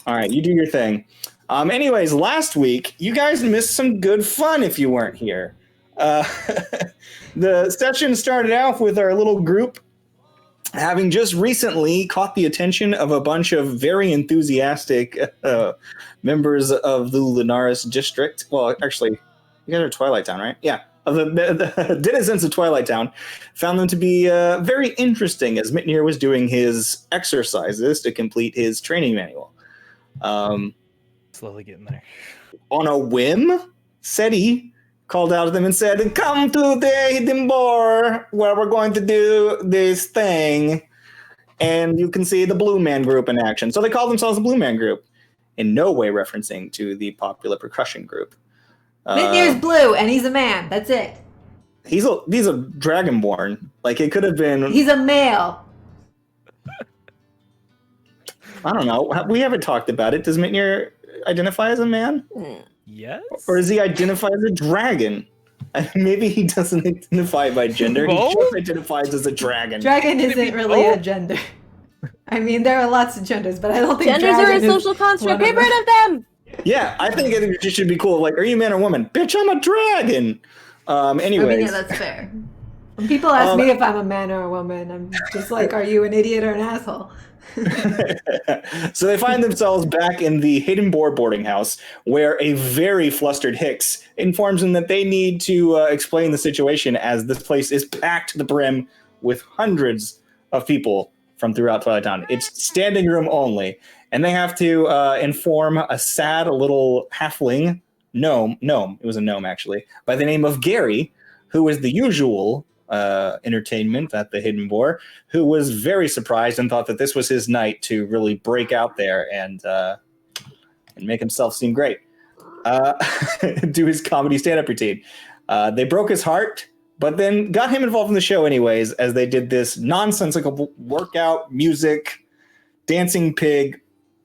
All right, you do your thing. Anyways, last week, you guys missed some good fun if you weren't here. The session started out with our little group having just recently caught the attention of a bunch of very enthusiastic members of the Lunaris district. Well, actually, you guys are Twilight Town, right? Yeah. Of the denizens of Twilight Town, found them to be very interesting as Mitnir was doing his exercises to complete his training manual. Slowly getting there. On a whim, Seti called out to them and said, "Come to the hidden bar where we're going to do this thing." And you can see the Blue Man Group in action. So they called themselves the Blue Man Group, in no way referencing to the popular percussion group. Mitnir's blue, and he's a man. That's it. He's a dragonborn. Like, it could have been... He's a male. I don't know. We haven't talked about it. Does Mitnir identify as a man? Yes. Or does he identify as a dragon? Maybe he doesn't identify by gender. Both? He just identifies as a dragon. Dragon isn't really a gender. I mean, there are lots of genders, but I don't think genders are a social construct. Get rid of them. Yeah, I think it just should be cool. Like, are you man or woman? Bitch, I'm a dragon. Anyways. I mean, yeah, that's fair. When people ask me if I'm a man or a woman, I'm just like, are you an idiot or an asshole? So they find themselves back in the hidden boarding house, where a very flustered Hicks informs them that they need to explain the situation, as this place is packed to the brim with hundreds of people from throughout Twilight Town. It's standing room only, and they have to inform a sad little halfling gnome. It was a gnome, actually, by the name of Gary, who is the usual entertainment at the Hidden Boar, who was very surprised and thought that this was his night to really break out there and make himself seem great. Do his comedy stand-up routine. They broke his heart, but then got him involved in the show anyways, as they did this nonsensical workout, music, dancing pig,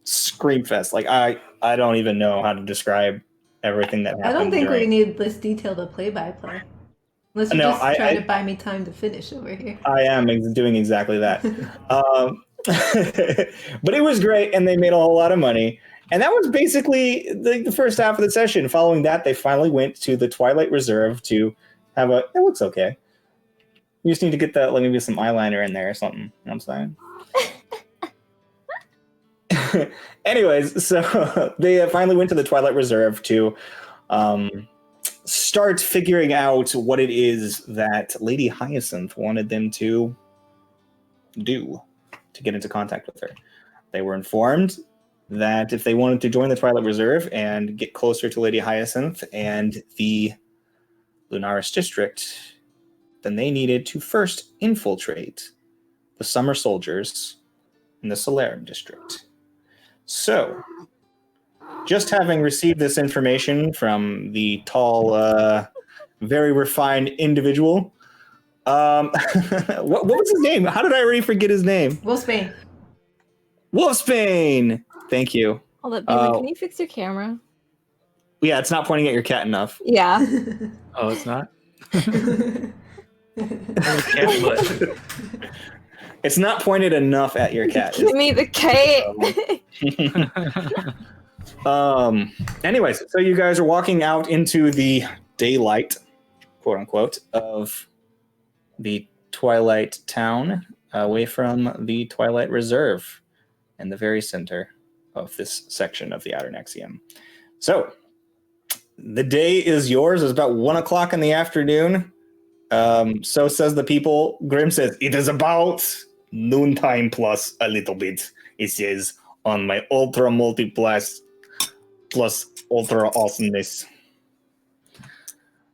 scream fest. Like, I don't even know how to describe everything that happened. I don't think we need this detailed a play-by-play. Unless you just try to buy me time to finish over here. I am doing exactly that. But it was great, and they made a whole lot of money. And that was basically the first half of the session. Following that, they finally went to the Twilight Reserve to have it looks okay. You just need to get that, like, maybe some eyeliner in there or something. You know what I'm saying? Anyways, so they finally went to the Twilight Reserve to start figuring out what it is that Lady Hyacinth wanted them to do to get into contact with her. They were informed that if they wanted to join the Twilight Reserve and get closer to Lady Hyacinth and the Lunaris district, then they needed to first infiltrate the Summer Soldiers in the Solarium district. So, just having received this information from the tall, very refined individual, what was his name? How did I already forget his name? Wolfsbane. Wolfsbane! Thank you. Hold up, Bailey, can you fix your camera? Yeah, it's not pointing at your cat enough. Yeah. Oh, it's not? It's not pointed enough at your cat. Give me the cat. Anyways, so you guys are walking out into the daylight, quote unquote, of the Twilight Town, away from the Twilight Reserve in the very center of this section of the Outer Nexium. So the day is yours. It's about 1 o'clock in the afternoon. So says the people. Grim says, "It is about noontime plus a little bit," it says on my ultra multiplus plus ultra awesomeness.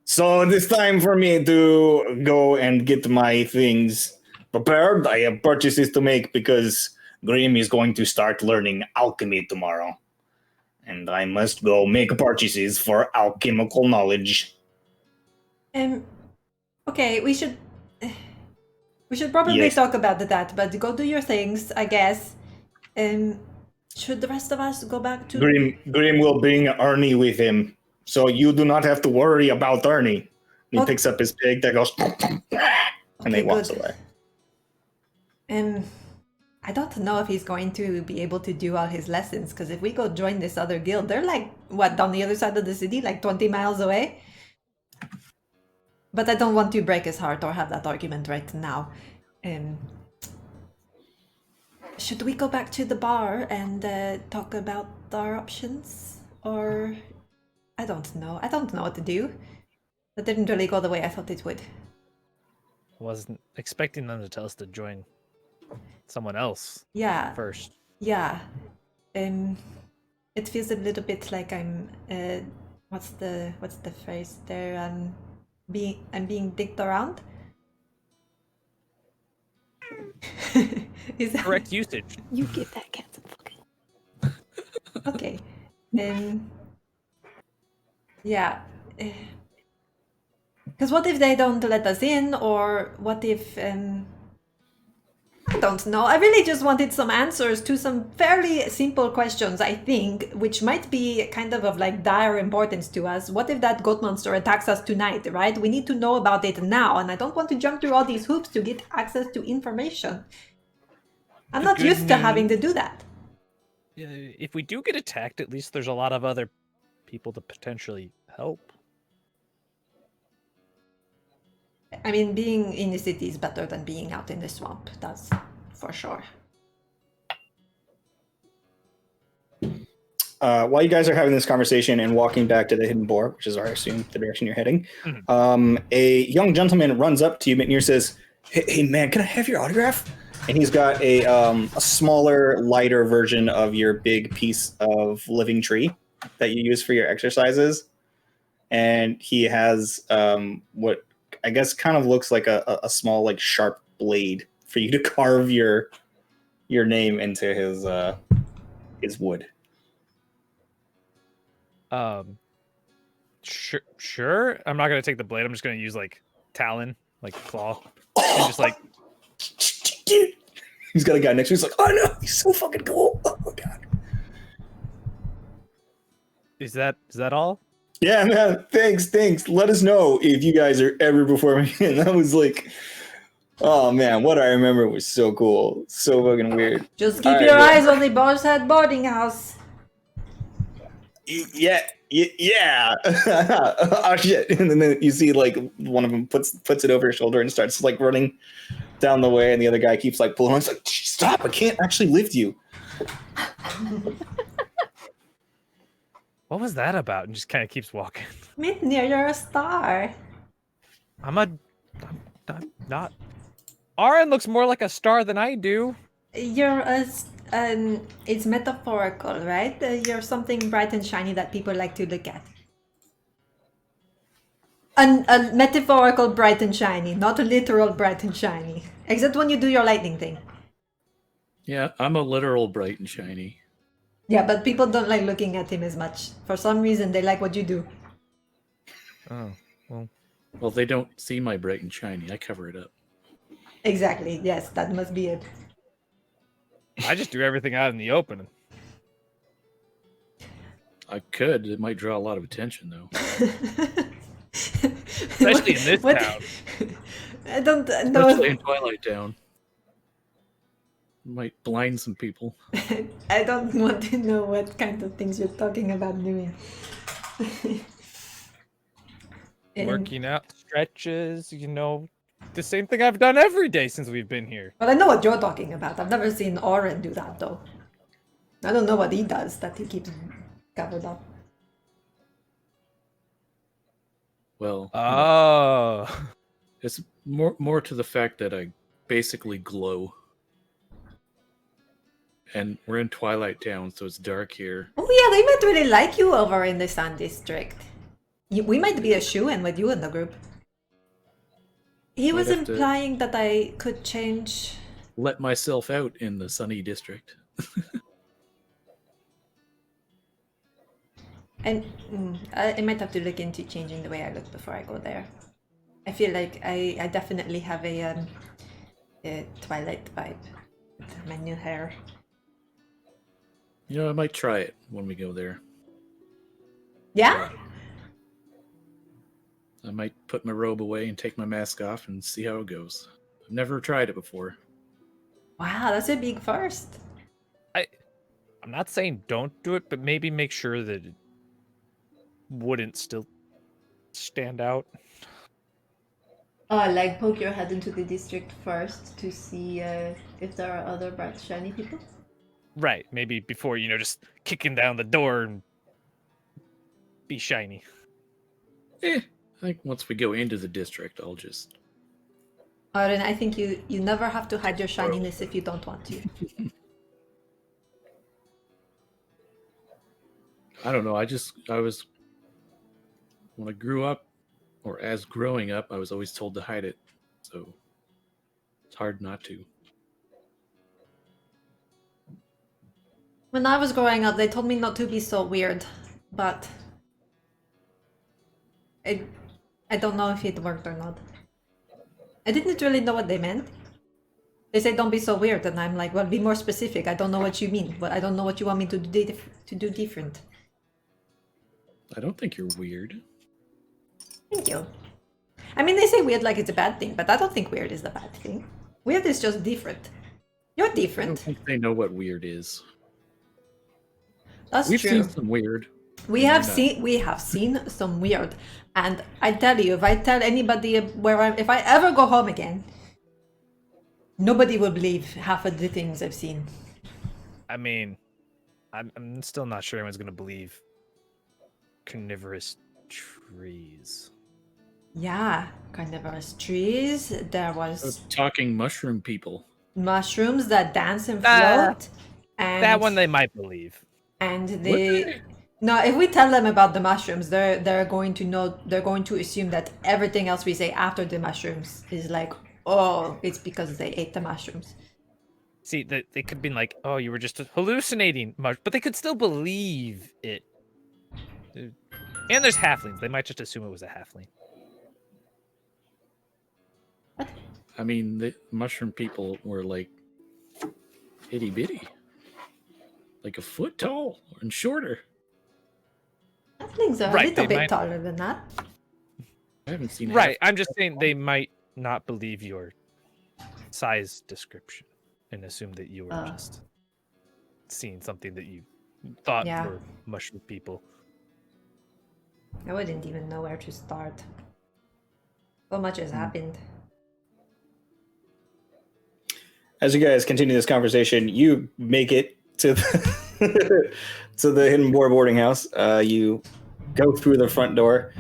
So it is time for me to go and get my things prepared. I have purchases to make because Grim is going to start learning alchemy tomorrow. And I must go make purchases for alchemical knowledge. Okay, we should probably talk about that, but go do your things, I guess. Should the rest of us go back to... Grim will bring Ernie with him, so you do not have to worry about Ernie. He picks up his pig that goes... and he walks away. I I don't know if he's going to be able to do all his lessons, because if we go join this other guild, they're like, what, down the other side of the city, like 20 miles away? But I don't want to break his heart or have that argument right now. Should we go back to the bar and talk about our options? Or I don't know. I don't know what to do. That didn't really go the way I thought it would. Wasn't expecting them to tell us to join someone else Yeah. first. Yeah. It feels a little bit like I'm what's the phrase there? I'm being dicked around. Is that Correct usage. You give that cat some fucking. okay? Yeah. Because what if they don't let us in, or what if I don't know. I really just wanted some answers to some fairly simple questions, I think, which might be kind of like dire importance to us. What if that goat monster attacks us tonight, right? We need to know about it now, and I don't want to jump through all these hoops to get access to information. I'm not used to having to do that. If we do get attacked, at least there's a lot of other people to potentially help. I mean, being in the city is better than being out in the swamp. That's for sure. While you guys are having this conversation and walking back to the hidden boar, which is, I assume, the direction you're heading, a young gentleman runs up to you, Mitnir, says, hey man, can I have your autograph? And he's got a smaller, lighter version of your big piece of living tree that you use for your exercises. And he has what I guess kind of looks like a small, like, sharp blade for you to carve your name into his wood. Sure. I'm not gonna take the blade. I'm just gonna use like talon, like claw, and just like. Dude, he's got a guy next to him. He's like, oh no, he's so fucking cool. Oh god. Is that all? Yeah, man. Thanks. Let us know if you guys are ever performing. And that was like, oh man, what I remember was so cool, so fucking weird. Just keep your eyes on the Boar's Head boarding house. Yeah. Oh shit! And then you see like one of them puts it over his shoulder and starts like running down the way, and the other guy keeps like pulling on. It's like, stop! I can't actually lift you. What was that about? And just kind of keeps walking. Mitnir, you're a star. I'm not. Aaron looks more like a star than I do. You're it's metaphorical, right? You're something bright and shiny that people like to look at. A metaphorical bright and shiny, not a literal bright and shiny. Except when you do your lightning thing. Yeah, I'm a literal bright and shiny. Yeah, but people don't like looking at him as much. For some reason, they like what you do. Oh, well. Well, they don't see my bright and shiny. I cover it up. Exactly. Yes, that must be it. I just do everything out in the open. I could. It might draw a lot of attention, though. Especially in this town. I don't know. Especially in Twilight Town. Might blind some people. I don't want to know what kind of things you're talking about doing. Working out stretches, the same thing I've done every day since we've been here. Well, I know what you're talking about. I've never seen Oren do that, though. I don't know what he does that he keeps covered up. Well, Oh. it's more to the fact that I basically glow. And we're in Twilight Town, so it's dark here. Oh yeah, they might really like you over in the Sun District. We might be a shoo-in with you in the group. He was have to- implying that I could change... Let myself out in the Sunny District. And I might have to look into changing the way I look before I go there. I feel like I definitely have a Twilight vibe with my new hair. I might try it when we go there. Yeah? I might put my robe away and take my mask off and see how it goes. I've never tried it before. Wow, that's a big first. I'm not saying don't do it, but maybe make sure that it wouldn't still stand out. Oh, like poke your head into the district first to see if there are other bright shiny people? Right, maybe before, just kicking down the door and be shiny. I think once we go into the district, I'll just. Oren, I think you never have to hide your shininess if you don't want to. I don't know. When I grew up, or as growing up, I was always told to hide it. So it's hard not to. When I was growing up, they told me not to be so weird, but I don't know if it worked or not. I didn't really know what they meant. They say don't be so weird, and I'm like, well, be more specific. I don't know what you mean, but I don't know what you want me to do different. I don't think you're weird. Thank you. I mean, they say weird like it's a bad thing, but I don't think weird is the bad thing. Weird is just different. You're I don't different. think they know what weird is. That's We've true. seen some weird. We have seen some weird, and I tell you, if I tell anybody if I ever go home again, nobody will believe half of the things I've seen. I mean, I'm still not sure anyone's gonna believe carnivorous trees. Yeah, carnivorous trees. There was Talking mushroom people. mushrooms that dance and float, and That one they might believe. and Would they. they? No, if we tell them about the mushrooms, they're going to know. They're going to assume that everything else we say after the mushrooms is like, oh, it's because they ate the mushrooms. See, they could be like, oh, you were just hallucinating, but they could still believe it. And there's halflings. They might just assume it was a halfling. I mean, the mushroom people were like itty bitty, like a foot tall and shorter. Halflings are a Right, little they bit might- taller than that. I haven't seen. Right. I'm just saying they might not believe your size description and assume that you were just seeing something that you thought Yeah. were mushroom people. I wouldn't even know where to start. So much has happened. As you guys continue this conversation, you make it to the, to the hidden boarding house. You go through the front door.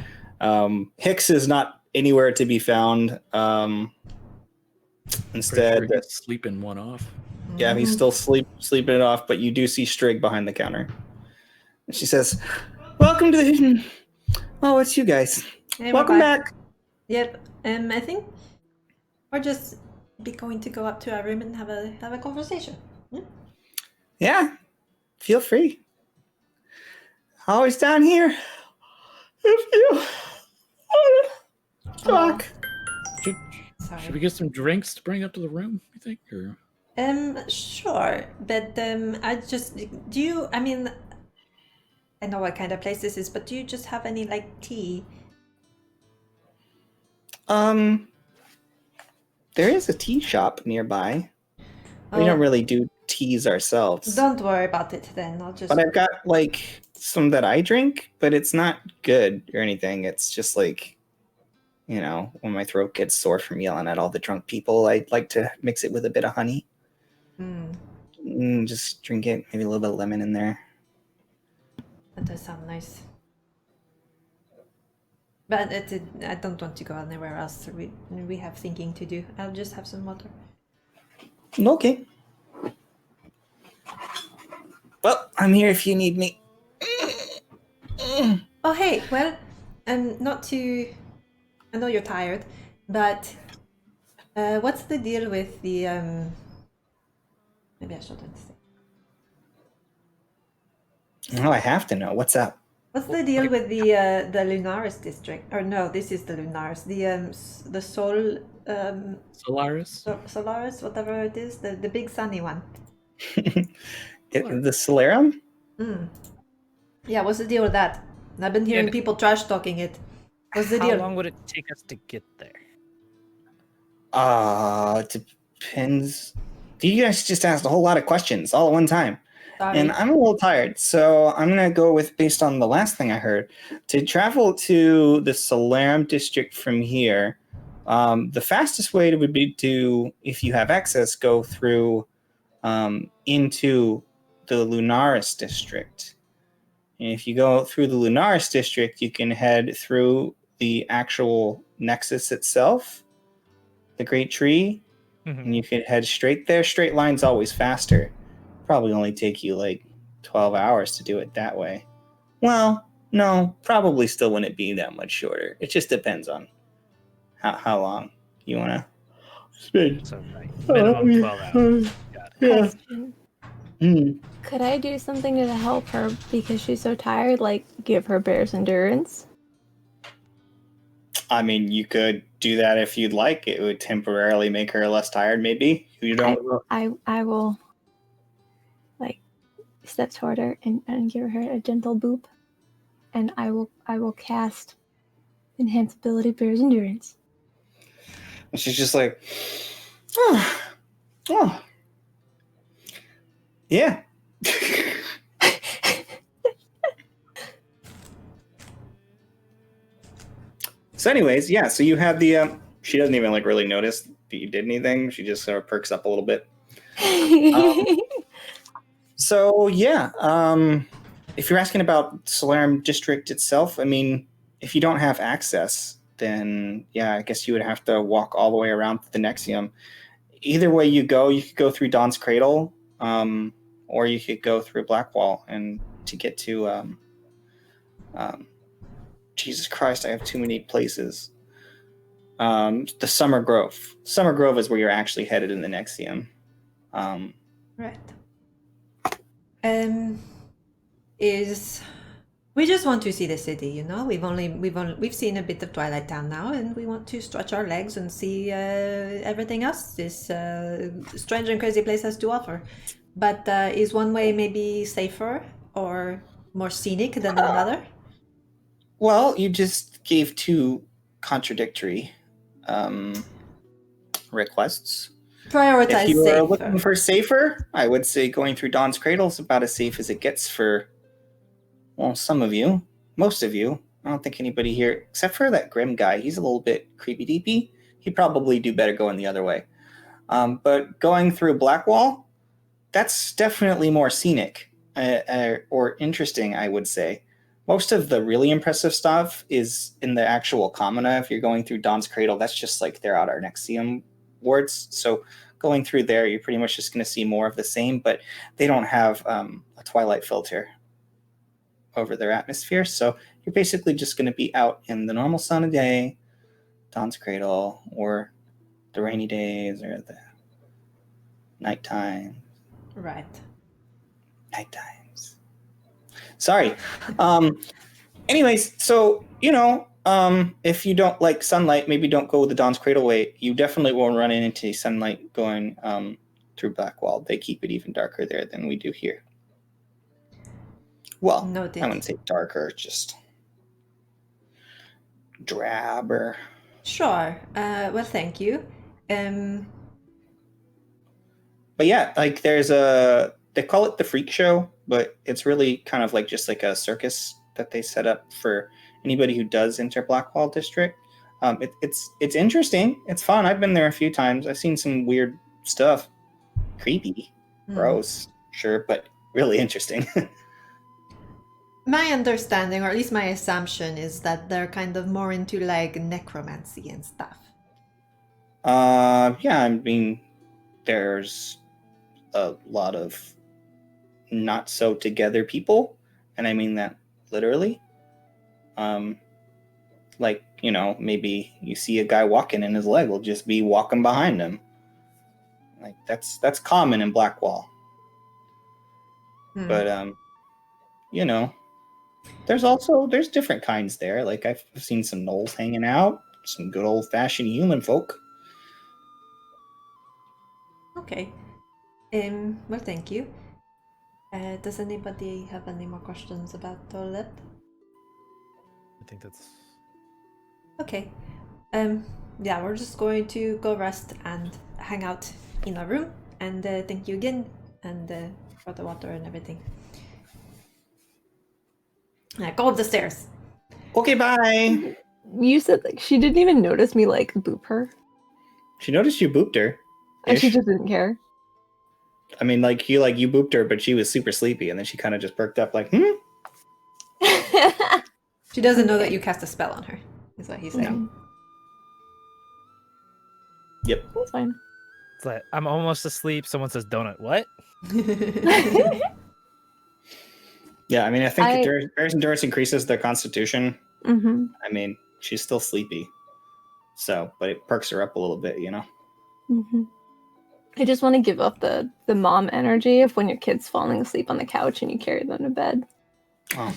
Hicks is not anywhere to be found. Instead, Pretty sure he's sleeping one off. yeah, he's still sleeping it off, but you do see Strigg behind the counter. And she says, "Welcome to the hidden. Oh, it's you guys. Hey, Welcome bye-bye. back." Yep. I think we're just going to go up to our room and have a conversation. Yeah, feel free. Always down here. If you want to talk. Sorry. Should we get some drinks to bring up to the room? You think? Or Sure, but I just do you? I mean, I know what kind of place this is, but do you just have any like tea? There is a tea shop nearby. We Oh, don't really do teas ourselves. Don't worry about it then. I'll just. But I've got like some that I drink, but it's not good or anything. It's just like, you know, when my throat gets sore from yelling at all the drunk people, I like to mix it with a bit of honey. Just drink it, maybe a little bit of lemon in there. That does sound nice. But I don't want to go anywhere else. We have thinking to do. I'll just have some water. Okay. Well, I'm here if you need me. Oh hey, well, not to. I know you're tired, but what's the deal with the Maybe I shouldn't say. Oh, I have to know. What's up? What's the deal with the Lunaris district? Or no, this is the Lunaris. The Sol Solaris? Solaris, whatever it is, the big sunny one. The Solarium? Yeah, what's the deal with that? I've been hearing And- people trash talking it. What's the How deal? long would it take us to get there? Depends You guys just asked a whole lot of questions all at one time. Sorry. And I'm a little tired, so I'm going to go with, based on the last thing I heard, to travel to the Salaram district from here. The fastest way would be to, if you have access, go through into the Lunaris district. And if you go through the Lunaris district, you can head through the actual nexus itself, the Great Tree, and you can head straight there. Straight line's always faster. Probably only take you like 12 hours to do it that way. Well, no, probably still wouldn't be that much shorter. It just depends on how long you want to spend. So minimum 12 hours. Got it. Question. Mm. Could I do something to help her because she's so tired? Like give her bear's endurance? I mean, you could do that if you'd like. It would temporarily make her less tired, maybe. You don't. I will like step toward her and give her a gentle boop, and I will cast enhance ability bear's endurance. And she's just like, oh. Yeah. So anyways, yeah, so you have the, she doesn't even like really notice that you did anything. She just sort of perks up a little bit. So yeah, if you're asking about Salaram district itself, I mean, if you don't have access, then yeah, I guess you would have to walk all the way around to the Nexium. Either way you could go through Dawn's Cradle, or you could go through Blackwall and to get to Jesus Christ, I have too many places. The Summer Grove. Summer Grove is where you're actually headed in the Nexium. Right. We just want to see the city, you know? We've seen a bit of Twilight Town now, and we want to stretch our legs and see everything else this strange and crazy place has to offer. But is one way maybe safer or more scenic than another? Well, you just gave two contradictory requests. Prioritize If you safer. are looking for safer, I would say going through Dawn's Cradle is about as safe as it gets for, well, some of you. Most of you. I don't think anybody here, except for that Grim guy, he's a little bit creepy-deepy. He'd probably do better going the other way. But going through Blackwall, that's definitely more scenic or interesting, I would say. Most of the really impressive stuff is in the actual Commona. If you're going through Dawn's Cradle, that's just like they're out our Nexium wards. So going through there, you're pretty much just going to see more of the same, but they don't have a twilight filter over their atmosphere. So you're basically just going to be out in the normal sun of day, Dawn's Cradle, or the rainy days, or the nighttime. Right. Nighttimes. Sorry. Anyways, so, you know, if you don't like sunlight, maybe don't go the Dawn's Cradle way. You definitely won't run into sunlight going through Blackwall. They keep it even darker there than we do here. Well, Noted. I wouldn't say darker, just drabber. Sure. Well, thank you. But yeah, like there's they call it the Freak Show, but it's really kind of like just like a circus that they set up for anybody who does enter Blackwall District. It's interesting. It's fun. I've been there a few times. I've seen some weird stuff. Creepy. Gross. Sure, but really interesting. My understanding, or at least my assumption, is that they're kind of more into like necromancy and stuff. Yeah, I mean, there's a lot of not so together people, and I mean that literally. Like, you know, maybe you see a guy walking and his leg will just be walking behind him. Like that's common in Blackwall. But you know, there's different kinds there. Like I've seen some gnolls hanging out, some good old fashioned human folk. Okay. Well, thank you. Does anybody have any more questions about Toilet? I think that's Okay. Yeah, we're just going to go rest and hang out in our room and thank you again, and for the water and everything. Go up the stairs. Okay, bye. You said like she didn't even notice me like boop her. She noticed you booped her. And she Ish. just didn't care. I mean, like you booped her, but she was super sleepy, and then she kind of just perked up, like, She doesn't know that you cast a spell on her, is what he's saying. Yep. That's fine. It's like, I'm almost asleep. Someone says donut. What? Yeah, I mean, I think Bear's endurance increases their constitution. Mm-hmm. I mean, she's still sleepy, so but it perks her up a little bit, you know. Mm-hmm. I just want to give up the mom energy of when your kid's falling asleep on the couch and you carry them to bed. Oh.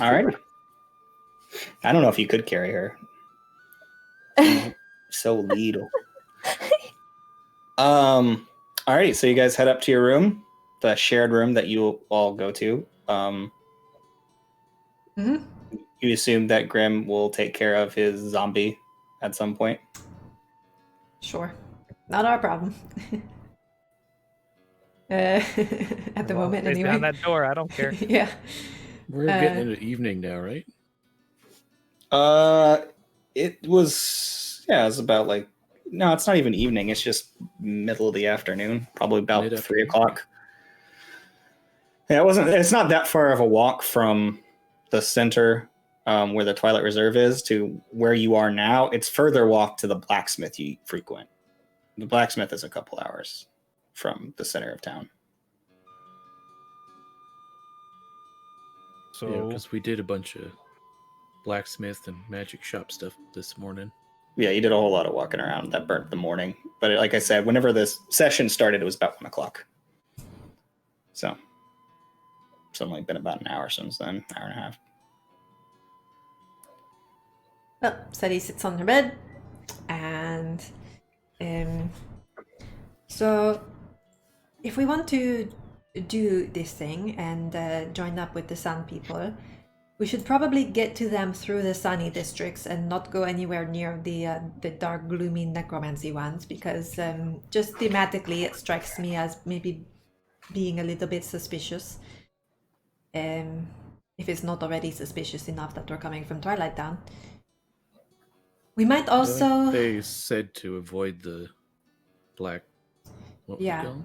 All right. I don't know if you could carry her. So little. All right, so you guys head up to your room, the shared room that you all go to. You assume that Grim will take care of his zombie at some point. Sure. Not our problem. At the moment, Stays anyway. down that door. I don't care. Yeah. We're getting into evening now, right? It was about like, no, it's not even evening. It's just middle of the afternoon, probably about 3 o'clock. Yeah, it's not that far of a walk from the center where the Twilight Reserve is to where you are now. It's further walk to the blacksmith you frequent. The blacksmith is a couple hours from the center of town. So Yeah, because we did a bunch of blacksmith and magic shop stuff this morning. Yeah, you did a whole lot of walking around. That burnt the morning. But like I said, whenever this session started, it was about 1 o'clock. So it's only been about an hour since then, hour and a half. Well, Sadie sits on her bed, and so if we want to do this thing and join up with the Sun people, we should probably get to them through the sunny districts and not go anywhere near the dark, gloomy necromancy ones, because just thematically it strikes me as maybe being a little bit suspicious. If it's not already suspicious enough that we're coming from Twilight Town. We might also... They said to avoid the black... What was it called?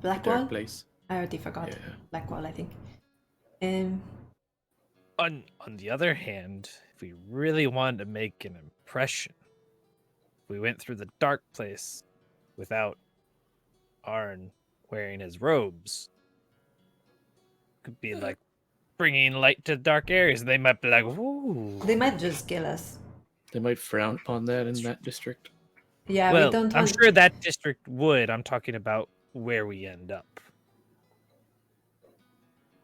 Blackwall? Dark place. I already forgot. Yeah. Blackwall, I think. on the other hand, if we really wanted to make an impression, we went through the dark place without Arn wearing his robes. Could be like bringing light to dark areas. They might be like, ooh. They might just kill us. They might frown upon that in that district. Yeah, well, we don't I'm want... sure that district would. I'm talking about where we end up.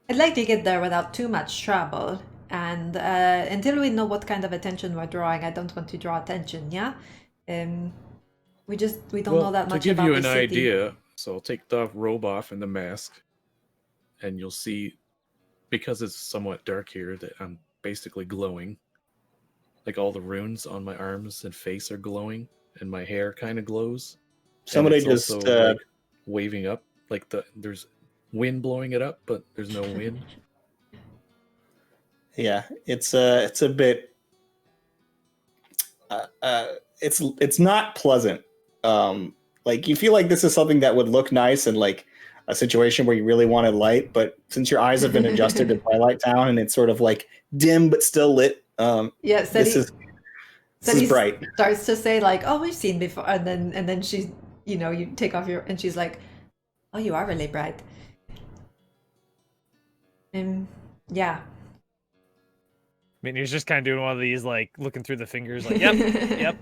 I'd like to get there without too much trouble. And until we know what kind of attention we're drawing, I don't want to draw attention, yeah? We don't know that much about the city. To give you an idea, so I'll take the robe off and the mask, and you'll see, because it's somewhat dark here, that I'm basically glowing. Like all the runes on my arms and face are glowing, and my hair kind of glows. Somebody and it's just also, like, waving up, like there's wind blowing it up, but there's no wind. Yeah, it's a bit. It's not pleasant. Like you feel like this is something that would look nice in like a situation where you really wanted light, but since your eyes have been adjusted to Twilight Town and it's sort of like dim but still lit. Yeah, this is bright. Starts to say like, "Oh, we've seen before," and then she's, you take off your, and she's like, "Oh, you are really bright." Yeah. I mean, he's just kind of doing one of these, like looking through the fingers, like, "Yep, yep."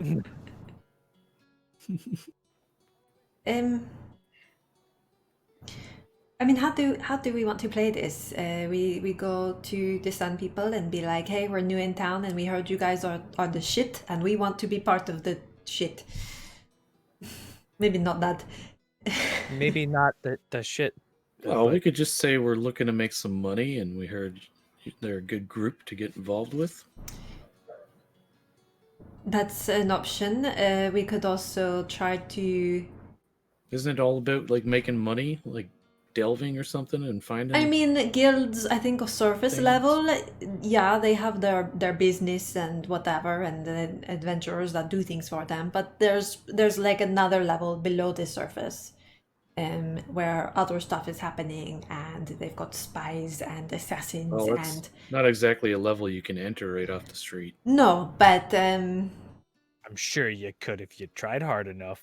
I mean, how do we want to play this? We go to the Sun people and be like, "Hey, we're new in town and we heard you guys are the shit and we want to be part of the shit." Maybe not that. Maybe not the shit. Well, we could just say we're looking to make some money and we heard they're a good group to get involved with. That's an option. We could also try to. Isn't it all about like making money, like delving or something and finding? I mean, guilds, I think, of surface Things. level, yeah, they have their business and whatever, and the adventurers that do things for them. But there's like another level below the surface, where other stuff is happening, and they've got spies and assassins Well, it's and not exactly a level you can enter right off the street. no, but I'm sure you could if you tried hard enough.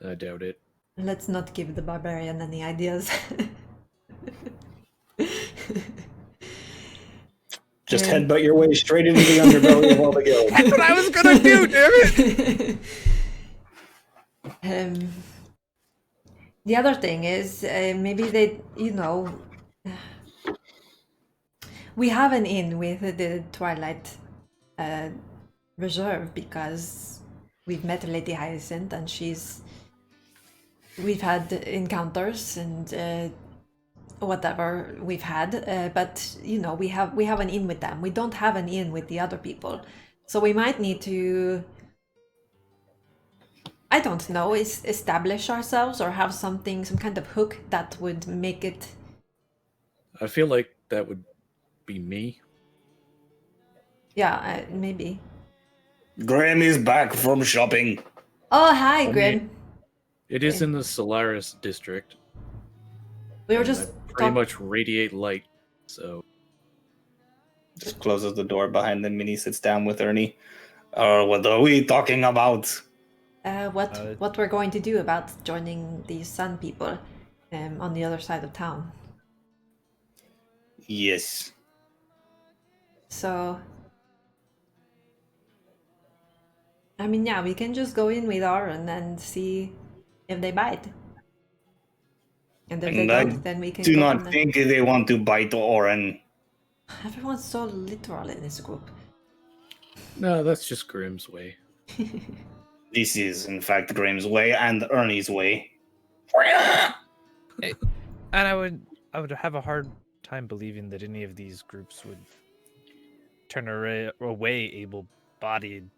I doubt it. let's not give the barbarian any ideas. Just headbutt your way straight into the underbelly of all the guilds. That's what I was gonna do, damn it! The other thing is, maybe they, we have an in with the Twilight Reserve because we've met Lady Hyacinth and we've had encounters and whatever we've had, but we have an in with them. We don't have an in with the other people, so we might need to, I don't know, establish ourselves or have some kind of hook that would make it. I feel like that would be me. Yeah, maybe. Graham is back from shopping. Oh, hi, mean, Grim. It is in the Solaris district. We were and just I pretty much radiate light, so Just closes the door behind them and he sits down with Ernie. What are we talking about? what we're going to do about joining these sun people on the other side of town. Yes. So, I mean, yeah, we can just go in with Aaron and see if they bite. And if they And I don't, then we can do go not from there. think they want to bite Oren. Everyone's so literal in this group. no, that's just Grimm's way. This is, in fact, Graham's way and Ernie's way. And I would have a hard time believing that any of these groups would turn away able-bodied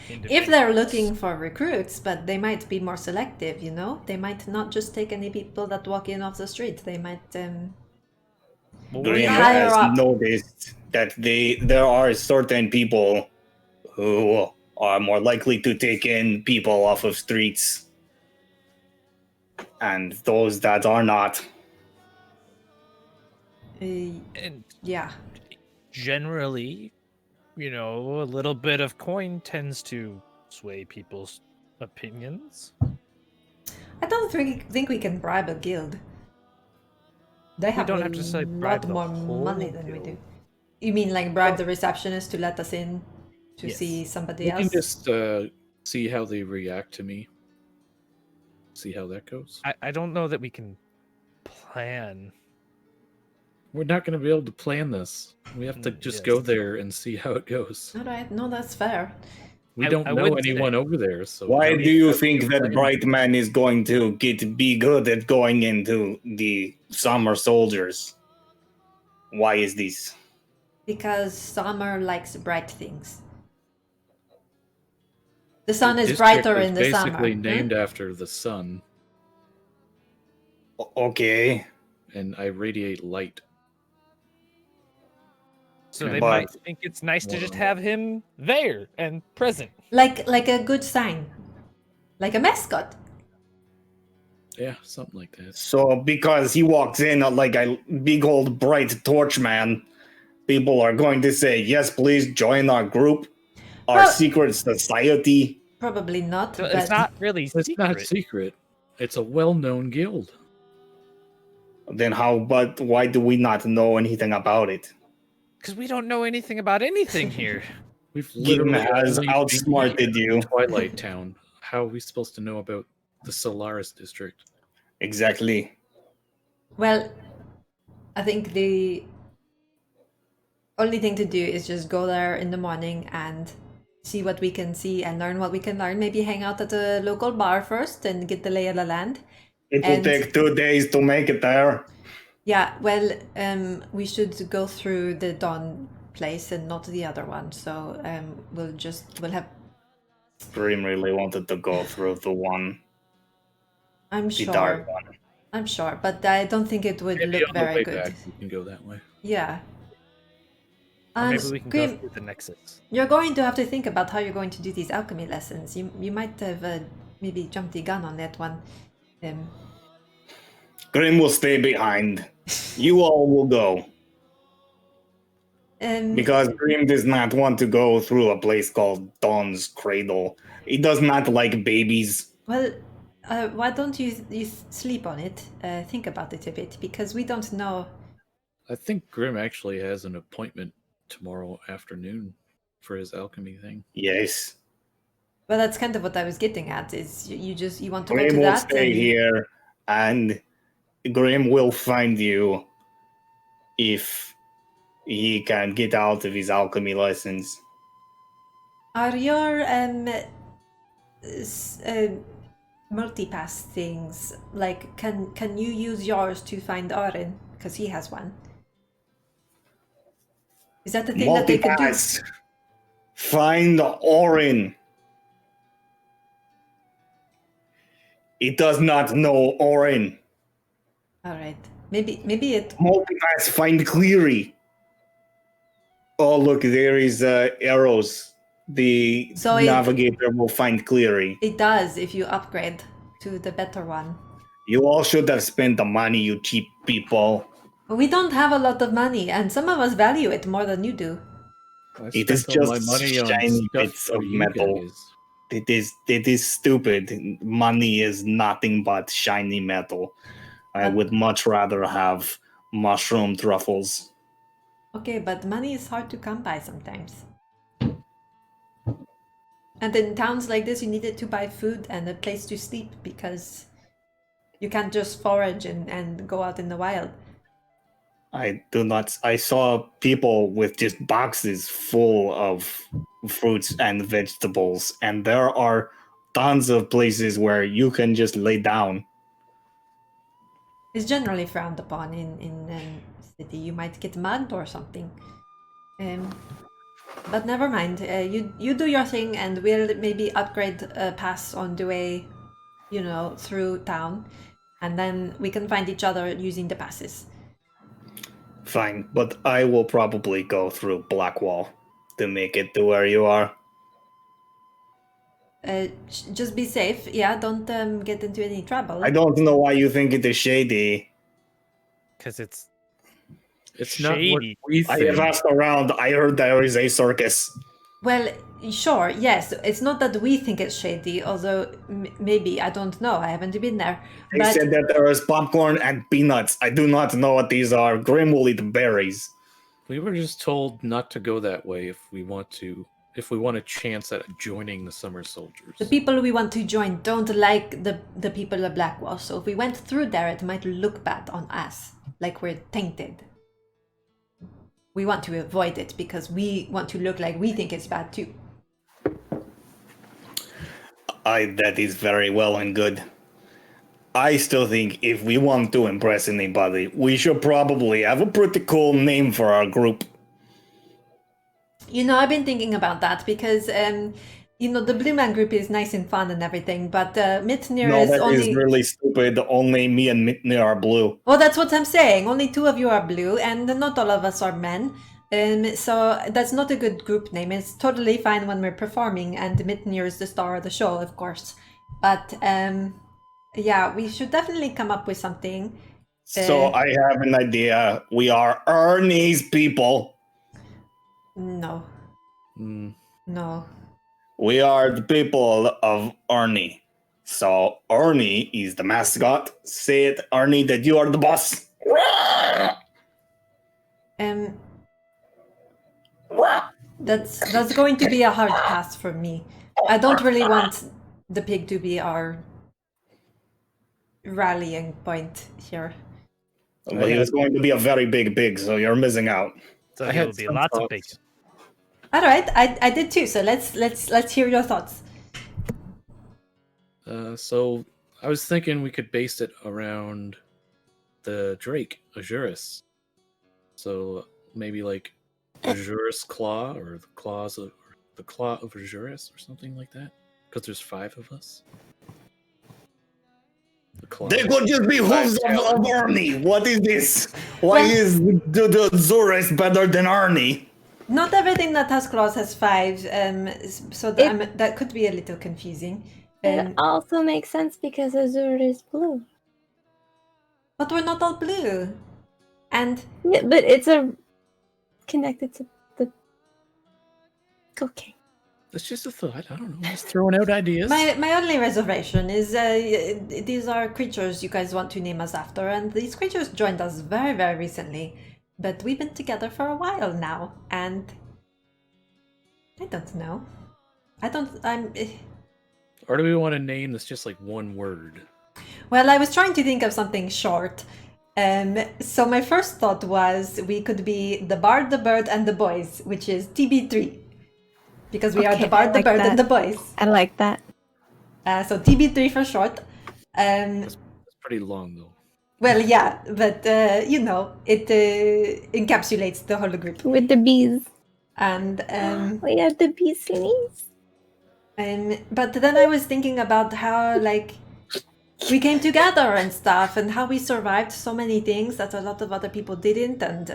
If they're individuals. looking for recruits, but they might be more selective, They might not just take any people that walk in off the street. They might. Well, Graham higher has up. noticed that there are certain people who are more likely to take in people off of streets, and those that are not. and Yeah. generally, a little bit of coin tends to sway people's opinions. I don't think we can bribe a guild. They have don't a have to say bribe lot the more whole money than we do. guild. You mean like bribe the receptionist to let us in to Yes. see somebody We else? can just see how they react to me. See how that goes. I don't know that we can plan. We're not going to be able to plan this. We have to just Yes. go there and see how it goes. All right, no, that's fair. We I don't know would anyone say- over there, so Why how do you how think we that plan? Bright Man is going to be good at going into the summer soldiers? Why is this? Because summer likes bright things. The sun The is district brighter is in the summer. basically named after the sun, Okay. and I radiate light. So they But- might think it's nice to just have him there and present. Like a good sign. Like a mascot. Yeah, something like that. So because he walks in like a big old bright torch man, people are going to say, yes, please join our group, our Well- secret society. Probably not, So but it's not really It's secret. not secret. It's a well-known guild. Then but why do we not know anything about it? Because we don't know anything about anything here. We've Gim literally has only been outsmarted here you. in Twilight Town. How are we supposed to know about the Solaris district? Exactly. well, I think the only thing to do is just go there in the morning and see what we can see and learn what we can learn. Maybe hang out at a local bar first and get the lay of the land. It will And- take 2 days to make it there. Yeah, well, we should go through the Dawn place and not the other one. So we'll have. Grim really wanted to go through the I'm dark sure. one. I'm sure, but I don't think it would Maybe look on the very way good. back, we can go that way. Yeah. Or maybe we can go Grim, through the Nexus. you're going to have to think about how you're going to do these alchemy lessons. You might have maybe jumped the gun on that one. Grim will stay behind. You all will go. Because Grim does not want to go through a place called Dawn's Cradle. He does not like babies. Well, why don't you sleep on it? Think about it a bit, because we don't know. I think Grim actually has an appointment tomorrow afternoon for his alchemy thing. Yes. Well, that's kind of what I was getting at. Is you want to go Grim to will that? stay here, and Grim will find you if he can get out of his alchemy lessons. Are your multipass things like can you use yours to find Orin because he has one? Is that the thing that they could do? Multipass. Find Orin. It does not know Orin. All right, maybe it. Multipass. Find Cleary. Oh, look, there is arrows. The So navigator will find Cleary. It does if you upgrade to the better one. You all should have spent the money, you cheap people. We don't have a lot of money, and some of us value it more than you do. It is spent all just my money on shiny stuff bits for of you metal. guys. It is stupid. Money is nothing but shiny metal. I would much rather have mushroom truffles. Okay, but money is hard to come by sometimes. And in towns like this, you need it to buy food and a place to sleep because you can't just forage and go out in the wild. I saw people with just boxes full of fruits and vegetables, and there are tons of places where you can just lay down. It's generally frowned upon in city. You might get mugged or something. But never mind. You do your thing, and we'll maybe upgrade a pass on the way, through town, and then we can find each other using the passes. Fine, but I will probably go through Blackwall to make it to where you are. Just be safe. Yeah, don't get into any trouble. I don't know why you think it is shady. Because it's not what shady. we I think. have asked around. I heard there is a circus. Well, sure, yes. It's not that we think it's shady, although maybe, I don't know. I haven't been there. They said that there is popcorn and peanuts. I do not know what these are. Grim will eat berries. We were just told not to go that way if we want a chance at joining the Summer Soldiers. The people we want to join don't like the people of Blackwall, so if we went through there, it might look bad on us, like we're tainted. We want to avoid it because we want to look like we think it's bad too. That is very well and good. I still think if we want to impress anybody, we should probably have a pretty cool name for our group. I've been thinking about that because, the Blue Man group is nice and fun and everything, but Mitnir No, is that only... is really stupid. Only me and Mitnir are blue. Well, that's what I'm saying. Only 2 of you are blue, and not all of us are men. So that's not a good group name. It's totally fine when we're performing, and Mitnir is the star of the show, of course. But, yeah, we should definitely come up with something. So I have an idea. We are Ernie's people. No. No. We are the people of Ernie. So Ernie is the mascot. Say it, Ernie, that you are the boss. That's going to be a hard pass for me. I don't really want the pig to be our rallying point here. But he was going to be a very big pig, so you're missing out. So I there had will be some lots of thoughts. bacon. All right, I did too. So let's hear your thoughts. So I was thinking we could base it around the Drake, Azuris. So maybe like Azuris claw, or the claw of Azuris, or something like that. Because there's 5 of us. The claw. They could just be hooves of Arnie. What is this? Why is the Azuris better than Arnie? Not everything that has claws has 5, so that could be a little confusing. It also makes sense because Azure is blue. But we're not all blue. And Yeah, but it's connected to the. Okay. That's just a thought. I don't know. Just throwing out ideas. my only reservation is these are creatures you guys want to name us after, and these creatures joined us very, very recently. But we've been together for a while now, and I don't know. Or do we want a name that's just like one word? Well, I was trying to think of something short. So my first thought was we could be the Bard, the Bird, and the Boys, which is TB3. Because we are the Bard, the Bird, and the Boys. I like that. So TB3 for short. That's pretty long, though. Well, yeah, but, it encapsulates the whole group. With the bees. And, we have the bee sneeze. but then I was thinking about how, we came together and stuff, and how we survived so many things that a lot of other people didn't, and,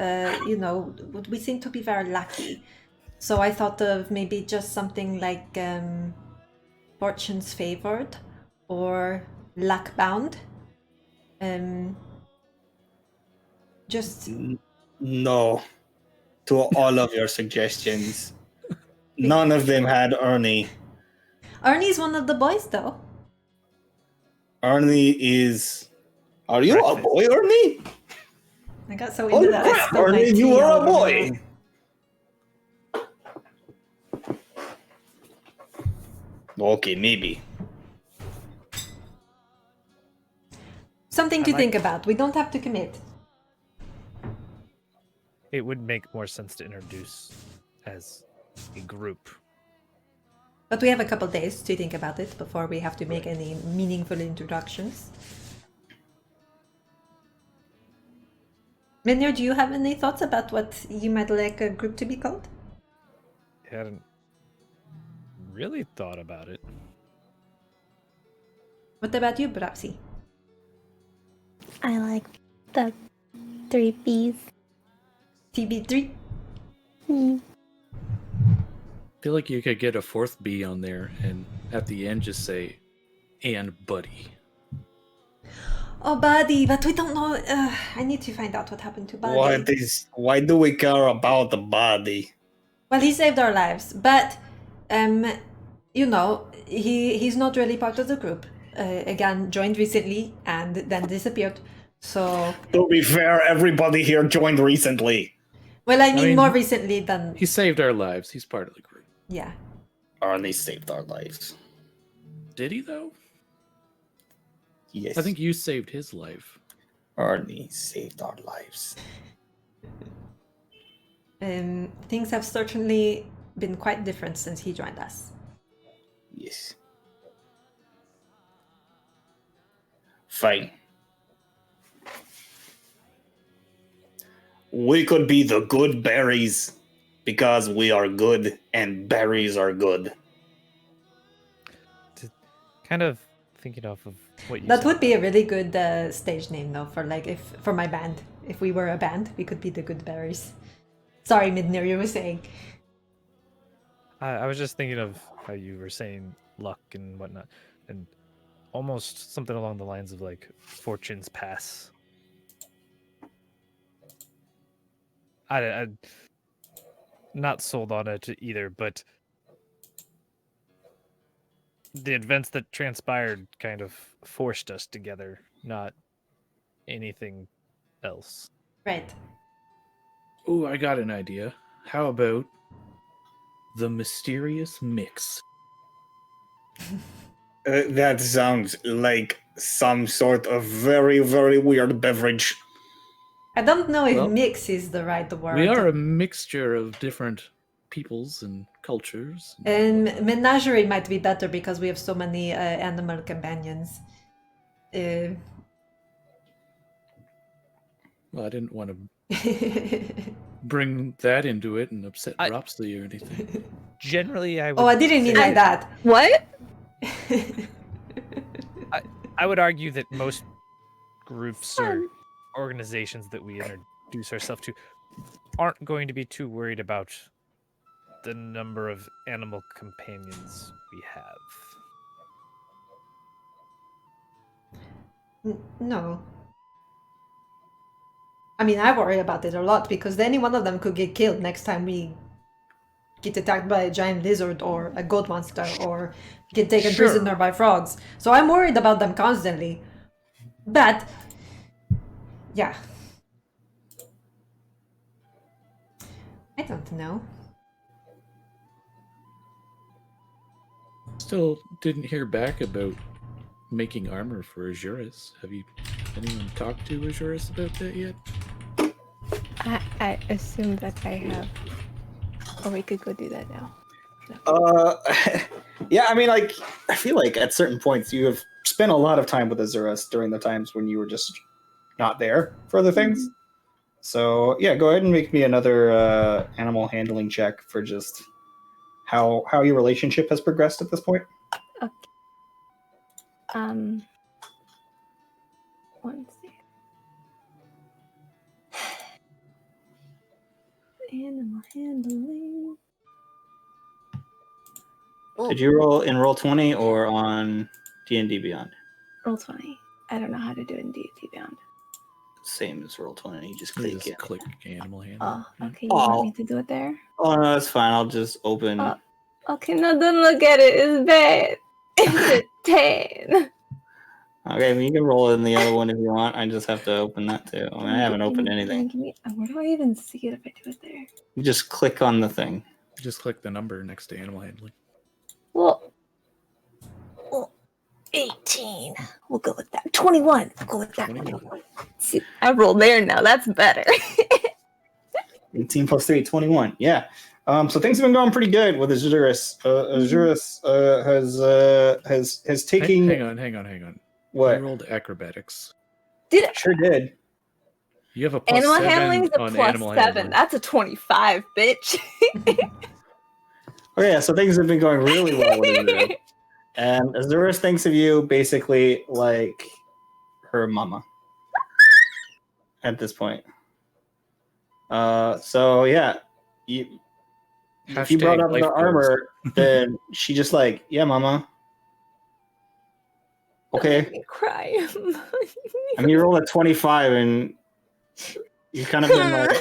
we seem to be very lucky. So I thought of maybe just something like Fortune's Favored or Luck Bound. Just No. To all of your suggestions. None of them had Ernie. Ernie's one of the boys, though. Ernie is... Are you a boy, Ernie? I got so into that. Crap, Ernie, you are a boy! Okay, maybe. Something to think about. We don't have to commit. It would make more sense to introduce as a group. But we have a couple days to think about it before we have to make any meaningful introductions. Minir, do you have any thoughts about what you might like a group to be called? I hadn't really thought about it. What about you, Brapsi? I like the 3 bees. TB3? Hmm. I feel like you could get a 4th bee on there, and at the end just say, "and Buddy." Oh, Buddy, but we don't know. I need to find out what happened to Buddy. Why do we care about the body? Well, he saved our lives, but he's not really part of the group. Again, joined recently and then disappeared. So To be fair, everybody here joined recently. well, I mean mean, more recently than He saved our lives. He's part of the group. yeah. Ernie saved our lives. Did he, though? Yes. I think you saved his life. Ernie saved our lives. Things have certainly been quite different since he joined us. Yes. Fine. We could be the good berries because we are good and berries are good. Kind of thinking off of what you That said. would be a really good stage name, though, for my band. If we were a band, we could be the Good Berries. Sorry, Midnir, you were saying. I was just thinking of how you were saying luck and whatnot, and almost something along the lines of like Fortune's Pass. I'm not sold on it either, but the events that transpired kind of forced us together, not anything else. Right. Oh, I got an idea. How about the Mysterious Mix? That sounds like some sort of very, very weird beverage. I don't know if Well, mix is the right word. We are a mixture of different peoples and cultures. Menagerie might be better because we have so many animal companions. Well, Well, I didn't want to bring that into it and upset Dropsy or anything. Generally, I would. Oh, I didn't mean say- like that. What? I would argue that most groups or organizations that we introduce ourselves to aren't going to be too worried about the number of animal companions we have. No. I mean, I worry about it a lot because any one of them could get killed next time we get attacked by a giant lizard or a goat monster or get taken Sure. prisoner by frogs. So I'm worried about them constantly. But, yeah. I don't know. Still didn't hear back about making armor for Azuris. Have you anyone talked to Azuris about that yet? I assume that I have. Or we could go do that now. Yeah, I mean, like, I feel like at certain points you have spent a lot of time with Azuris during the times when you were just not there for other things. So yeah, go ahead and make me another animal handling check for just how your relationship has progressed at this point. Okay. One second. Animal handling. Did you roll in Roll20 or on D&D Beyond? Roll 20. I don't know how to do it in D&D Beyond. Same as Roll20. You just You click just it. click animal handling. Oh, Yeah. okay. You want me to do it there? Oh no, that's fine. I'll just open. Oh. Okay, no, don't look at it. It's bad. It's a 10. Okay, well, you can roll it in the other one if you want. I just have to open that too. I mean, I haven't opened anything. Where do I even see it if I do it there? You just click on the thing. Just click the number next to animal handling. Well, 18. We'll go with that. 21. We'll go with that. 21. See, I rolled there now. That's better. 18 plus 3, 21. Yeah. So things have been going pretty good with Azuris. Azuris has taken. Hang on. What? You rolled acrobatics. Did it? Sure did. You have a plus Animal 7 handling is a on plus animal 7. handling. That's a 25, bitch. Oh yeah, so things have been going really well with Azuris. And Azuris thinks of you basically like her mama at this point. So yeah, if you brought up Life the goals. armor, then she just like, yeah, mama. Okay. Don't make me cry. I mean, you rolled a 25 and you kind of been like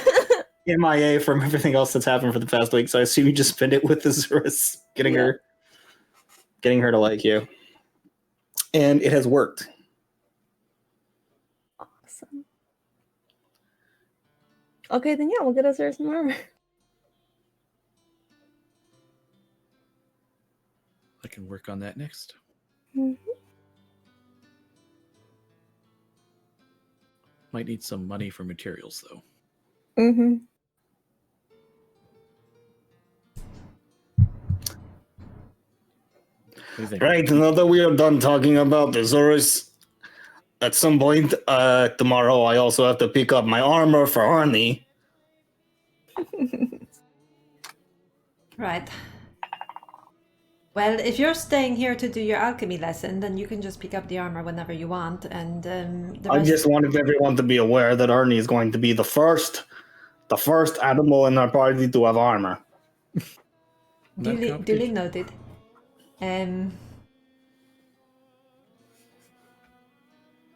MIA from everything else that's happened for the past week. So I assume you just spend it with Azuris, getting her to like you. And it has worked. Awesome. Okay, then yeah, we'll get us some armor. I can work on that next. Mm-hmm. Might need some money for materials, though. Mm-hmm. What do you think? Right, now that we are done talking about Azuris, at some point tomorrow I also have to pick up my armor for Arnie. Right. Well, if you're staying here to do your alchemy lesson, then you can just pick up the armor whenever you want, and the I rest... just wanted everyone to be aware that Arnie is going to be the first animal in our party to have armor. Duly noted. I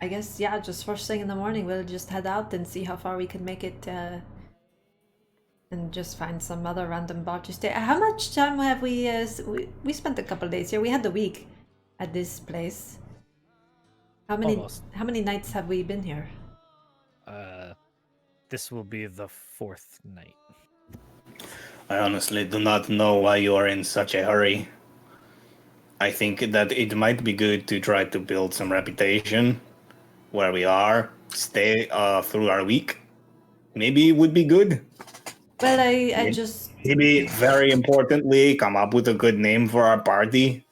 guess, yeah, just first thing in the morning, we'll just head out and see how far we can make it, and just find some other random bar to stay. How much time have we spent a couple days here? We had the week at this place. How many nights have we been here? This will be the 4th night. I honestly do not know why you are in such a hurry. I think that it might be good to try to build some reputation where we are, stay through our week. Maybe it would be good. Well, I just... Maybe, very importantly, come up with a good name for our party.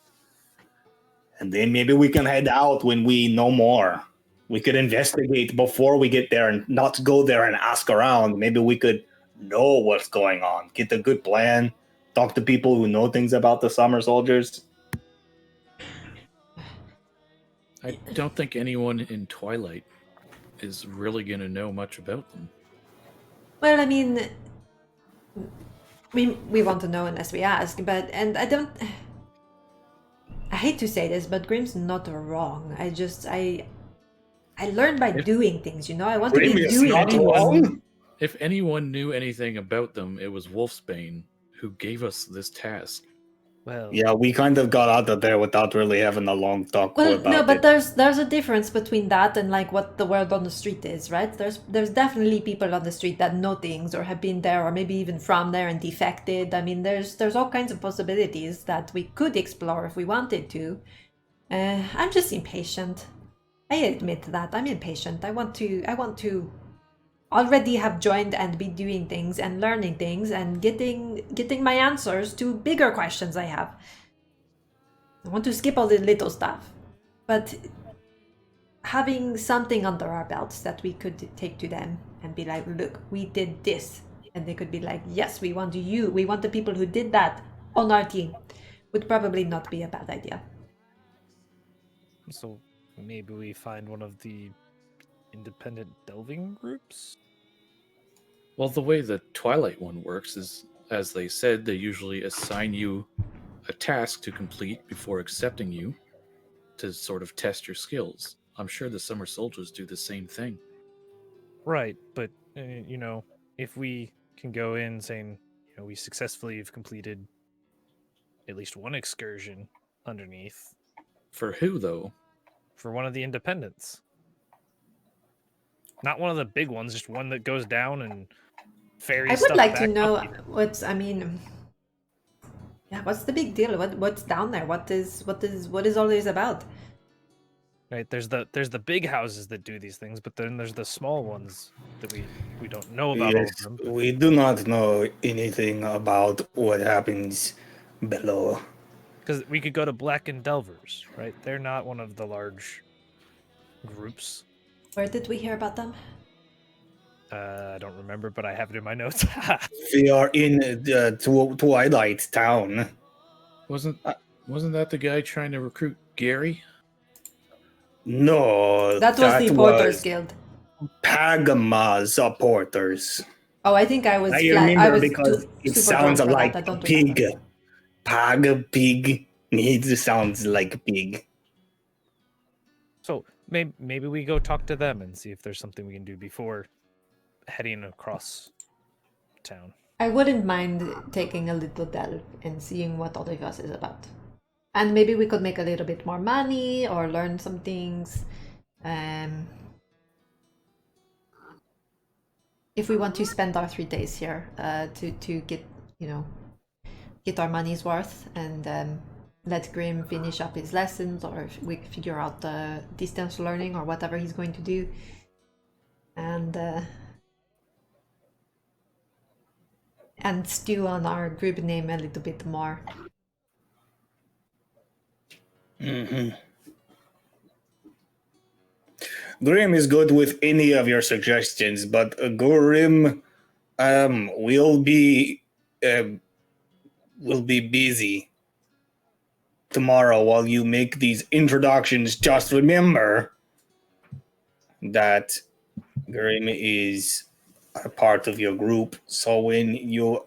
And then maybe we can head out when we know more. We could investigate before we get there and not go there and ask around. Maybe we could know what's going on, get a good plan, talk to people who know things about the summer soldiers. I don't think anyone in Twilight is really going to know much about them. Well, I mean, we want to know unless we ask, but and I don't. I hate to say this, but Grimm's not wrong. I learned by doing things, you know. I want to Grim be is doing not things. wrong. If anyone knew anything about them, it was Wolfsbane who gave us this task. Well, Yeah, we kind of got out of there without really having a long talk Well, about no, but it. there's a difference between that and like what the world on the street is, right? There's definitely people on the street that know things or have been there or maybe even from there and defected. I mean, there's all kinds of possibilities that we could explore if we wanted to. I'm just impatient. I admit that I'm impatient. I want to already have joined and be doing things and learning things and getting my answers to bigger questions I have. I want to skip all the little stuff, but having something under our belts that we could take to them and be like, look, we did this, and they could be like, yes, we want the people who did that on our team, would probably not be a bad idea. so maybe we find one of the independent delving groups? Well, the way the Twilight one works is, as they said, they usually assign you a task to complete before accepting you to sort of test your skills. I'm sure the summer soldiers do the same thing. Right, but you know, if we can go in saying, you know, we successfully have completed at least one excursion underneath For who, though? for one of the independents. Not one of the big ones, just one that goes down and ferries I would stuff like to back know up, you know. what's what's the big deal? What's down there? What is all this about? Right, there's the big houses that do these things, but then there's the small ones that we don't know about all of Yes, them. we do not know anything about what happens below. Because we could go to Black and Delvers, right? They're not one of the large groups. Where did we hear about them? I don't remember, but I have it in my notes. We are in the Twilight Town. Wasn't that the guy trying to recruit Gary? No, That was the Porters Guild. Pagama's porters. Oh, I think I was I flat. I remember was because it super sounds drunk for like that. I don't pig. remember. Pig needs sounds like pig. So maybe we go talk to them and see if there's something we can do before heading across town. I wouldn't mind taking a little delve and seeing what all of us is about. And maybe we could make a little bit more money or learn some things. If we want to spend our 3 days here to get, get our money's worth and let Grim finish up his lessons, or if we figure out distance learning or whatever he's going to do. And stew on our group name a little bit more. Mm-hmm. Grim is good with any of your suggestions, but Grim will be busy tomorrow while you make these introductions. Just remember that Grim is a part of your group, so when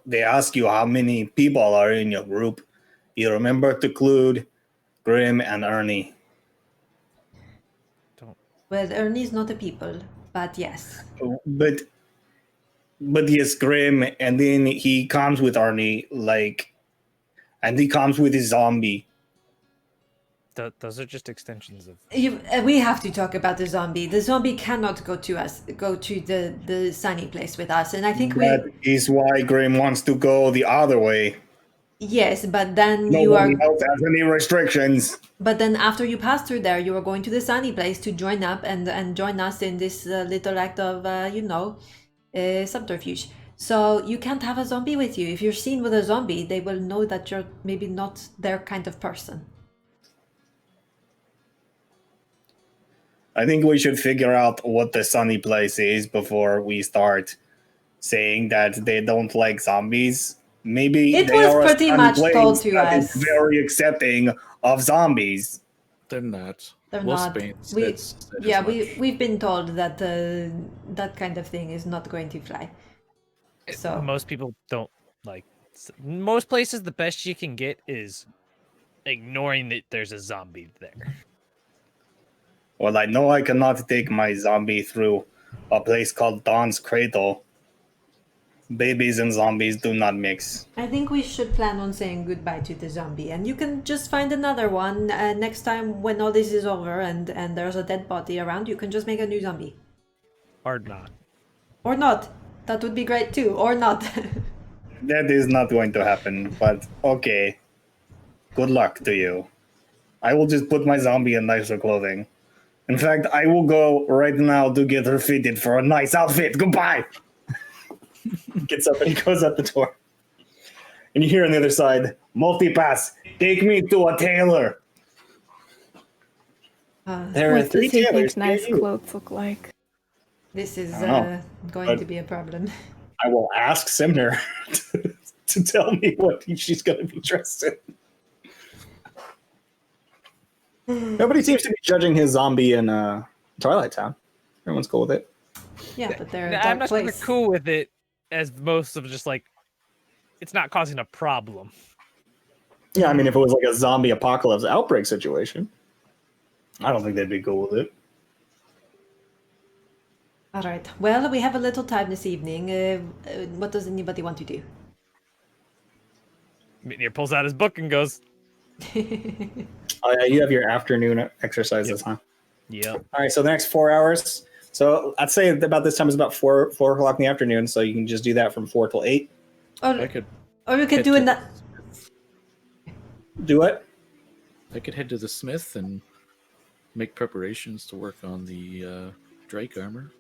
they ask you how many people are in your group, you remember to include Grim and Ernie. Well, Ernie's not a people, but yes. But yes, Grim, and then he comes with Ernie, and he comes with his zombie. Those are just extensions of. We have to talk about the zombie. The zombie cannot go to the sunny place with us, and I think that is why Grim wants to go the other way. Yes, but then Nobody else has any restrictions. But then after you pass through there, you are going to the sunny place to join up and join us in this little act of, subterfuge. So you can't have a zombie with you. If you're seen with a zombie, they will know that you're maybe not their kind of person. I think we should figure out what the sunny place is before we start saying that they don't like zombies. Maybe It they was are a pretty sunny much place told to that is us. very accepting of zombies. They're not. They're Wolfsbane not. said as much. We've been told that that kind of thing is not going to fly. So Most people don't like. Most places, the best you can get is ignoring that there's a zombie there. Well, I know I cannot take my zombie through a place called Dawn's Cradle. Babies and zombies do not mix. I think we should plan on saying goodbye to the zombie, and you can just find another one next time when all this is over and there's a dead body around. You can just make a new zombie, Or not. or not. That would be great too, or not. That is not going to happen, but okay. Good luck to you. I will just put my zombie in nicer clothing. In fact, I will go right now to get her fitted for a nice outfit. Goodbye! Gets up and he goes out the door. And you hear on the other side, multipass, take me to a tailor. There are What three does he tailors. think nice near you. clothes look like? This is I don't know, going but- to be a problem. I will ask Simner to tell me what she's going to be dressed in. Nobody seems to be judging his zombie in Twilight Town. Everyone's cool with it. Yeah, but they're a I'm dark not sort place. of cool with it, as most of just like it's not causing a problem. Yeah, I mean, if it was like a zombie apocalypse outbreak situation, I don't think they'd be cool with it. All right. Well, we have a little time this evening. What does anybody want to do? Mitnir pulls out his book and goes, Oh, yeah, you have your afternoon exercises, huh? "Yep." All right, so the next 4 hours. So I'd say about this time is about 4 o'clock in the afternoon. So you can just do that from 4 till 8. I Or, could or we could head do to in that. Do it. I could head to the smith and make preparations to work on the Drake armor.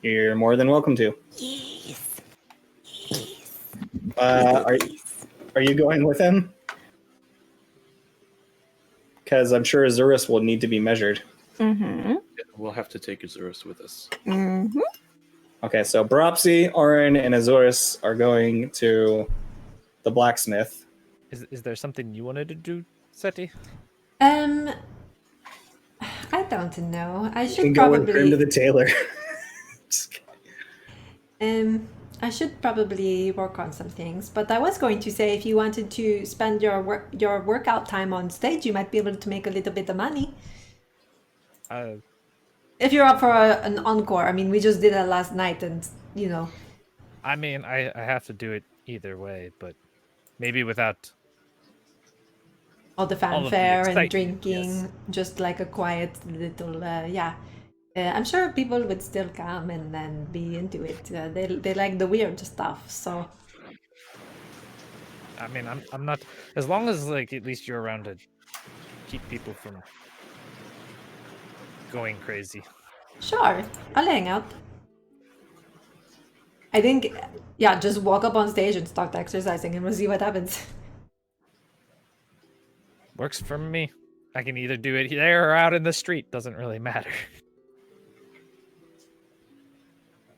You're more than welcome to. Yes. Are you going with him? Because I'm sure Azuris will need to be measured. Mm-hmm. Yeah, we'll have to take Azuris with us. Mm-hmm. Okay, so Baropsy, Orin, and Azuris are going to the blacksmith. Is there something you wanted to do, Seti? I don't know. I You should can go with Grim to probably. the tailor. Just kidding. I should probably work on some things, but I was going to say if you wanted to spend your workout time on stage, you might be able to make a little bit of money. If you're up for an encore, I mean, we just did it last night, and you know. I mean, I have to do it either way, but maybe without. All the of the fanfare and excitement, drinking, yes. just like a quiet little, yeah. I'm sure people would still come and then be into it. They like the weird stuff, so. I mean, I'm not, as long as like at least you're around to keep people from going crazy. Sure, I'll hang out. I think, yeah, just walk up on stage and start exercising and we'll see what happens. Works for me. I can either do it there or out in the street. Doesn't really matter.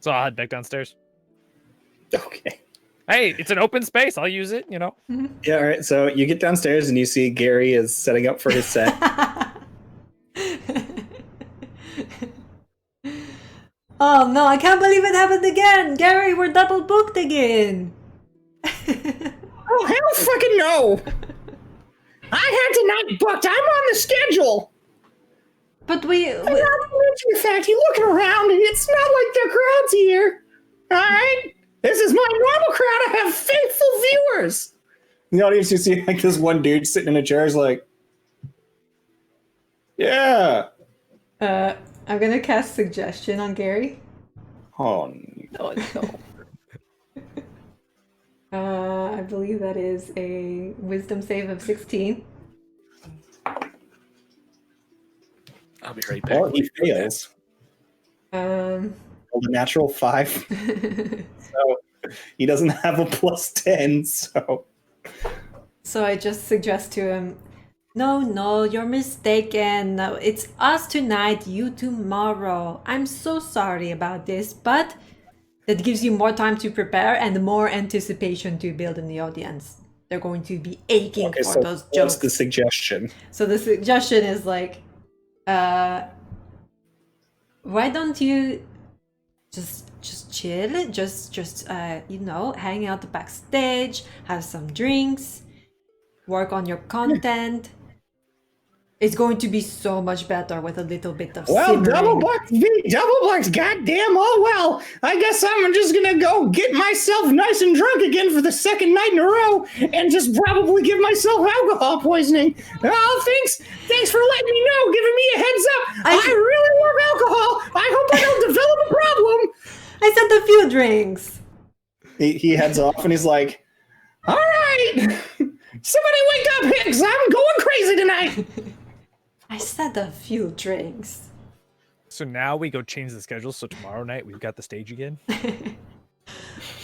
So I'll head back downstairs. Okay. Hey, it's an open space. I'll use it, you know. Yeah, all right. So you get downstairs and you see Gary is setting up for his set. Oh no, I can't believe it happened again! Gary, we're double booked again! Oh, hell fucking no! I had tonight booked. I'm on the schedule. But we In fact, you looking around and it's not like the crowd's here. All right? This is my normal crowd. I have faithful viewers. In the audience, you see like this one dude sitting in a chair is like, yeah. I'm gonna cast suggestion on Gary. Oh, Oh no. I believe that is a wisdom save of 16. I'll be right back. well, he fails. Um, Rolled a natural 5. So he doesn't have a +10. So so I just suggest to him, No, you're mistaken. No, it's us tonight, you tomorrow. I'm so sorry about this, but that gives you more time to prepare and more anticipation to build in the audience. They're going to be aching Okay, for so those what's jokes. the suggestion? So the suggestion is like, why don't you just chill, just hang out backstage, have some drinks, work on your content. It's going to be so much better with a little bit of Well, simmering. double bucks, goddamn, oh well. I guess I'm just gonna go get myself nice and drunk again for the second night in a row and just probably give myself alcohol poisoning. Oh, thanks for letting me know, giving me a heads up. I really love alcohol. I hope I don't develop a problem. I said a few drinks. He heads off and he's like, all right, somebody wake up, Hicks. I'm going crazy tonight. I said a few drinks. So now we go change the schedule. So tomorrow night we've got the stage again.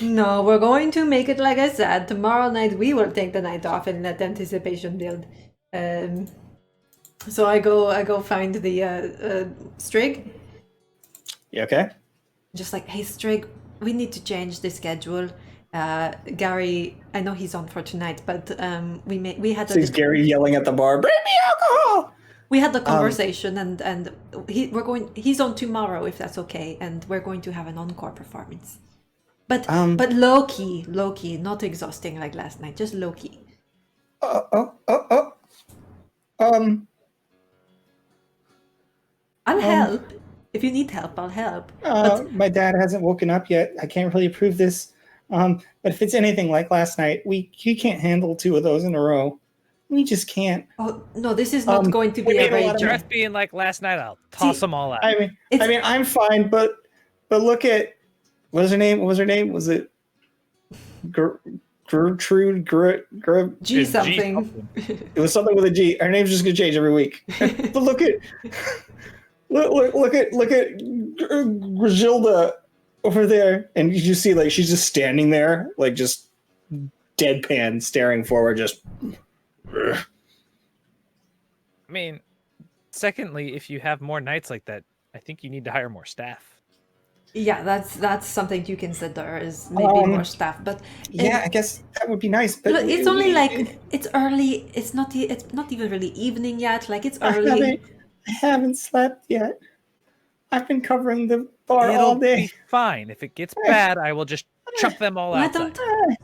No, we're going to make it like I said. Tomorrow night we will take the night off and let anticipation build. So I go find the Strig. You okay? Just like, hey Strig, we need to change the schedule. Gary, I know he's on for tonight, but we had Sees Gary yelling at the bar, bring me alcohol. We had the conversation, and he's on tomorrow if that's okay, and we're going to have an encore performance. But low key, not exhausting like last night, just low key. I'll help. If you need help, I'll help. My dad hasn't woken up yet. I can't really approve this. But if it's anything like last night, he can't handle 2 of those in a row. We just can't. Oh no, this is not going to be a very Just being like last night, I'll toss them all out. I mean, I'm fine, but look at what was her name? Was it Gertrude? G something. It was something with a G. Her name's just gonna change every week. But look at Griselda over there, and you just see like she's just standing there, like just deadpan, staring forward, just. I mean, secondly, if you have more nights like that, I think you need to hire more staff. Yeah, that's something to consider is maybe more staff. But yeah, I guess that would be nice. But look, it's only like it's early. It's not even really evening yet. Like it's early. I haven't slept yet. I've been covering the bar all day. Be fine. If it gets bad, I will just chuck them all out.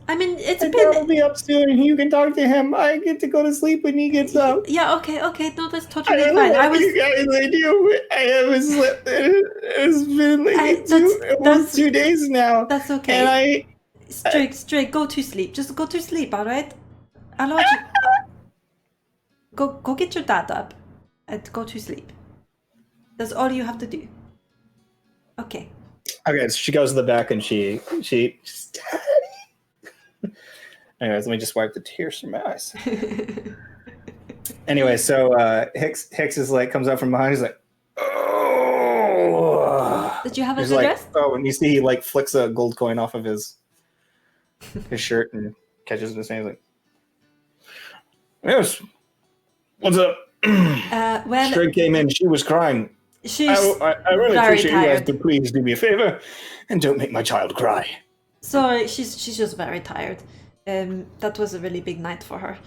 I mean, it's been. Dad will be up soon, and you can talk to him. I get to go to sleep when he gets up. Yeah. Okay. No, that's totally I fine. You guys, I haven't slept. It's been like almost 2 days now. That's okay. And I. Straight. Go to sleep. Just go to sleep. All right. I'll watch you. Go get your dad up, and go to sleep. That's all you have to do. Okay. Okay, so she goes to the back and she's Daddy. Anyways, let me just wipe the tears from my eyes. Anyway, so Hicks is like comes out from behind. He's like, oh. Did you have a He's good like, rest? oh, and you see he like flicks a gold coin off of his shirt and catches it in his hand. He's like, yes. What's up? Well, Straight came in. She was crying. I really appreciate you guys, but please do me a favor and don't make my child cry. Sorry, she's just very tired. That was a really big night for her.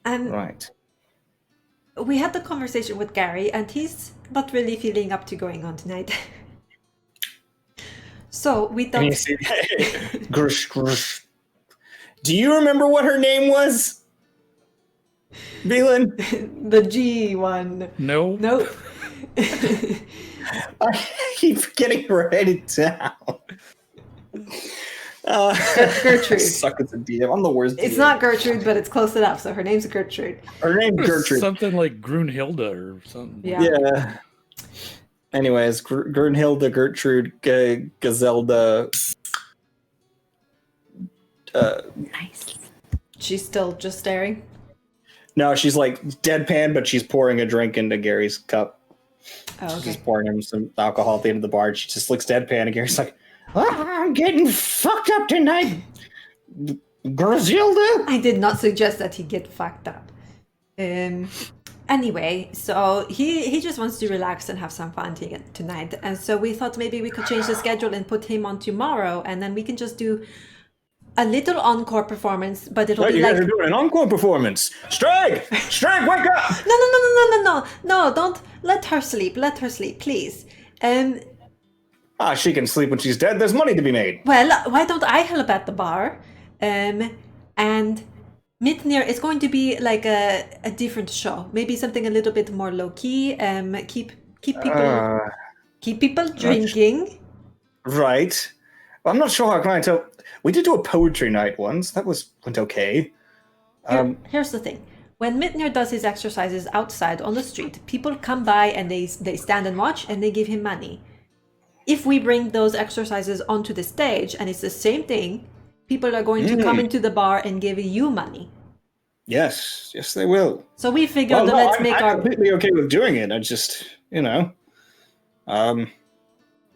Right. We had the conversation with Gary, and he's not really feeling up to going on tonight. So we thought. Grush. Do you remember what her name was? Beelan? The G one. No. Nope. I keep forgetting to write it down. Gertrude. I suck as a DM. I'm the worst. It's DM. not Gertrude, but it's close enough. So her name's Gertrude. Her name's Gertrude. Something like Grunhilda or something. Yeah. Anyways, Grunhilda, Gertrude, Gazelda. Nice. She's still just staring. No, she's like deadpan, but she's pouring a drink into Gary's cup. Oh, She's okay. just pouring him some alcohol at the end of the bar. She just looks deadpan, and Gary's like, I'm getting fucked up tonight, Griselda. I did not suggest that he get fucked up. Anyway, so he just wants to relax and have some fun tonight. And so we thought maybe we could change the schedule and put him on tomorrow, and then we can just do a little encore performance, but it'll be you like... guys are doing an encore performance. Strike! Strike, wake up! No, don't let her sleep, please. She can sleep when she's dead. There's money to be made. Well, why don't I help at the bar? And Mitnir is going to be like a different show, maybe something a little bit more low key. Keep people drinking. Right. Well, I'm not sure how can I tell. We did do a poetry night once. That went okay. Here's the thing. When Mitnir does his exercises outside on the street, people come by and they stand and watch and they give him money. If we bring those exercises onto the stage and it's the same thing, people are going to come into the bar and give you money. Yes, they will. So we figured I'm completely okay with doing it. I just,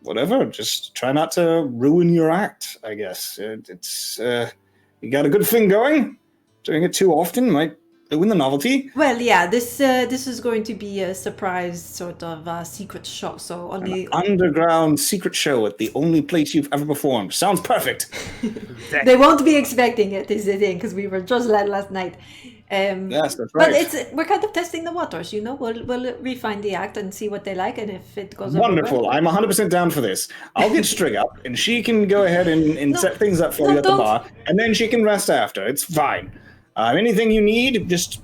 whatever. Just try not to ruin your act, I guess. It's you got a good thing going. Doing it too often might ruin the novelty. Well, yeah, this is going to be a surprise sort of secret show. So only an underground secret show at the only place you've ever performed. Sounds perfect. They won't be expecting it, is the thing, because we were just last night. Yes, that's right. But we're kind of testing the waters, We'll refine the act and see what they like, and if it goes wonderful. over, I'm 100% down for this. I'll get Strig up, and she can go ahead and set things up for you at the bar, and then she can rest after. It's fine. Anything you need, just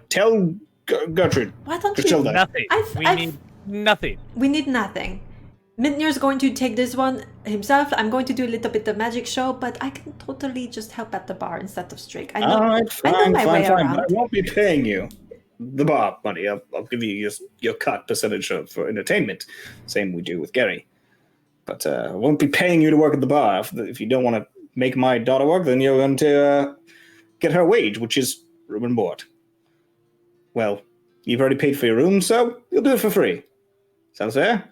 tell Gertrude. Why don't Griselda. Nothing. We need nothing. We need nothing. Mitnir's going to take this one himself. I'm going to do a little bit of magic show, but I can totally just help at the bar instead of Strig. I know, All right, I know my way fine. around. I won't be paying you the bar money. I'll give you your cut percentage for entertainment, same we do with Gary. But I won't be paying you to work at the bar. If you don't want to make my daughter work, then you're going to get her wage, which is room and board. Well, you've already paid for your room, so you'll do it for free. Sounds fair?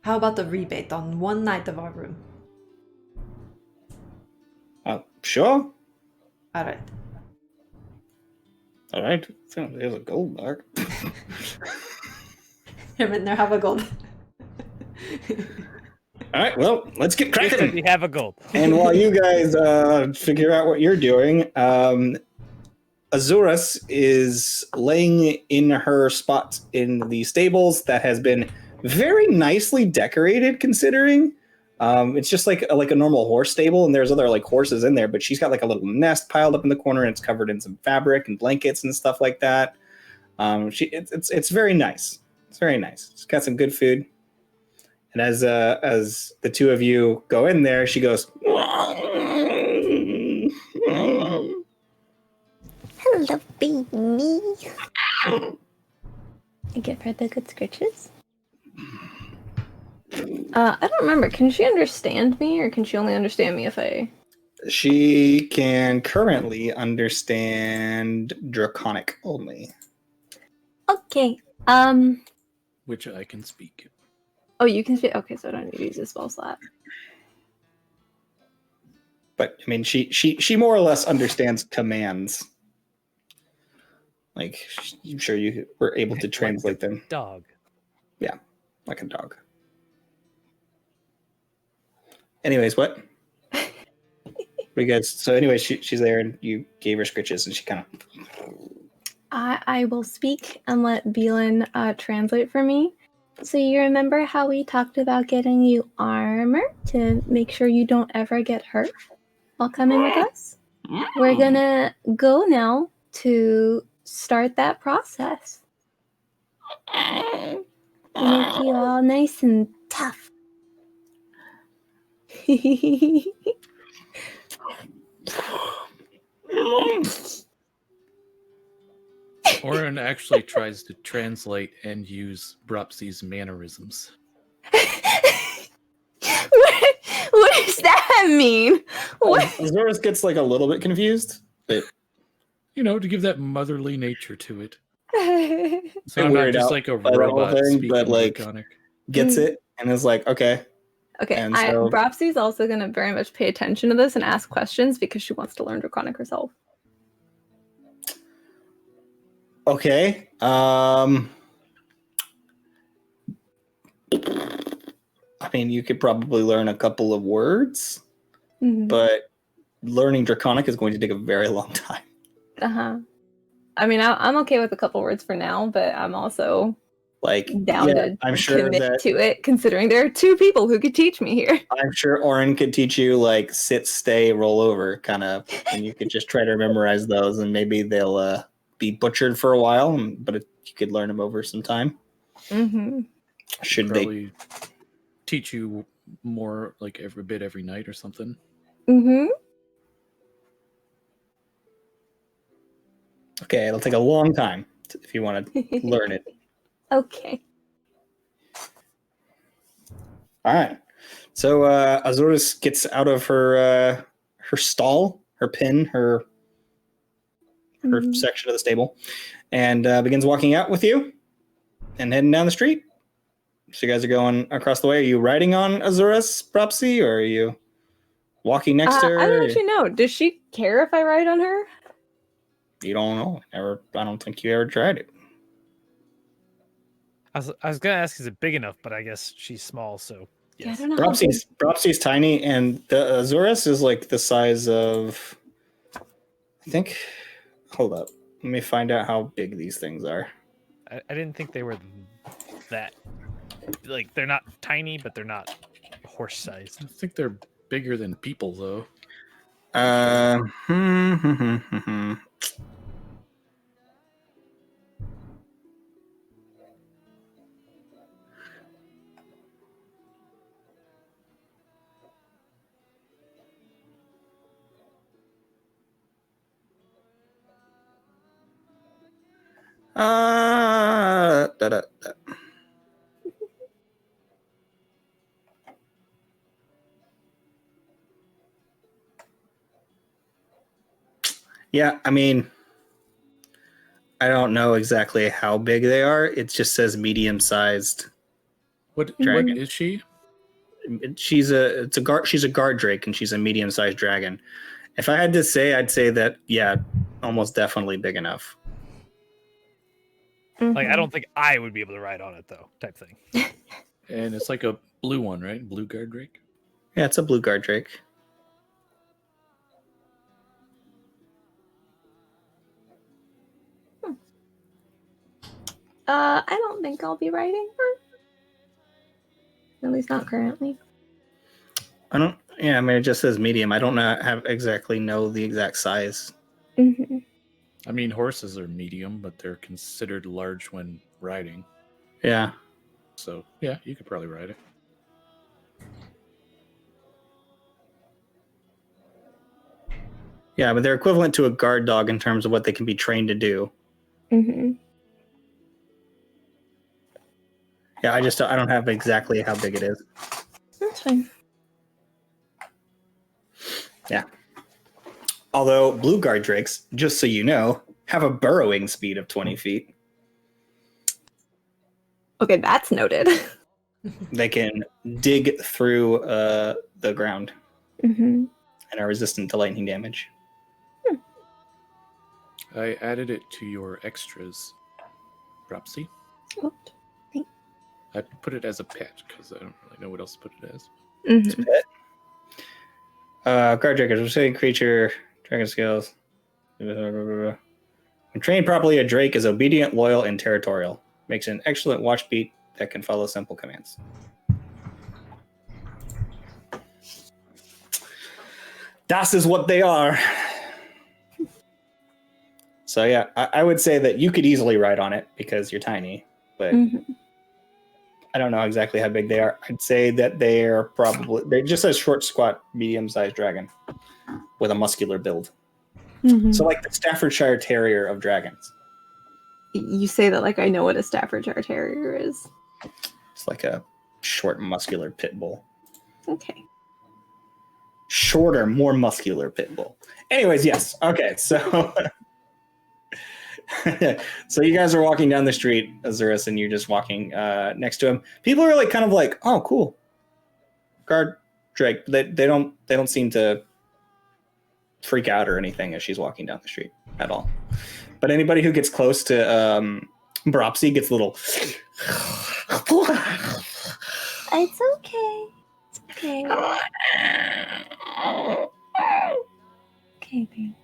How about the rebate on one night of our room? Sure. All right. So there's a gold bar. Here, Mitnir, have a gold. All right, well, let's get Just cracking. we have a gold. And while you guys figure out what you're doing, Azuris is laying in her spot in the stables that has been very nicely decorated, considering. It's just like a normal horse stable, and there's other like horses in there, but she's got like a little nest piled up in the corner, and it's covered in some fabric and blankets and stuff like that. It's very nice. It's very nice. It's got some good food. And as the two of you go in there, she goes, Hello, baby. I give her the good scritches. I don't remember. Can she understand me, or can she only understand me if I... She can currently understand Draconic only. Okay. Which I can speak. Oh, you can speak? Okay, so I don't need to use a spell slot. But, I mean, she more or less understands commands. Like, I'm sure you were able to translate them. Dog. Yeah, like a dog. Anyways, what? You guys, so anyway, she's there, and you gave her scritches, and she kind of... I will speak and let Beelan translate for me. So you remember how we talked about getting you armor to make sure you don't ever get hurt while coming with us? We're gonna go now to start that process. Make you all nice and tough. Orin actually tries to translate and use Bropsy's mannerisms. What does that mean? What? Azuris gets like a little bit confused, but to give that motherly nature to it. So I'm I'm not worried just out like a by the whole robot thing, speaking but, like, Draconic. gets it and is like, okay. Okay, And so- Bropsy's also going to very much pay attention to this and ask questions because she wants to learn Draconic herself. Okay. I mean, you could probably learn a couple of words, but learning Draconic is going to take a very long time. I mean, I'm okay with a couple words for now, but I'm also down to I'm sure commit to it, considering there are 2 people who could teach me here. I'm sure Oren could teach you like sit, stay, roll over kind of, and you could just try to memorize those, and maybe they'll be butchered for a while, but you could learn them over some time. Should probably teach you more like every night or something. Okay, it'll take a long time if you want to learn it. Okay. All right. So Azuris gets out of her stall, her pen, her section of the stable, and begins walking out with you and heading down the street. So you guys are going across the way. Are you riding on Azuris, Propsy, or are you walking next to her? I don't actually know. Does she care if I ride on her? You don't know. I don't think you ever tried it. I was gonna ask, is it big enough? But I guess she's small, so yes. Yeah, I don't know. Propsy's tiny, and the Azuris is like the size of. I think. Hold up. Let me find out how big these things are. I didn't think they were that. Like, they're not tiny, but they're not horse-sized. I think they're bigger than people, though. Yeah, I mean, I don't know exactly how big they are. It just says medium-sized. What Dragon. is she? She's a guard drake, and she's a medium-sized dragon. If I had to say, I'd say that almost definitely big enough. Like, I don't think I would be able to ride on it though, type thing. And it's like a blue one, right? Blue guard drake. Yeah, it's a blue guard drake. I don't think I'll be riding her. At least not currently. I don't. Yeah, I mean, it just says medium. I don't exactly know the exact size. I mean, horses are medium, but they're considered large when riding. Yeah. So, yeah, you could probably ride it. Yeah, but they're equivalent to a guard dog in terms of what they can be trained to do. Yeah, I don't have exactly how big it is. That's fine. Yeah. Although blue guard drakes, just so you know, have a burrowing speed of 20 feet. Okay, that's noted. They can dig through the ground and are resistant to lightning damage. I added it to your extras, Propsy. I put it as a pet because I don't really know what else to put it as. Guard drake is a resilient creature. Dragon skills. When trained properly, a drake is obedient, loyal, and territorial. Makes an excellent watch beat that can follow simple commands. Das is what they are. So yeah, I would say that you could easily ride on it because you're tiny, but I don't know exactly how big they are. I'd say that they're just a short, squat, medium-sized dragon with a muscular build. So like the Staffordshire Terrier of dragons. You say that like I know what a Staffordshire Terrier is. It's like a short, muscular pit bull. Okay. Shorter, more muscular pit bull. Anyways, yes. Okay, so so you guys are walking down the street, Azuris, and you're just walking next to him. People are like kind of like, oh, cool. Guard Drake. They don't seem to freak out or anything as she's walking down the street at all. but anybody who gets close to Bropsy gets a little. It's okay. It's okay. Okay, babe.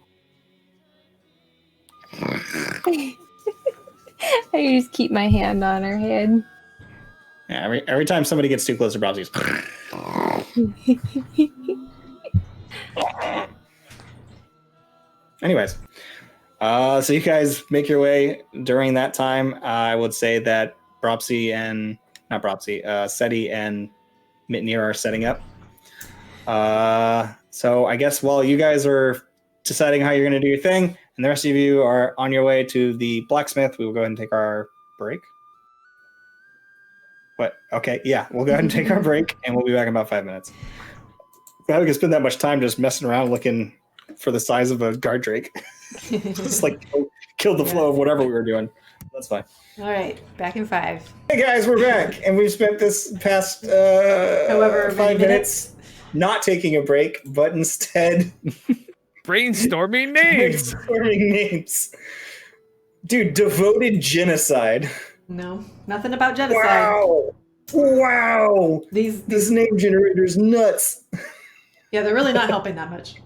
I just keep my hand on her head. Yeah, every time somebody gets too close to Bropsy, anyways, so you guys make your way during that time. I would say that Seti and Mitnir are setting up. So I guess while you guys are deciding how you're going to do your thing, and the rest of you are on your way to the blacksmith, we will go ahead and take our break. What? Okay, yeah, we'll go ahead and take our break, and we'll be back in about 5 minutes. Glad we could spend that much time just messing around looking for the size of a guard drake. Just like killed the flow of whatever we were doing. That's fine. All right, back in 5. Hey guys, we're back, and we've spent this past However 5 minutes not taking a break, but instead Brainstorming names. brainstorming names. Dude, devoted genocide. No, nothing about genocide. Wow. These This name generator's nuts. yeah, they're really not helping that much.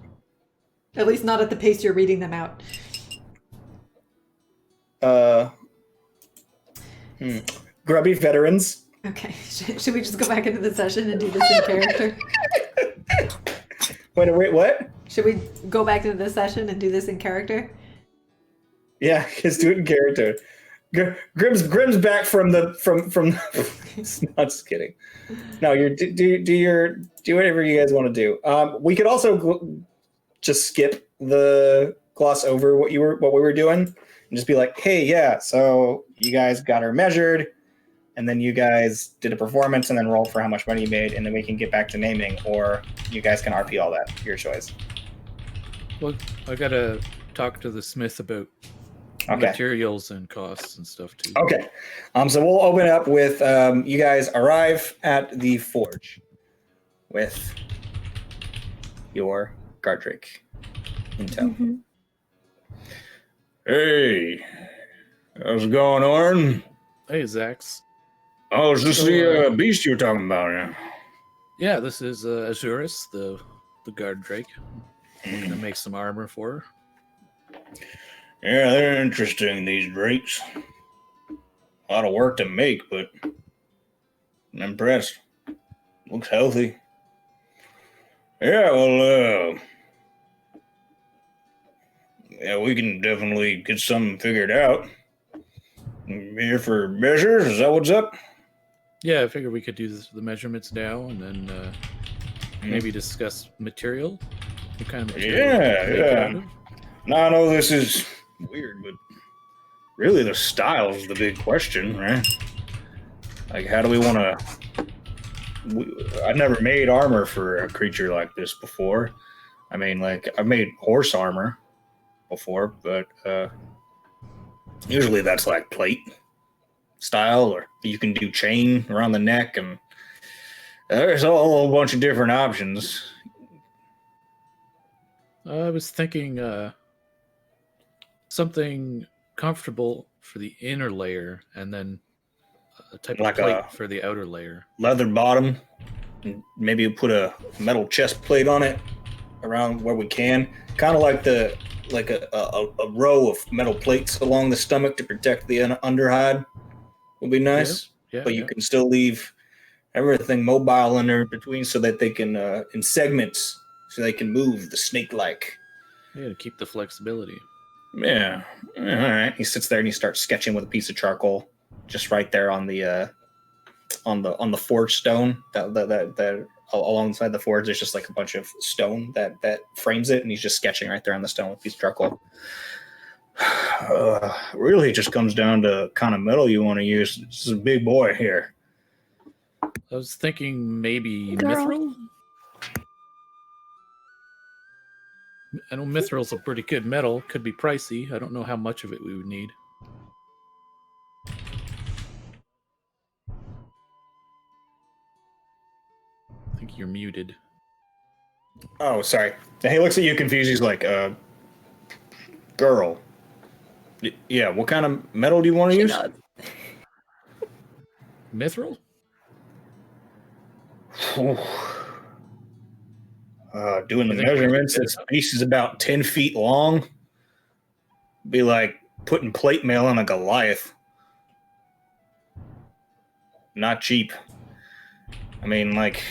At least not at the pace you're reading them out. Grubby veterans. Okay, should we just go back into the session and do this in character? Wait, what? Should we go back into the session and do this in character? Yeah, just do it in character. Grim's back from. No, just kidding. No, do whatever you guys want to do. We could also just skip the gloss over what we were doing and just be like, hey, yeah, so you guys got her measured, and then you guys did a performance and then rolled for how much money you made, and then we can get back to naming, or you guys can RP all that. Your choice. Well, I gotta talk to the smith about materials and costs and stuff too. Okay. So we'll open up with you guys arrive at the forge with your guard drake in tow. Mm-hmm. Hey, how's it going, Orin? Hey, Zax. Oh, is this the beast you were talking about? Yeah. Yeah, this is Azuris, the guard drake. I'm gonna make some armor for her. Yeah, they're interesting, these drakes. A lot of work to make, but I'm impressed. Looks healthy. Yeah, well, yeah, we can definitely get something figured out. Here for measures? Is that what's up? Yeah, I figured we could do the measurements now and then maybe discuss material. What kind of material? Yeah. Now, I know this is weird, but really the style is the big question, right? Like, how do we want to... I've never made armor for a creature like this before. I mean, like, I've made horse armor before, but usually that's like plate style, or you can do chain around the neck, and there's a whole bunch of different options. I was thinking something comfortable for the inner layer, and then a type Like of plate a for the outer layer. Leather bottom, and maybe put a metal chest plate on it around where we can, kind of like a row of metal plates along the stomach to protect the underhide would be nice. Yeah, but you can still leave everything mobile in there between, so that they can in segments, so they can move the snake-like. Yeah, to keep the flexibility. Yeah. All right. He sits there and he starts sketching with a piece of charcoal, just right there on the forge stone that alongside the forge. There's just like a bunch of stone that frames it, and he's just sketching right there on the stone with a piece of charcoal. Really, it just comes down to kind of metal you want to use. This is a big boy here. I was thinking maybe Girl. mithril. I know mithril's a pretty good metal. Could be pricey. I don't know how much of it we would need. I think you're muted. Oh, sorry. And he looks at you confused. He's like, girl, Yeah, what kind of metal do you want to use? Mithril? Doing the measurements, this piece is about 10 feet long. Be like putting plate mail on a Goliath. Not cheap. I mean, like,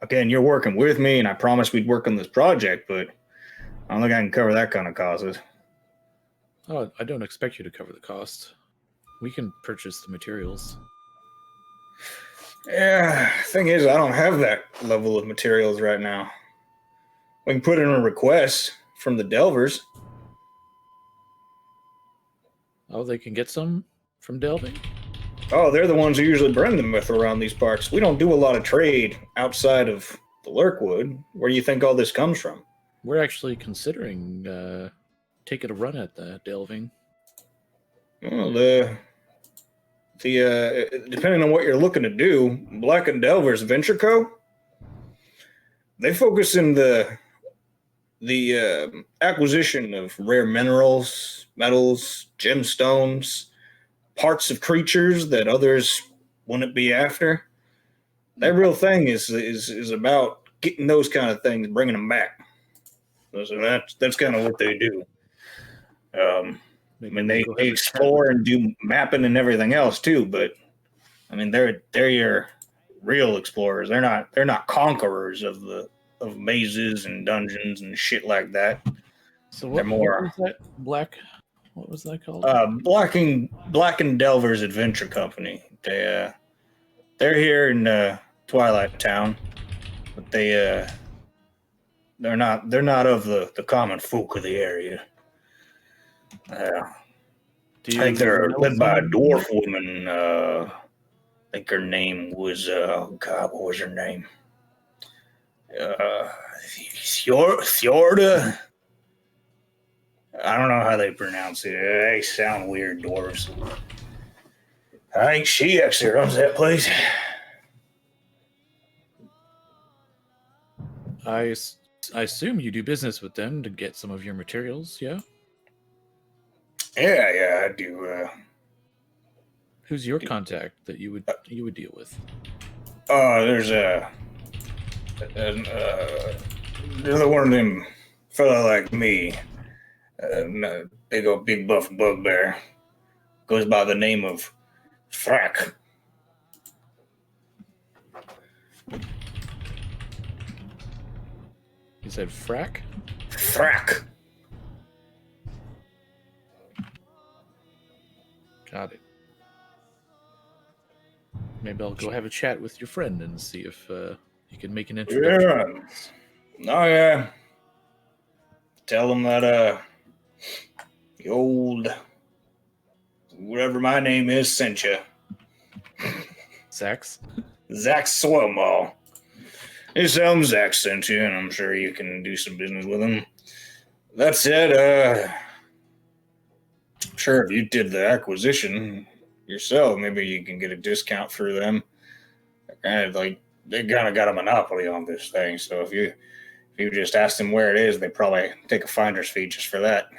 again, you're working with me, and I promised we'd work on this project, but I don't think I can cover that kind of costs. Oh, I don't expect you to cover the cost. We can purchase the materials. Yeah, thing is, I don't have that level of materials right now. We can put in a request from the Delvers. Oh, they can get some from delving? Oh, they're the ones who usually bring the myth around these parts. We don't do a lot of trade outside of the Lurkwood. Where do you think all this comes from? We're actually considering taking a run at the delving. Well, depending on what you're looking to do, Black and Delvers Venture Co. They focus in the acquisition of rare minerals, metals, gemstones, parts of creatures that others wouldn't be after. Their real thing is about getting those kind of things, bringing them back. So that's kind of what they do. I mean, they explore and do mapping and everything else too, but I mean, they're your real explorers. They're not conquerors of mazes and dungeons and shit like that. So what was that? What was that called? Black and Delvers Adventure Company. They're here in Twilight Town, but they're not of the common folk of the area. I think they're led by a dwarf woman. I think her name was God. What was her name? Fjorda. I don't know how they pronounce it. They sound weird, dwarves. I think she actually runs that place. I assume you do business with them to get some of your materials, yeah? Yeah, I do. Who's your contact that you would deal with? There's another one of them fella like me. Big buff bugbear. Goes by the name of Frack. You said Frack? Frack. Got it. Maybe I'll go have a chat with your friend and see if you can make an introduction. Yeah. Oh, yeah. Tell them that the old whatever my name is sent you. Zach Swellmall. Just tell him Zach sent you, and I'm sure you can do some business with him. That said, I'm sure if you did the acquisition yourself, maybe you can get a discount for them. They kind of got a monopoly on this thing, so if you just ask them where it is, they probably take a finder's fee just for that.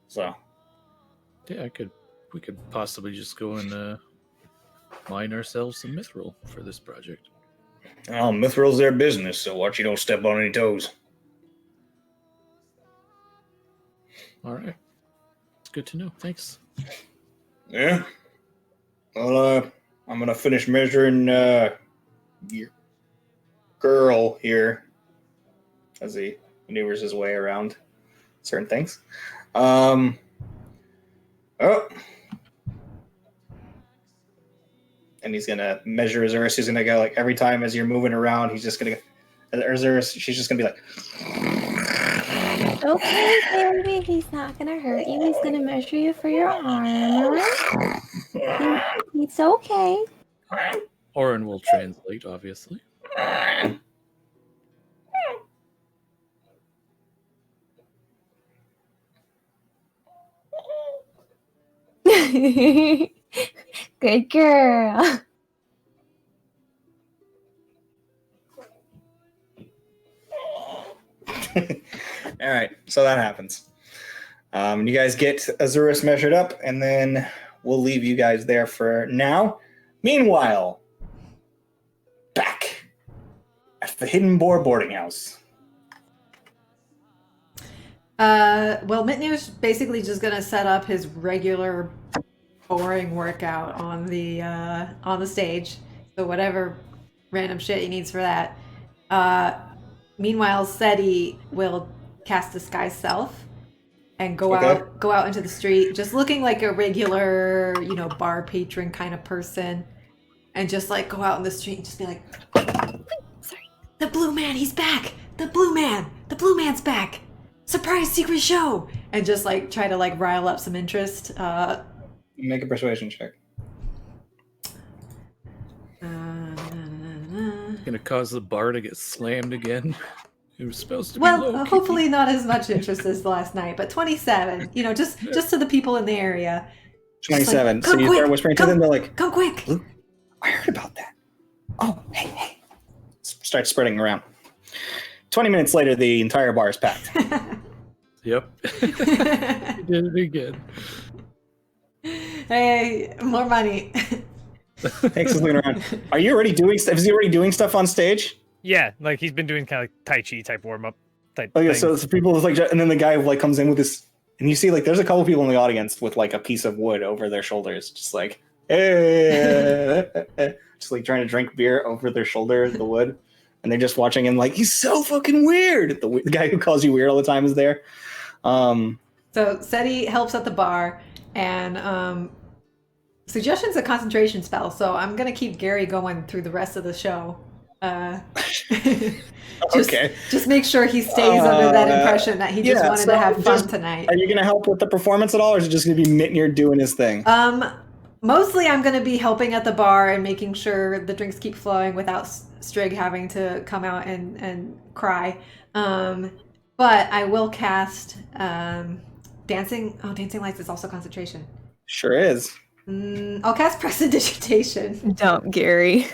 So, yeah, we could possibly just go and mine ourselves some mithril for this project. Well, mithril's their business, so watch you don't step on any toes. All right, it's good to know. Thanks. Yeah. Well, I'm gonna finish measuring your girl here as he maneuvers his way around certain things. Oh. And he's gonna measure Azuris. He's gonna go like every time as you're moving around, he's just gonna go. Azuris, she's just gonna be like. Okay, baby, he's not gonna hurt you. He's gonna measure you for your armor. It's okay. Oren will translate, obviously. Good girl. All right, so that happens. You guys get Azuris measured up, and then we'll leave you guys there for now. Meanwhile, back at the Hidden Boar boarding house. Well, Mitnir's basically just gonna set up his regular boring workout on the stage. So whatever random shit he needs for that. Meanwhile, Seti will cast Disguise Self and go out into the street, just looking like a regular, bar patron kind of person, and just like go out in the street and just be like, "Sorry, the blue man, he's back! The blue man's back! Surprise secret show!" And just like try to like rile up some interest. Make a persuasion check. Gonna cause the bar to get slammed again. It was supposed to be Well, hopefully not as much interest as last night, but 27. Just to the people in the area. 27. Like, so you start whispering to them. They're like, "Come quick!" "Luke, I heard about that. Oh, hey. Start spreading around. 20 minutes later, the entire bar is packed. Yep. You did it again. Hey, more money. Thanks for looking around. Are you already doing stuff? Is he already doing stuff on stage? Yeah, like he's been doing kind of like Tai Chi type warm up type. Oh yeah, thing. so it's people with like, and then the guy like comes in with this, and you see like there's a couple people in the audience with like a piece of wood over their shoulders, just like, hey, just like trying to drink beer over their shoulder, the wood, and they're just watching him like he's so fucking weird. The guy who calls you weird all the time is there. So Seti helps at the bar, and suggestion's a concentration spell, so I'm gonna keep Gary going through the rest of the show. Just make sure he stays under that impression that he just wanted to have fun tonight. Are you gonna help with the performance at all, or is it just gonna be Mitnir doing his thing? Mostly I'm gonna be helping at the bar and making sure the drinks keep flowing without Strigg having to come out and cry. But I will cast dancing. Oh, dancing lights is also concentration. Sure is. I'll cast prestidigitation. Don't, Gary.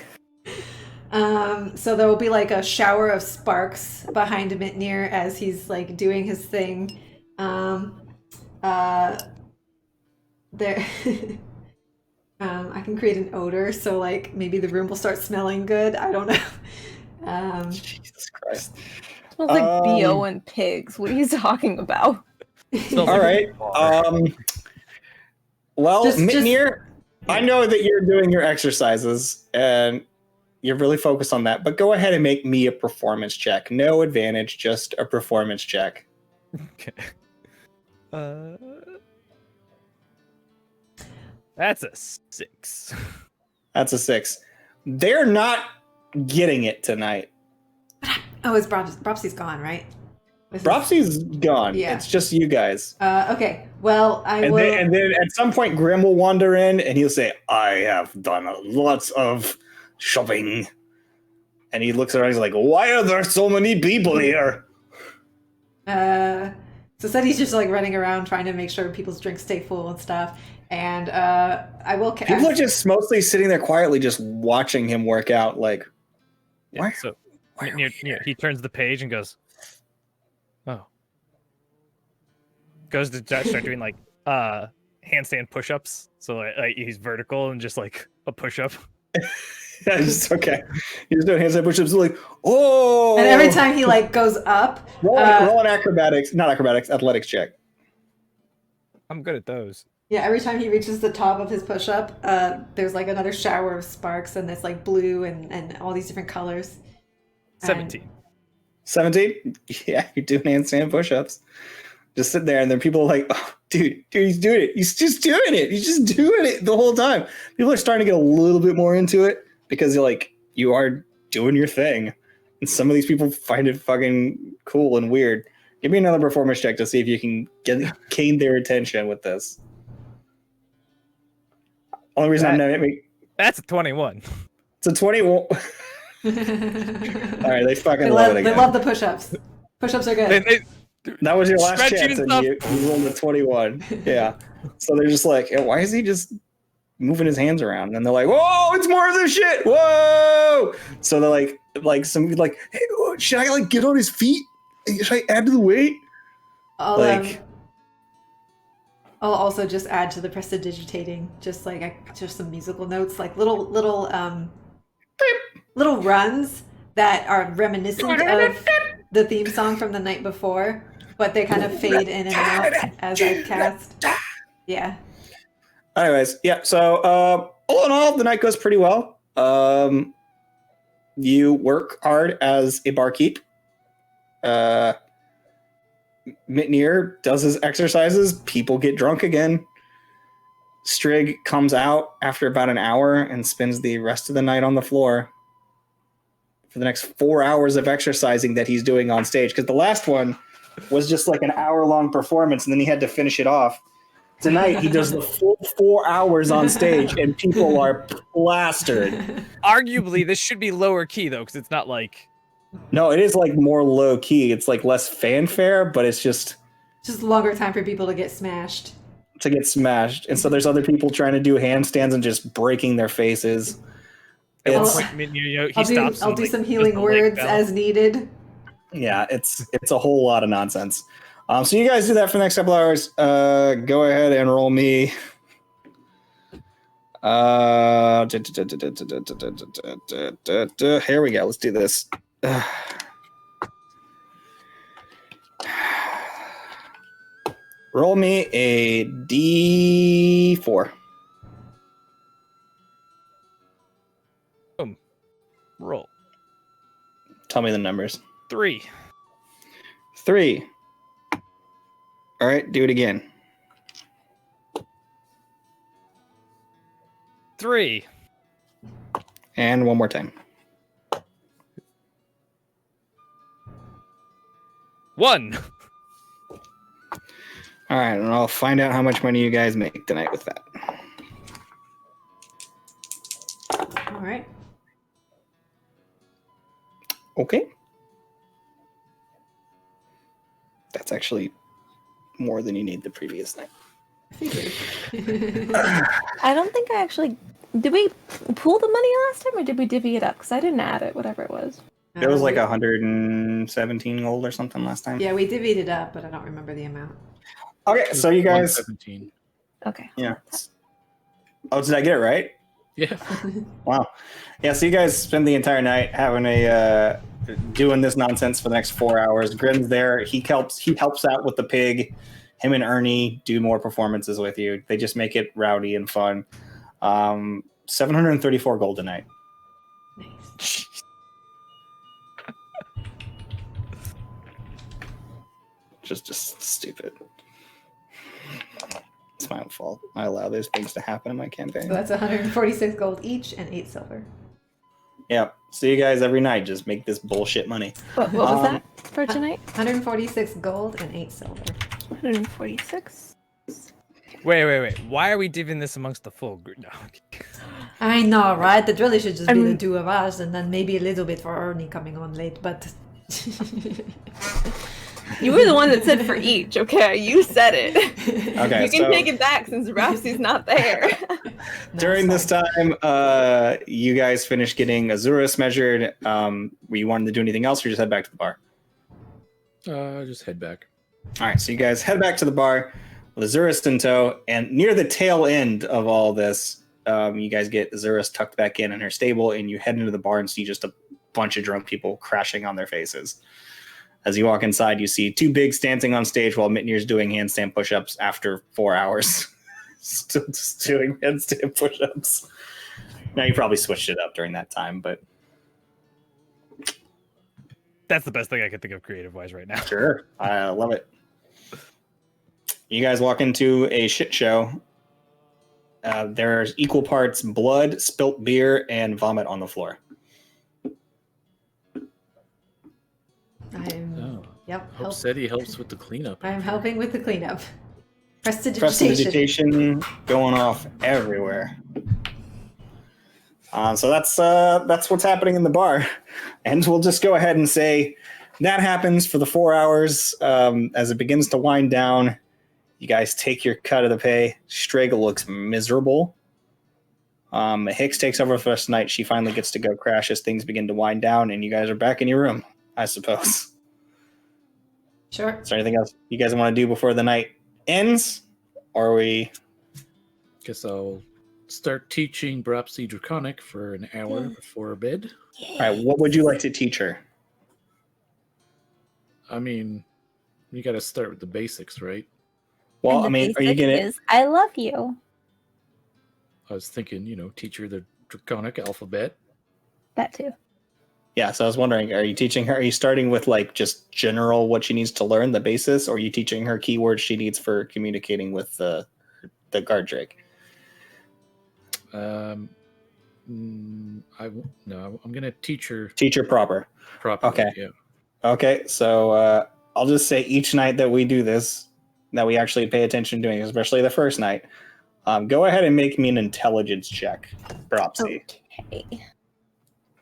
So there will be like a shower of sparks behind Mitnir as he's like doing his thing. There, I can create an odor, so like maybe the room will start smelling good. I don't know. Jesus Christ. Smells like BO and pigs. What are you talking about? All right. Well, Mitnir, I know that you're doing your exercises and you're really focused on that, but go ahead and make me a performance check. No advantage, just a performance check. Okay. That's a 6. That's a 6. They're not getting it tonight. Oh, it's Bropsy's gone, right? Bropsy's gone. Yeah. It's just you guys. Okay. Well, And then at some point, Grim will wander in and he'll say, "I have done lots of shopping." And he looks around, he's like, "Why are there so many people here?" So Seti's just like running around trying to make sure people's drinks stay full and stuff. And I will cast. People are just mostly sitting there quietly, just watching him work out. Like, Yeah, so he turns the page and goes, "Oh." Goes to start doing like handstand push-ups. So like he's vertical and just like a push-up. Yeah, it's okay. He's doing handstand push-ups like, oh. And every time he like goes up, roll an athletics check. I'm good at those. yeah, every time he reaches the top of his push-up, there's like another shower of sparks, and it's like blue and all these different colors. 17. 17? Yeah, you're doing handstand push-ups. Just sitting there, and then people are like, "Oh, dude, he's doing it. He's just doing it. He's just doing it the whole time." People are starting to get a little bit more into it because you are doing your thing. And some of these people find it fucking cool and weird. Give me another performance check to see if you can gain their attention with this. Only reason I'm not That's a 21. it's a 21. All right, they fucking love it again. They love the push-ups. Push-ups are good. That was your last Spreadsheet chance, and you rolled a 21. Yeah. So they're just like, why is he just moving his hands around? And they're like, whoa, it's more of this shit. Whoa. So they're like somebody like, hey, should I like get on his feet? Should I add to the weight? I'll also just add to the prestidigitating, just like just some musical notes, like little runs that are reminiscent of the theme song from the night before, but they kind of fade in and out as I cast. Yeah. Anyways, yeah. So all in all, the night goes pretty well. You work hard as a barkeep. Mitnir does his exercises. People get drunk again. Strigg comes out after about an hour and spends the rest of the night on the floor for the next 4 hours of exercising that he's doing on stage. Because the last one was just like an hour-long performance, and then he had to finish it off. Tonight, he does the full 4 hours on stage, and people are plastered. Arguably, this should be lower key, though, because it's not like... No, it is like more low key. It's like less fanfare, but it's just longer time for people to get smashed. And so there's other people trying to do handstands and just breaking their faces. I'll do some healing words as needed. Yeah, it's a whole lot of nonsense. So you guys do that for the next couple hours. Go ahead and roll me. Here we go. Let's do this. Roll me a D4. Roll. Tell me the numbers. 3. 3. All right, do it again. 3. And one more time. 1. All right, and I'll find out how much money you guys make tonight with that. All right. Okay. That's actually more than you need the previous night. I don't think I actually... Did we pool the money last time, or did we divvy it up? Because I didn't add it, whatever it was. It was like 117 gold or something last time. Yeah, we divvied it up, but I don't remember the amount. Okay, so you guys... 117. Okay. Yeah. Oh, did I get it right? Yeah. Wow. Yeah, so you guys spend the entire night having doing this nonsense for the next 4 hours. Grim's there. He helps out with the pig. Him and Ernie do more performances with you. They just make it rowdy and fun. 734 gold a night. Nice. Just stupid. It's my own fault. I allow those things to happen in my campaign. So that's 146 gold each and 8 silver. Yeah. So you guys every night just make this bullshit money. What was that for tonight? 146 gold and 8 silver. 146. Wait. Why are we divvying this amongst the full group? No. I know, right? It really should just be the two of us, and then maybe a little bit for Ernie coming on late, but... You were the one that said for each, okay? You said it. Okay, you can take it back since Rapsy's not there. During this time, you guys finished getting Azuris measured. Were you wanting to do anything else, or just head back to the bar? Just head back. All right, so you guys head back to the bar with Azuris in tow, and near the tail end of all this, you guys get Azuris tucked back in her stable, and you head into the bar and see just a bunch of drunk people crashing on their faces. As you walk inside, you see two bigs dancing on stage while Mitnir's doing handstand push-ups after 4 hours. Still just doing handstand push-ups. Now, you probably switched it up during that time, but... That's the best thing I can think of creative-wise right now. Sure. I love it. You guys walk into a shit show. There's equal parts blood, spilt beer, and vomit on the floor. Hope said he helps with the cleanup. I'm helping with the cleanup. Prestidigitation going off everywhere. So that's what's happening in the bar. And we'll just go ahead and say that happens for the 4 hours. As it begins to wind down, you guys take your cut of the pay. Strigg looks miserable. Hicks takes over for the rest of the night. She finally gets to go crash as things begin to wind down, and you guys are back in your room, I suppose. Sure. Is there anything else you guys want to do before the night ends? are we? Guess I'll start teaching Bropsy Draconic for an hour before bed. All right. What would you like to teach her? I mean, you got to start with the basics, right? Well, And I the mean, are you basic gonna? is, I love you. I was thinking, teach her the Draconic alphabet. That too. Yeah. So I was wondering, are you teaching her? Are you starting with like just general what she needs to learn, the basis, or are you teaching her keywords she needs for communicating with the guard drake? I'm gonna teach her Teach her proper. properly. Okay. Yeah. Okay. So I'll just say each night that we do this, that we actually pay attention to doing, especially the first night. Go ahead and make me an intelligence check, Bropsy. Okay.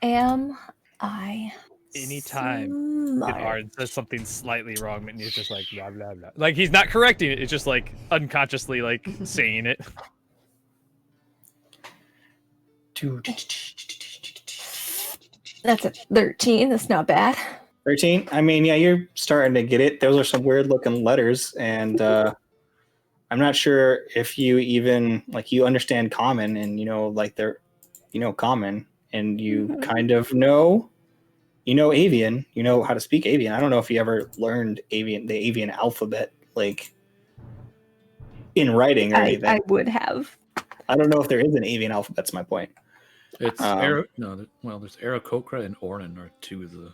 Am I Anytime smart? Arn says something slightly wrong, and he's just like blah blah blah. Like he's not correcting it; it's just like unconsciously like saying it. That's a 13. That's not bad. 13. I mean, yeah, you're starting to get it. Those are some weird looking letters, and I'm not sure if you even like you understand common, and like they're common, and you kind of know avian. You know how to speak avian. I don't know if you ever learned the avian alphabet, like in writing or anything. I would have. I don't know if there is an avian alphabet. That's my point. It's there's Aarakocra and Ornan are two of the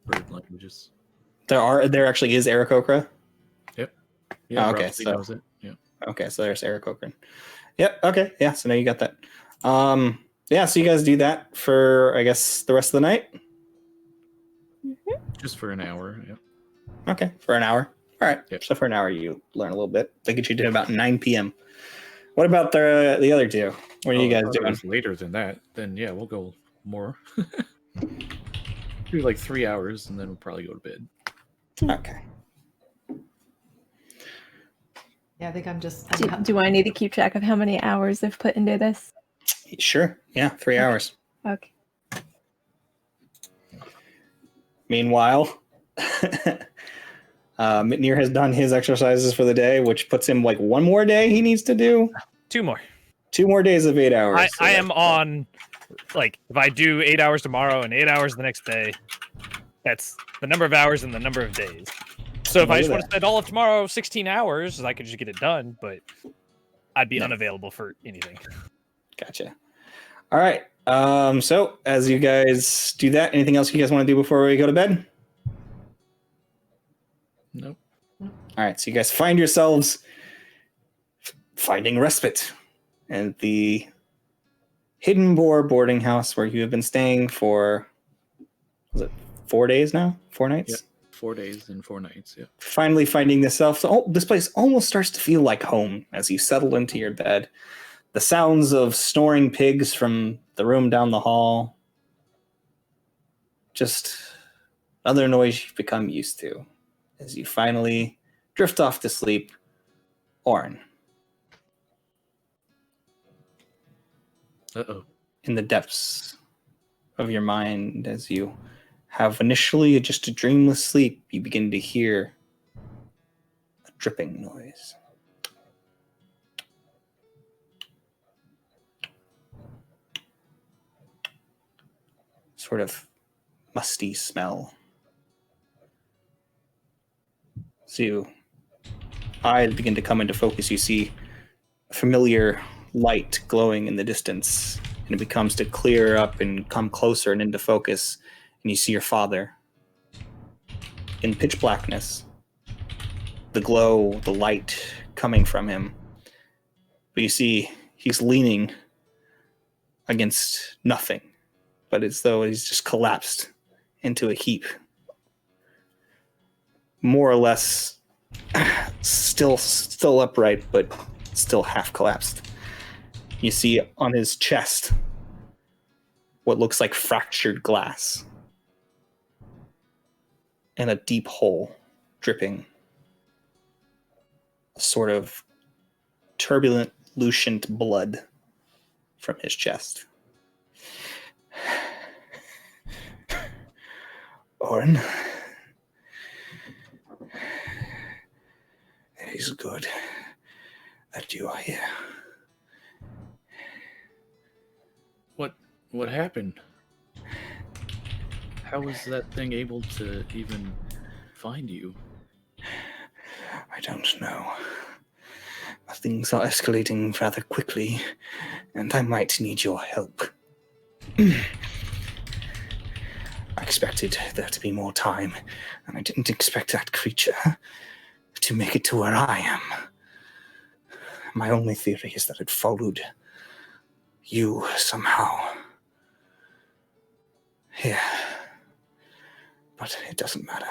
bird languages. There actually is Aarakocra. Yep. Yeah. Oh, okay, Bropsy so knows it. Yeah. Okay, so there's Aarakocra. Yep. Okay. Yeah. So now you got that. Yeah. So you guys do that for I guess the rest of the night. Just for an hour. Yep. Okay, for an hour. All right. Yep. So for an hour you learn a little bit. I think you did about 9 p.m. What about the other two? What are you guys If it doing? was later than that, then yeah, we'll go more. Do like 3 hours, and then we'll probably go to bed. Okay. Yeah, I think I'm just. Do I need to keep track of how many hours I've put into this? Sure. Yeah. 3 hours. Okay. Meanwhile, Mitnir has done his exercises for the day, which puts him like one more day he needs to do. 2 more. 2 more days of 8 hours. I am on, like, if I do 8 hours tomorrow and 8 hours the next day, that's the number of hours and the number of days. So if I just want to spend all of tomorrow 16 hours, I could just get it done, but I'd be unavailable for anything. Gotcha. All right. So as you guys do that, anything else you guys want to do before we go to bed? Nope. All right. So you guys find yourselves finding respite at the Hidden Boar boarding house where you have been staying for, was it 4 days now? 4 nights? Yep. 4 days and 4 nights. Yeah. Finally finding yourself. So, this place almost starts to feel like home as you settle into your bed. The sounds of snoring pigs from the room down the hall. Just another noise you've become used to as you finally drift off to sleep. Orin. Uh-oh. In the depths of your mind, as you have initially just a dreamless sleep, you begin to hear a dripping noise. Sort of musty smell. So eyes begin to come into focus. You see a familiar light glowing in the distance, and it becomes to clear up and come closer and into focus, and you see your father in pitch blackness. The glow, the light coming from him. But you see he's leaning against nothing, but as though he's just collapsed into a heap. More or less still upright, but still half collapsed. You see on his chest what looks like fractured glass and a deep hole dripping a sort of turbulent, lucent blood from his chest. Orin, it is good that you are here. What happened? How was that thing able to even find you? I don't know. Things are escalating rather quickly, and I might need your help. I expected there to be more time, and I didn't expect that creature to make it to where I am. My only theory is that it followed you somehow. Here. But it doesn't matter.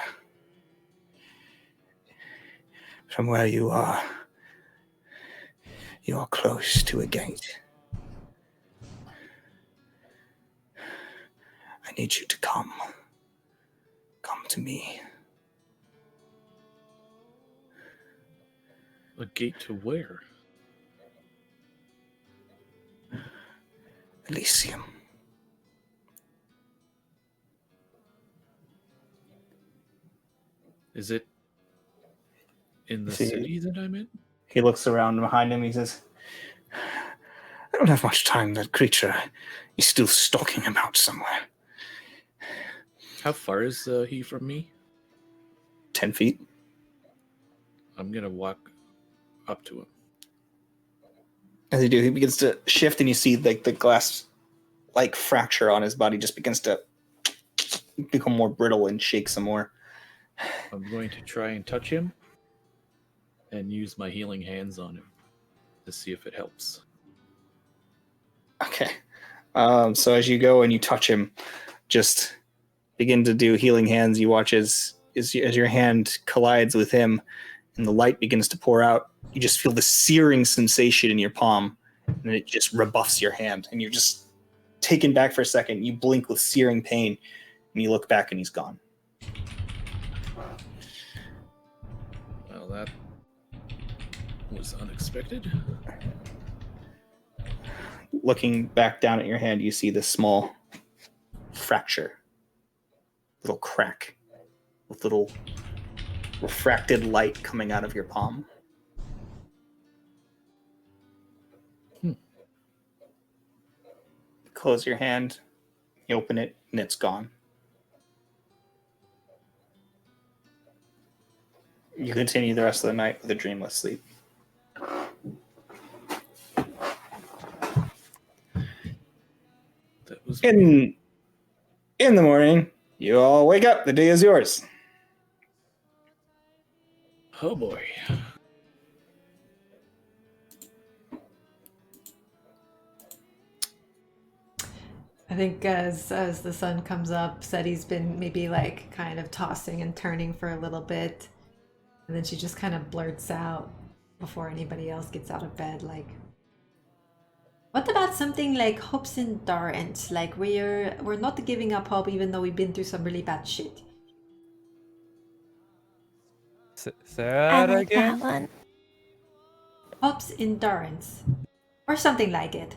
From where you are close to a gate. I need you to come. Come to me. A gate to where? Elysium. Is it in the See- city that I'm in? He looks around behind him. He says, I don't have much time. That creature is still stalking about somewhere. How far is he from me? 10 feet. I'm gonna walk up to him. As you do, he begins to shift, and you see like the glass fracture on his body just begins to become more brittle and shake some more. I'm going to try and touch him and use my healing hands on him to see if it helps. Okay. So as you go and you touch him, just begin to do healing hands. You watch as your hand collides with him and the light begins to pour out. You just feel the searing sensation in your palm, and it just rebuffs your hand. And you're just taken back for a second. You blink with searing pain, and you look back and he's gone. Well, that was unexpected. Looking back down at your hand, you see this small fracture, little crack with little refracted light coming out of your palm. Close your hand, you open it, and it's gone. You continue the rest of the night with a dreamless sleep. That was In the morning, you all wake up. The day is yours. oh boy. I think as the sun comes up, Seti's been maybe kind of tossing and turning for a little bit, and then she just kind of blurts out before anybody else gets out of bed, what about something like hopes and endurance? We're not giving up hope even though we've been through some really bad shit. Say I that like again? that one. Hopes endurance, or something like it.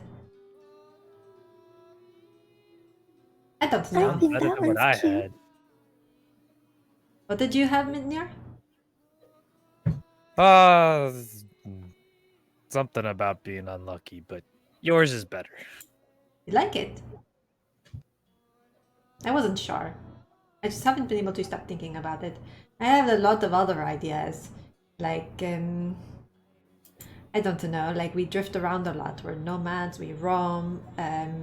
I don't I know. think Better that than what one's I cute. had. What did you have, Midnir? Something about being unlucky, but yours is better. You like it? I wasn't sure. I just haven't been able to stop thinking about it. I have a lot of other ideas. I don't know, we drift around a lot. We're nomads, we roam,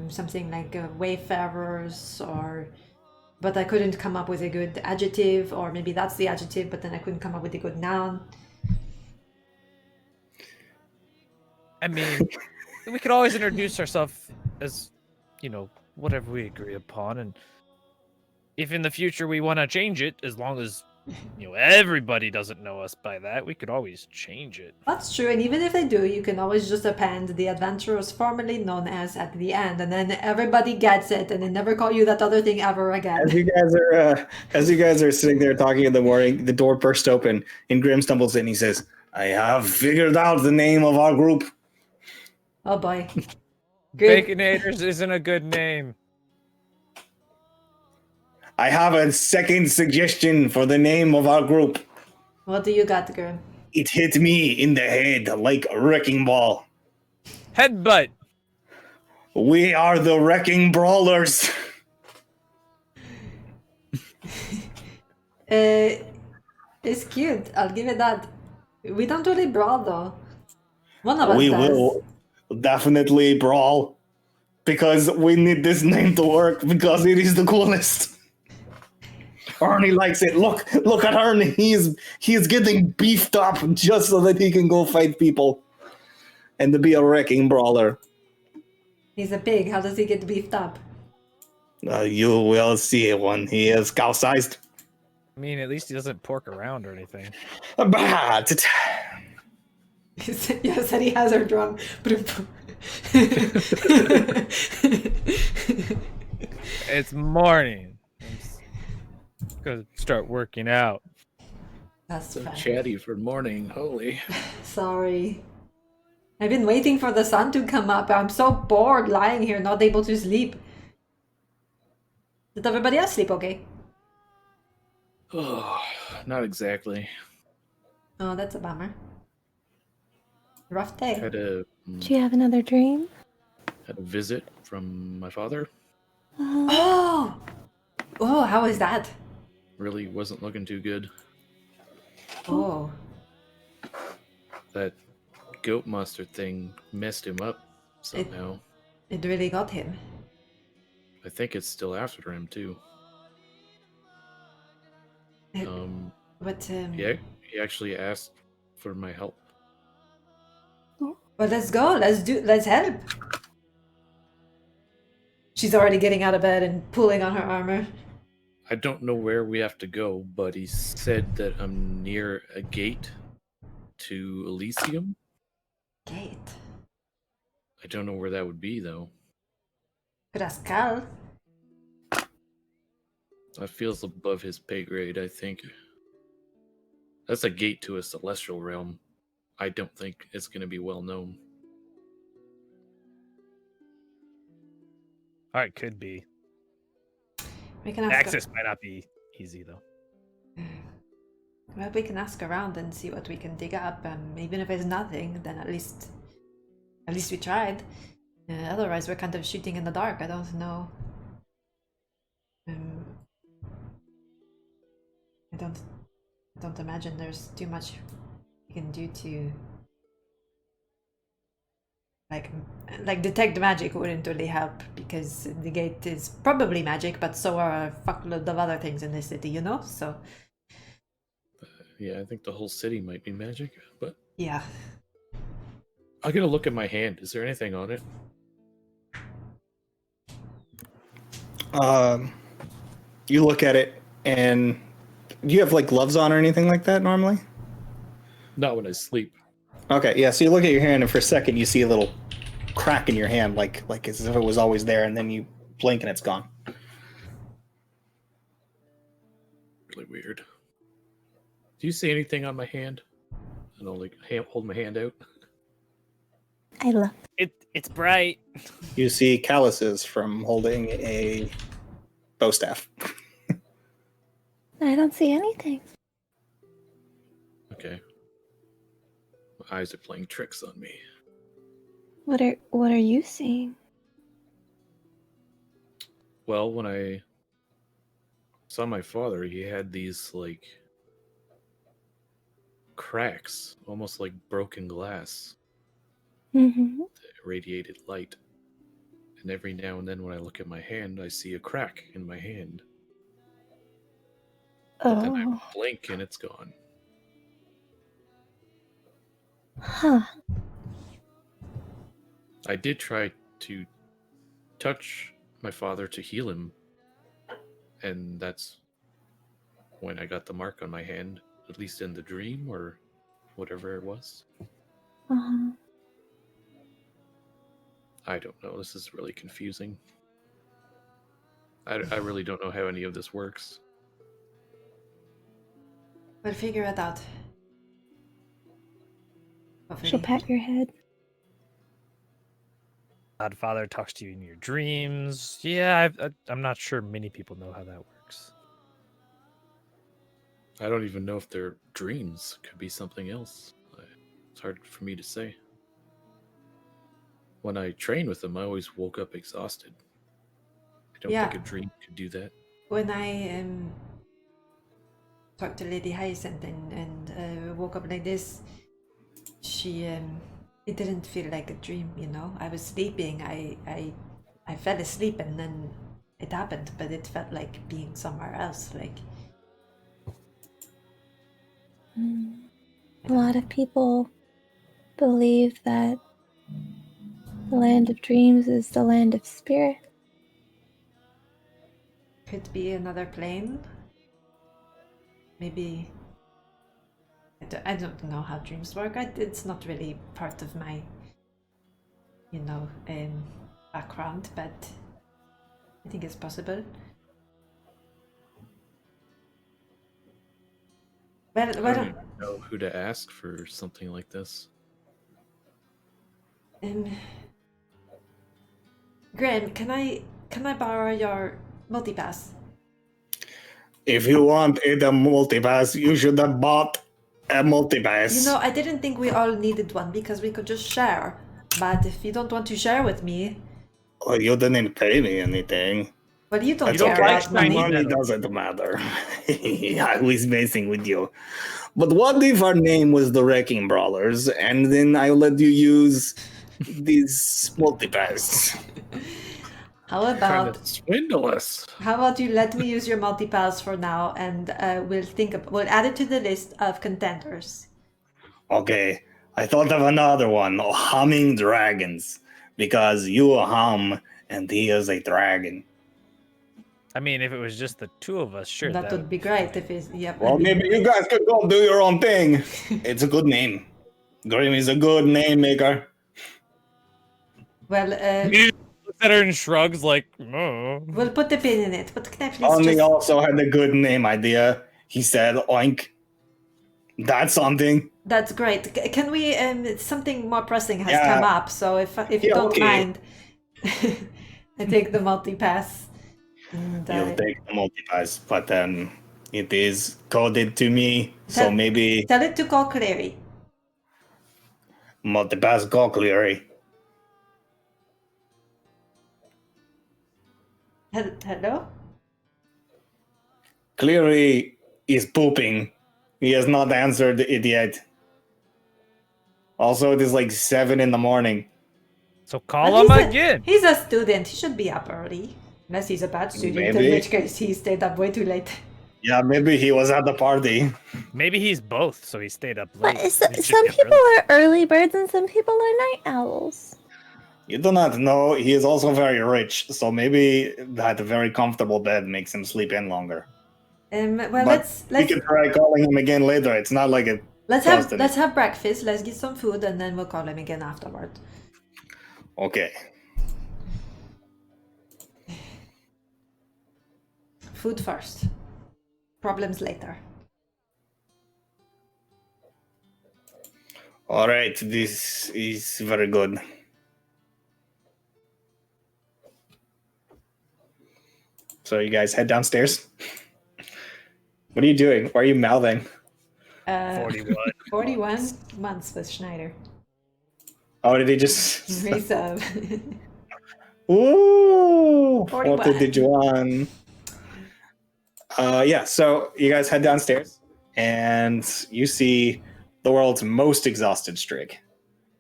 something like wayfarers, but I couldn't come up with a good adjective, or maybe that's the adjective, but then I couldn't come up with a good noun. I mean, we could always introduce ourselves as, whatever we agree upon, and if in the future we want to change it, as long as, everybody doesn't know us by that, we could always change it. That's true, and even if they do, you can always just append the adventurers formerly known as at the end, and then everybody gets it, and they never call you that other thing ever again. As you guys are sitting there talking in the morning, the door bursts open, and Grim stumbles in. He says, "I have figured out the name of our group." Oh boy. Good. Baconators isn't a good name. I have a second suggestion for the name of our group. What do you got, girl? It hit me in the head like a wrecking ball. Headbutt. We are the wrecking brawlers. It's cute. I'll give it that. We don't really brawl though. One of us We does. will definitely brawl because we need this name to work because it is the coolest. Arnie likes it. Look at Arnie. He's getting beefed up just so that he can go fight people and to be a wrecking brawler. He's a pig. How does he get beefed up? You will see when he is cow-sized. I mean, at least he doesn't pork around or anything. But You said he has our drum. It's morning. I'm gonna start working out. That's So fine. chatty for morning. Holy. Sorry. I've been waiting for the sun to come up. I'm so bored lying here, not able to sleep. Did everybody else sleep okay? Oh, not exactly. Oh, that's a bummer. Rough day. Had a Do you have another dream? had a visit from my father. Oh! Oh, how is that? Really wasn't looking too good. Oh. That goat monster thing messed him up somehow. It really got him. I think it's still after him too. It- But Yeah, he actually asked for my help. well, let's go. Let's help. She's already getting out of bed and pulling on her armor. I don't know where we have to go, but he said that I'm near a gate to Elysium. Gate. I don't know where that would be though. Could ask Cal. That feels above his pay grade, I think. That's a gate to a celestial realm. I don't think it's going to be well known. All right, could be. We can ask. Access might not be easy though. Well, we can ask around and see what we can dig up. Even if it's nothing, then at least we tried. Otherwise, we're kind of shooting in the dark. I don't know. I don't imagine there's too much we can do to like detect magic wouldn't really help because the gate is probably magic, but so are a fuckload of other things in this city, you know? So Yeah, I think the whole city might be magic, but yeah. I'm going to look at my hand. Is there anything on it? you look at it, and do you have like gloves on or anything like that normally? Not when I sleep. Okay, yeah. So you look at your hand, and for a second, you see a little crack in your hand, like as if it was always there, and then you blink, and it's gone. Really weird. Do you see anything on my hand? And I'll like hold my hand out. I look. It's bright. You see calluses from holding a bow staff. I don't see anything. Okay. My eyes are playing tricks on me. What are you seeing? Well, when I saw my father, he had these like cracks, almost like broken glass Mm-hmm. that radiated light. And every now and then when I look at my hand, I see a crack in my hand. But then I Oh. blink and it's gone. Huh. I did try to touch my father to heal him, and that's when I got the mark on my hand, at least in the dream or whatever it was. Uh-huh. I don't know. This is really confusing. I really don't know how any of this works. We'll figure it out. She'll pat your head. Godfather talks to you in your dreams. Yeah, I'm not sure many people know how that works. I don't even know if they're dreams. Could be something else. It's hard for me to say. When I trained with them, I always woke up exhausted. I don't think a dream could do that. When I talked to Lady Hyacinth and woke up like this, she it didn't feel like a dream, you know. I was sleeping. I fell asleep and then it happened, but it felt like being somewhere else. Like A lot of people believe that the land of dreams is the land of spirit. could be another plane. Maybe. I don't know how dreams work. It's not really part of my, you know, background, but I think it's possible. Well, I don't even know who to ask for something like this. Graham, can I borrow your multipass? If you want a multipass, you should have bought a multipass. You know, I didn't think we all needed one because we could just share. But if you don't want to share with me, Well, you didn't pay me anything. well, you don't It's care okay. about money. Money doesn't matter. I was messing with you. But what if our name was the Wrecking Brawlers, and then I let you use these multipass? How Trying about to swindle us. you let me use your multipass for now, and we'll add it to the list of contenders. Okay, I thought of another one, humming dragons, because you hum and he is a dragon. I mean, if it was just the two of us, sure. That would be great if it's Well, maybe you guys could go do your own thing. It's a good name. Grim is a good name maker. Well, He looks at her and shrugs like, oh. we'll put the pin in it. But can I please Only just... also had a good name idea. He said, oink. That's something. That's great. Can we? Something more pressing has come up, so if you don't mind, I take the multipass. And, You'll take the multipass, but it is coded to me, so maybe tell it to call Clary. multipass call Cleary. Hello? Cleary is pooping. He has not answered it yet. Also, it is like 7 a.m. So call him again. He's a student. He should be up early. Unless he's a bad student, Maybe. in which case he stayed up way too late. Yeah, maybe he was at the party. Maybe he's both, so he stayed up But late. some people are early birds and some people are night owls. You do not know. He is also very rich, so maybe that very comfortable bed makes him sleep in longer. Well, But let's we can try calling him again later. It's not like it. let's have breakfast. Let's get some food, and then we'll call him again afterward. Okay. Food first. Problems later. All right. This is very good. So you guys head downstairs. What are you doing? Why are you mouthing? 41. 41 months with Schneider. Oh, did he just? Resub. Ooh, 41. what did you want? Yeah, so you guys head downstairs, and you see the world's most exhausted Strig.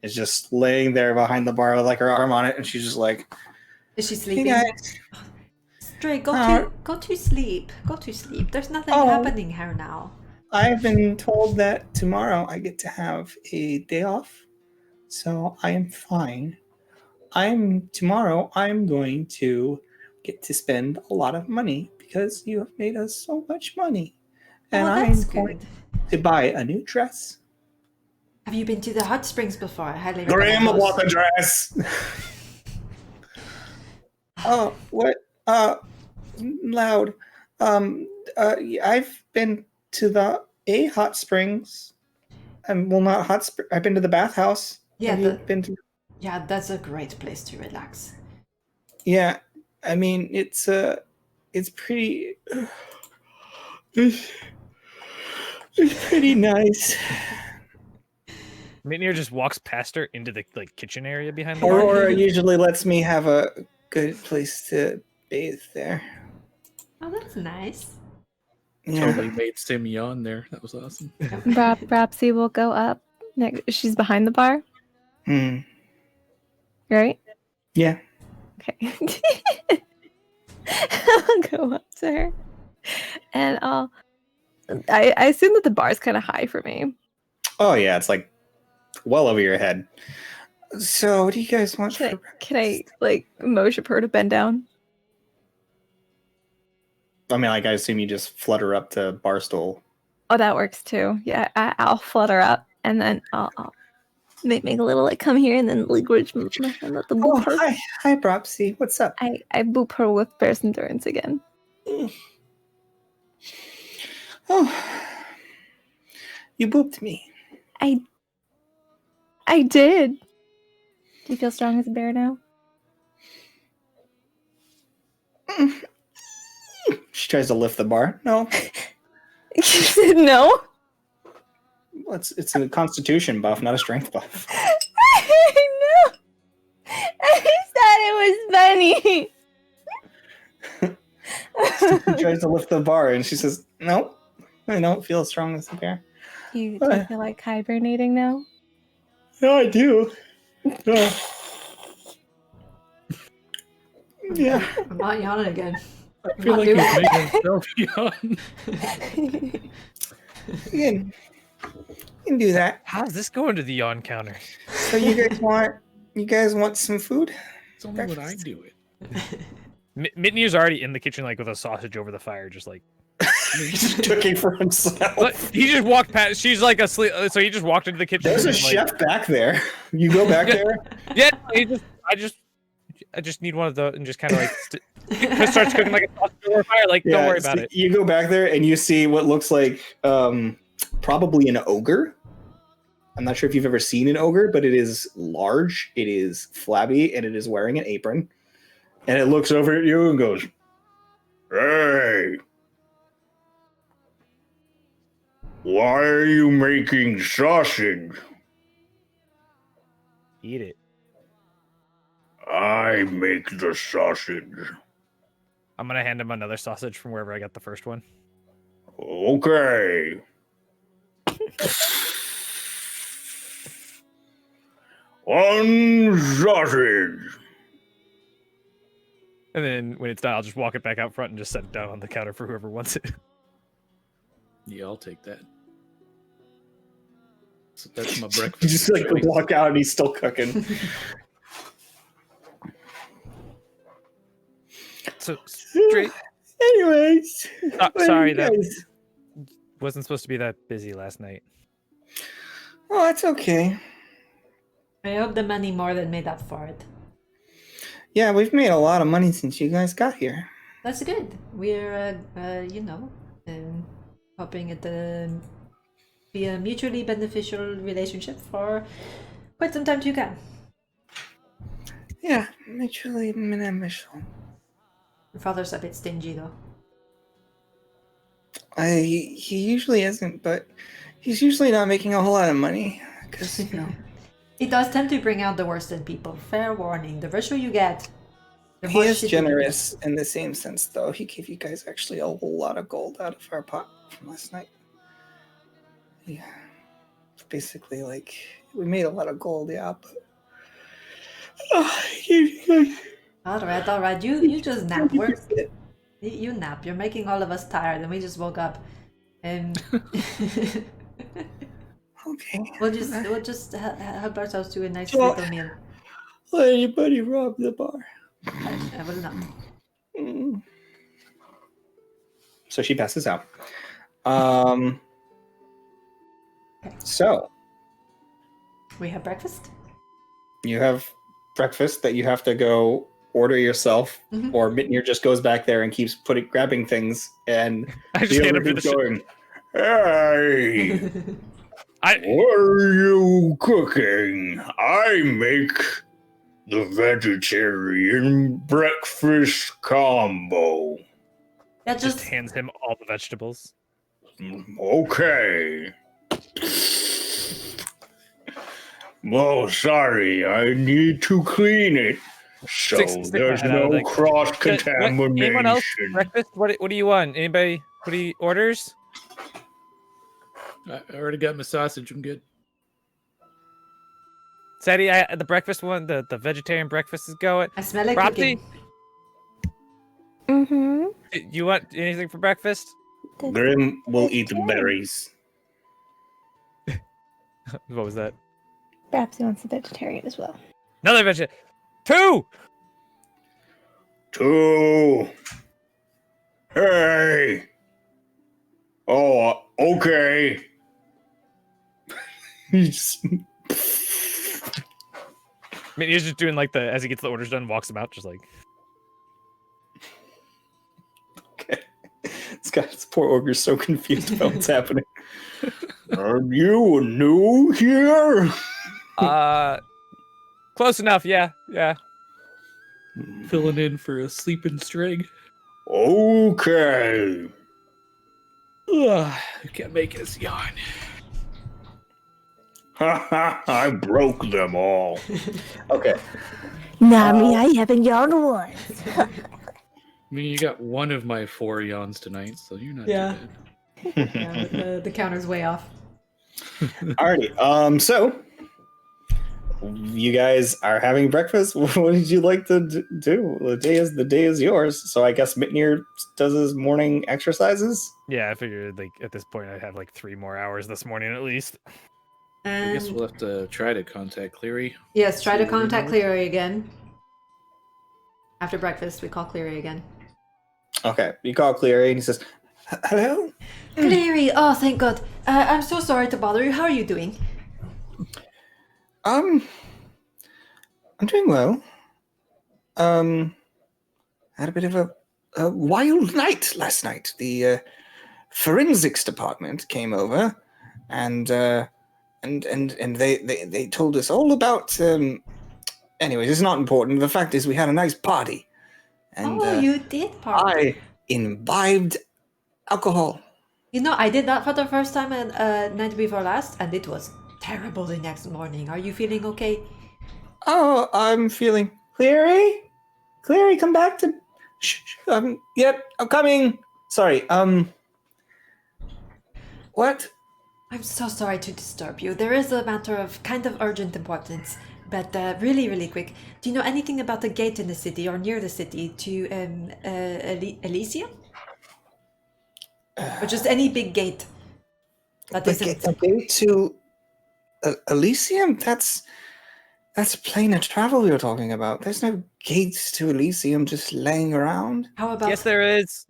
Is just laying there behind the bar with like her arm on it, and she's just like, Is she "Hey sleeping? guys, Stray, go to sleep. Go to sleep. There's nothing happening here now. I've been told that tomorrow I get to have a day off, so I am fine. Tomorrow I'm going to get to spend a lot of money because you have made us so much money. And that's I'm going good. to buy a new dress. Have you been to the hot springs before? I highly Graham recommend bought those. the dress. Oh, what? Loud. I've been to the hot springs. Well, not hot spring. I've been to the bathhouse. Yeah, Have you been to? Yeah, that's a great place to relax. Yeah, I mean it's pretty. It's pretty nice. Mitnir just walks past her into the kitchen area behind the bar. Aurora usually lets me have a good place to bathe there. Oh, that's nice. Yeah. Totally made Simienne there. That was awesome. Rapsy will go up. She's behind the bar, Hmm. right? Yeah. Okay. I'll go up to her, and I assume that the bar's kind of high for me. Oh yeah, it's like well over your head. So, what do you guys want for Can I like motion for her to bend down? I mean, like, I assume you just flutter up to Barstool. Oh, that works too. Yeah, I'll flutter up, and then I'll make a little like come here, and then like reach my hand at the boop her. Hi, Bropsy. What's up? I boop her with Bear's Endurance again. Oh, you booped me. I did. Do you feel strong as a bear now? She tries to lift the bar. No, You said no. well, it's a Constitution buff, not a Strength buff. I know. I thought it was funny. She tries to lift the bar, and she says, "No, I don't feel as strong as a bear." Do you feel like hibernating now? No, I do. Yeah. I'm not yawning again. I feel like he's making himself yawn. You can do that. How's this going to the yawn counter? So you guys want some food? It's only when I do it. Mitnir's already in the kitchen, like with a sausage over the fire, just like. He's just cooking for himself. But he just walked past. She's like asleep, so he just walked into the kitchen. There's a and, chef back there. You go back there. Yeah, I just need one of those, and just kind of like just starts cooking like a sausage over fire. Like, Yeah, don't worry about it. You go back there and you see what looks like probably an ogre. I'm not sure if you've ever seen an ogre, but it is large, it is flabby, and it is wearing an apron. And it looks over at you and goes, "Hey, why are you making sausage? Eat it. I make the sausage." I'm gonna hand him another sausage from wherever I got the first one. Okay. One sausage. And then when it's done, I'll just walk it back out front and just set it down on the counter for whoever wants it. Yeah, I'll take that. So that's my breakfast. You just like walk out and he's still cooking. So straight. Anyways. Sorry, that wasn't supposed to be that busy last night. Oh, that's okay. I hope the money more than made up for it. Yeah, we've made a lot of money since you guys got here. That's good. We're, hoping it be a mutually beneficial relationship for quite some time to come. Yeah, mutually beneficial. Your father's a bit stingy, though. He usually isn't, but he's usually not making a whole lot of money. Because, It does tend to bring out the worst in people. Fair warning. The richer you get, the he more is shit you generous in the same sense, though. He gave you guys actually a whole lot of gold out of our pot from last night. Yeah. Basically, like, we made a lot of gold, yeah, but... All right. You just nap. You nap. You're making all of us tired, and we just woke up. Okay. We'll just help ourselves to a nice little meal. Let anybody rob the bar. I will not. So she passes out. So We have breakfast. you have breakfast that you have to go order yourself, or Mitnir just goes back there and keeps grabbing things, and I just hand him keeps the going, "Hey, I what are you cooking? I make the vegetarian breakfast combo." That just just hands him all the vegetables. Okay. Oh, sorry. I need to clean it. So Stick my there's head out of no the- cross-contamination. Anyone else? Breakfast? What do you want? Anybody? What do you orders? I already got my sausage. I'm good. Sadie, the breakfast one, the vegetarian breakfast is going. I smell like Propsy, cooking. Mm-hmm. do you want anything for breakfast? Grim will eat the berries. What was that? Perhaps he wants a vegetarian as well. Another vegetarian. 2! 2. Hey. Oh, okay. He's I mean, he's just doing like as he gets the orders done, walks them out, just like. okay. This poor ogre's so confused about what's happening. Are you new here? Close enough. Yeah. Filling in for a sleeping string. Okay. Ugh, you can't make us yawn. Ha ha! I broke them all. Okay. Nami, I haven't yawned once. I mean, you got one of my 4 yawns tonight, so you're not Yeah. too bad. Yeah, the counter's way off. Alrighty. So you guys are having breakfast. What did you like to do? The day is yours. So I guess Mitnir does his morning exercises. Yeah, I figured like at this point I'd have like 3 more hours this morning at least. I guess And we'll have to try to contact Cleary. yes, try See to what we contact know. Cleary again. After breakfast, we call Cleary again. Okay. You call Cleary and he says, "Hello." Cleary, oh thank God. I'm so sorry to bother you. How are you doing? I'm doing well. Had a bit of a wild night last night. The forensics department came over, and they told us all about. Anyways, it's not important. The fact is, we had a nice party, and You did party. I imbibed alcohol. You know, I did that for the first time night before last, and it was terrible the next morning. Are you feeling okay? Oh, I'm feeling Cleary. Cleary, come back to. Yep, I'm coming. Sorry. What? I'm so sorry to disturb you. There is a matter of kind of urgent importance, but really, really quick. Do you know anything about the gate in the city or near the city to Elysium? Or just any big gate that isn't... The gate to Elysium? That's planar travel you're talking about. There's no gates to Elysium just laying around. How about... Yes, there is.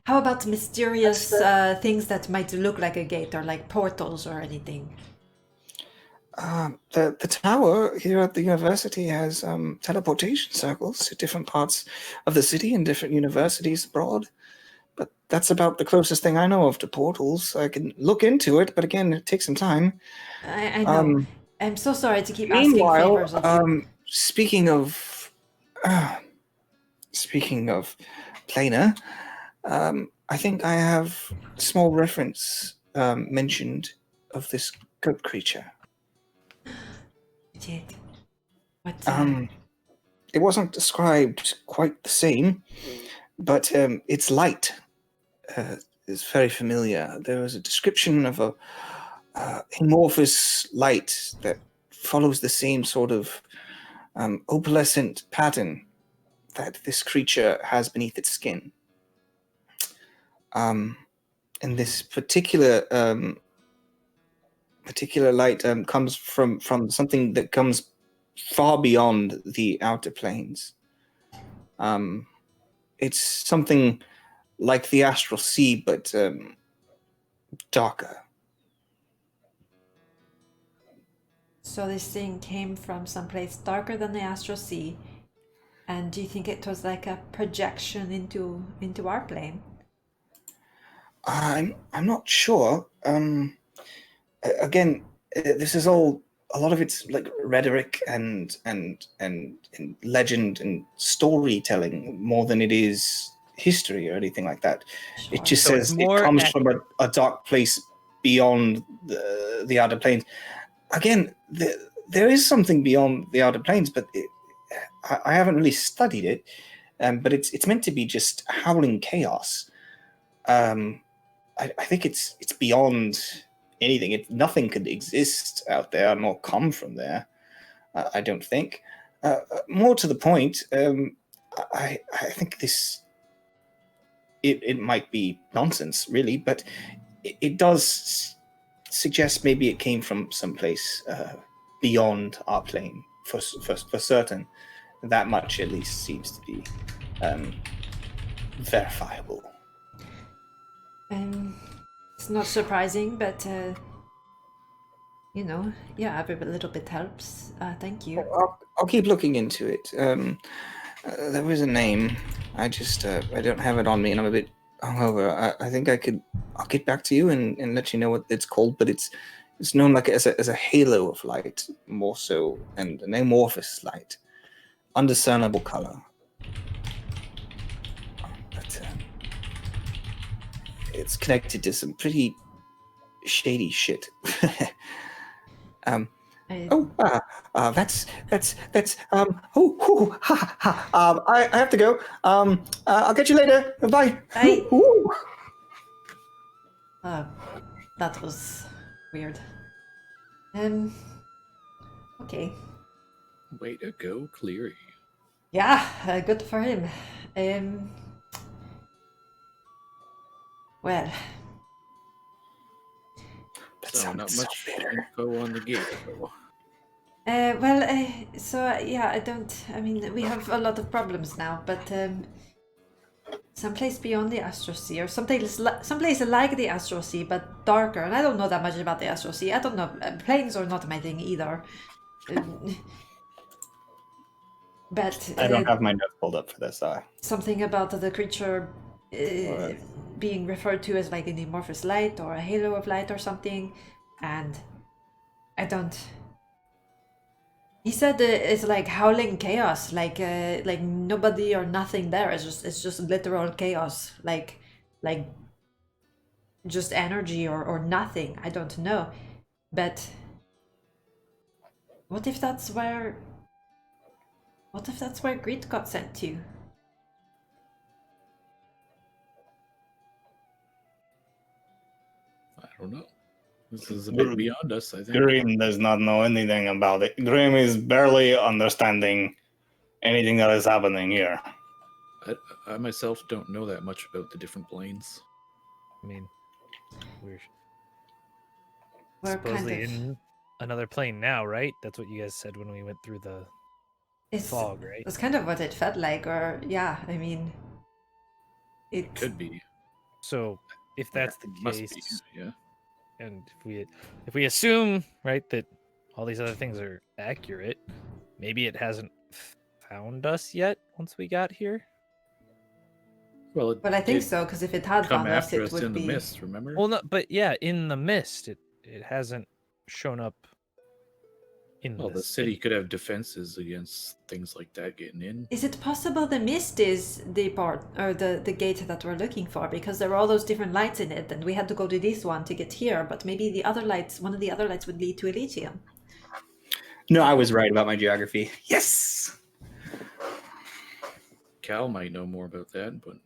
How about mysterious things that might look like a gate or like portals or anything? The tower here at the university has teleportation circles to different parts of the city and different universities abroad. But that's about the closest thing I know of to portals. I can look into it, but again, it takes some time. I know. I'm so sorry to keep asking Meanwhile, favors of you. speaking of planar, I think I have a small reference mentioned of this goat creature. You did. What? It wasn't described quite the same, but its light is very familiar. There was a description of a amorphous light that follows the same sort of opalescent pattern that this creature has beneath its skin. And this particular light comes from something that comes far beyond the outer planes. It's something like the astral sea, but darker. So this thing came from someplace darker than the astral sea, and do you think it was like a projection into our plane? I'm not sure. Again, this is all, a lot of it's like rhetoric and legend and storytelling more than it is history or anything like that. Sure. It just So it's says it more comes from a dark place beyond the outer planes. Again, there is something beyond the outer planes, but I haven't really studied it. But it's meant to be just howling chaos. I think it's beyond anything. Nothing could exist out there nor come from there. I don't think. More to the point, I think this. It might be nonsense, really, but it does suggest maybe it came from someplace beyond our plane for certain. That much at least seems to be verifiable. It's not surprising, but yeah, every little bit helps. Thank you. I'll keep looking into it. There was a name. I just I don't have it on me, and I'm a bit hungover. I think I'll get back to you and let you know what it's called. But it's known like as a halo of light, more so, and an amorphous light, undiscernible color. But it's connected to some pretty shady shit. That's I have to go. I'll get you later. Bye. Bye. That was weird. Okay. Way to go, Cleary. Yeah, good for him. Well, That So sounds not so much bitter. info on the gate, though. I mean, we have a lot of problems now, but someplace beyond the Astral Sea, or someplace like the Astral Sea, but darker. And I don't know that much about the Astral Sea. I don't know. Planes are not my thing either. But I don't have my notes pulled up for this. something about the creature being referred to as like an amorphous light or a halo of light or something, and I don't. He said it's like howling chaos, like nobody or nothing there. It's just literal chaos, like just energy or nothing. I don't know, but what if that's where Grit got sent to? I don't know. This is a bit beyond us, I think. Grim does not know anything about it. Grim is barely understanding anything that is happening here. I myself don't know that much about the different planes. I mean, we're We're supposedly kind of. in another plane now, right? That's what you guys said when we went through the fog, right? It's kind of what it felt like, or yeah, I mean, it Could be. So if that's the Must case, be, yeah. and if we assume, right, that all these other things are accurate, maybe it hasn't found us yet once we got here. Well, But I think did so, because if it had come found us, after it us would in be. the mist, remember? Well, no, but yeah, in the mist, it hasn't shown up in Well, the city could have defenses against things like that getting in. Is it possible the mist is the part or the gate that we're looking for? Because there are all those different lights in it, and we had to go to this one to get here. But maybe the other lights, one of the other lights, would lead to Elysium. No, I was right about my geography. Yes. Cal might know more about that, but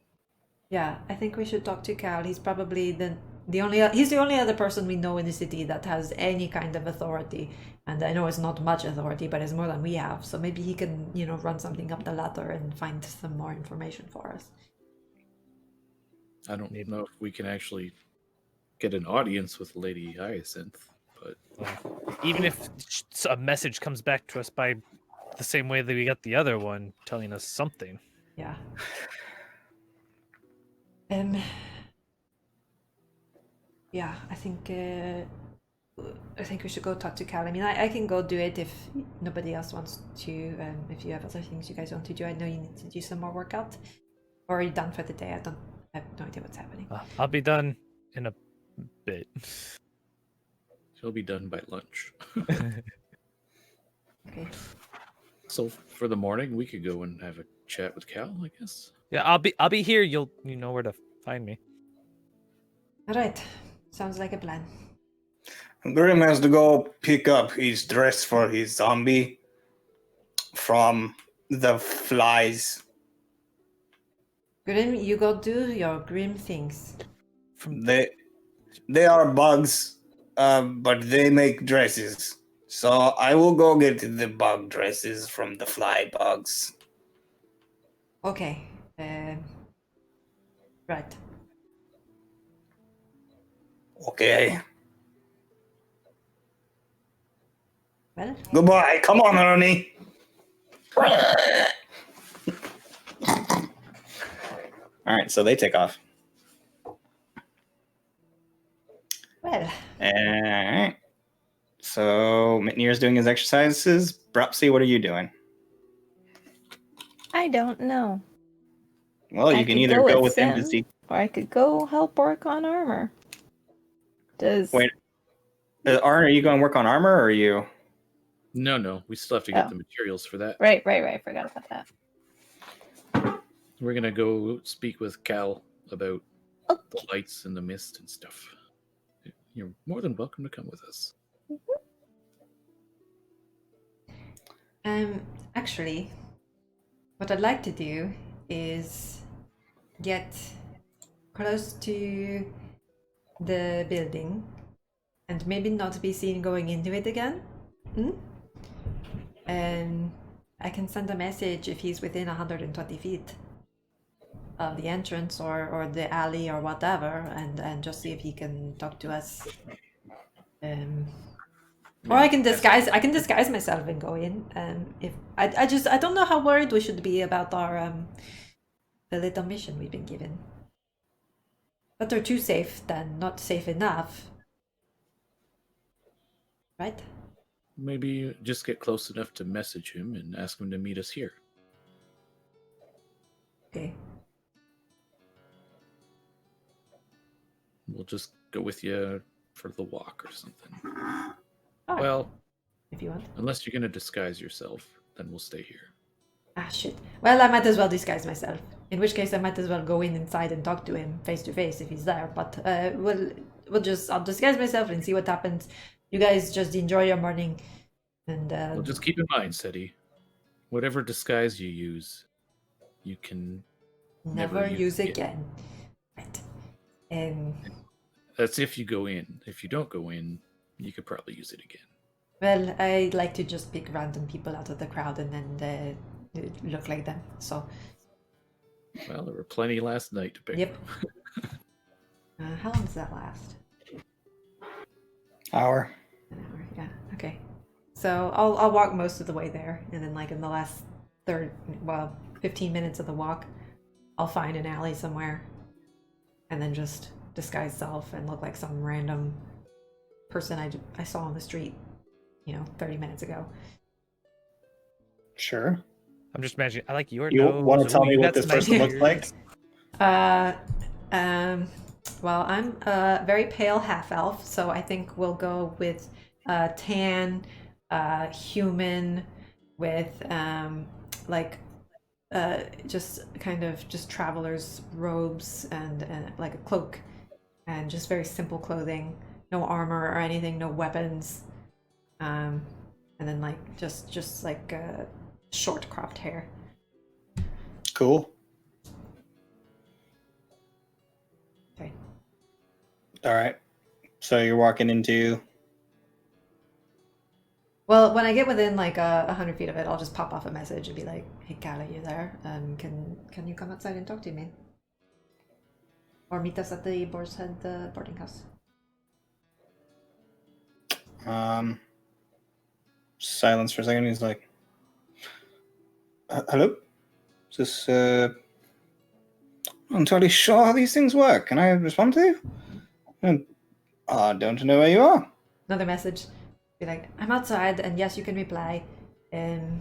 Yeah, I think we should talk to Cal. He's probably he's the only other person we know in the city that has any kind of authority. And I know it's not much authority, but it's more than we have. So maybe he can, run something up the ladder and find some more information for us. I don't know if we can actually get an audience with Lady Hyacinth. But even if a message comes back to us by the same way that we got the other one, telling us something. Yeah. Yeah, I think we should go talk to Cal. I mean, I can go do it if nobody else wants to. If you have other things you guys want to do, I know you need to do some more workout. Or are you done for the day? I have no idea what's happening. I'll be done in a bit. she'll be done by lunch. Okay. So for the morning, we could go and have a chat with Cal, I guess. Yeah, I'll be here. You know where to find me. All right. Sounds like a plan. Grim has to go pick up his dress for his zombie from the flies. Grim, you go do your grim things. They are bugs, but they make dresses. So I will go get the bug dresses from the fly bugs. Okay. Right. Okay. Well, Goodbye. Come on, Ernie. All right, so they take off. well. Alright. So Mitnir's doing his exercises. Bropsy, what are you doing? I don't know. Well, you I can could either go go with with him to Sim. see. Or I could go help work on armor. Does Wait, Arn, are you going to work on armor, or are you? No, we still have to get Oh. the materials for that. right. Forgot about that. We're gonna go speak with Cal about Okay. the lights and the mist and stuff. You're more than welcome to come with us. Actually, what I'd like to do is get close to the building and maybe not be seen going into it again. And I can send a message if he's within 120 feet of the entrance or the alley or whatever, and just see if he can talk to us. Or I can disguise myself and go in. If I don't know how worried we should be about our the little mission we've been given. Better too safe than not safe enough. Right? Maybe just get close enough to message him and ask him to meet us here. Okay. We'll just go with you for the walk or something. Oh, Well, if you want. unless you're gonna disguise yourself, then we'll stay here. Ah, shit. Well, I might as well disguise myself. In which case, I might as well go in inside and talk to him face to face if he's there. But I'll disguise myself and see what happens. You guys just enjoy your morning, and Well, just keep in mind, Seti, whatever disguise you use, you can never use again. again. Right. That's if you go in. If you don't go in, you could probably use it again. Well, I like to just pick random people out of the crowd and then look like them. So. Well, there were plenty last night to pick. Yep. How long does that last? Hour. An hour. Yeah. Okay. So I'll walk most of the way there, and then like in the last 15 minutes of the walk, I'll find an alley somewhere, and then just disguise self and look like some random person I saw on the street, 30 minutes ago. Sure. I'm just imagining. I like your You nose. want to tell Ooh, me you what got this some person nice looks like? Well, I'm a very pale half elf, so I think we'll go with tan, human, with just traveler's robes and like a cloak, and just very simple clothing, no armor or anything, no weapons, and then like just like short cropped hair. Cool. Okay. All right. So you're walking into. Well, when I get within like 100 feet of it, I'll just pop off a message and be like, "Hey, Cal, are you there? Can you come outside and talk to me? Or meet us at the Boar's Head boarding house." Silence for a second. He's like, "Hello? Is this? I'm not entirely sure how these things work. Can I respond to you? I don't know where you are." Another message. Be like, "I'm outside, and yes, you can reply. I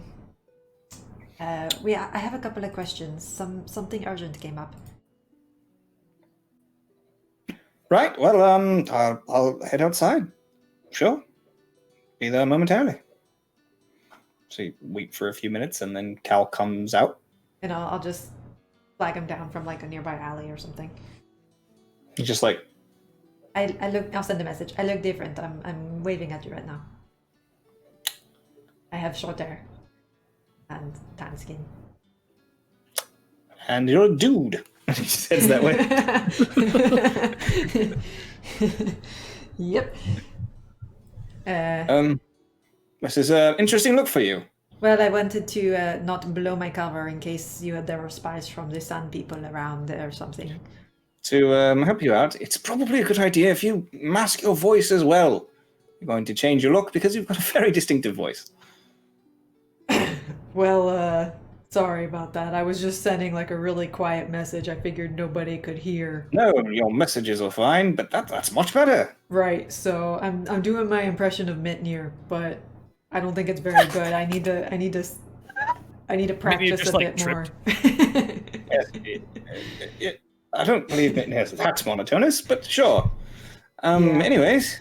have a couple of questions. Something urgent came up." Right. Well, I'll head outside. Sure. Be there momentarily. So you wait for a few minutes, and then Cal comes out. And I'll just flag him down from like a nearby alley or something. He's just like, I look. I'll send a message. I look different. I'm waving at you right now. I have short hair and tan skin. and you're a dude. He says that way. Yep. This is an interesting look for you. Well, I wanted to not blow my cover in case there were spies from the Sun people around or something. To help you out, it's probably a good idea if you mask your voice as well. You're going to change your look because you've got a very distinctive voice. Well, sorry about that. I was just sending like a really quiet message. I figured nobody could hear. No, your messages are fine, but that's much better. Right. So I'm doing my impression of Mitnir, but I don't think it's very good. I need to practice just, a like, bit more. Yes, I don't believe it has that's monotonous, but sure. Anyways,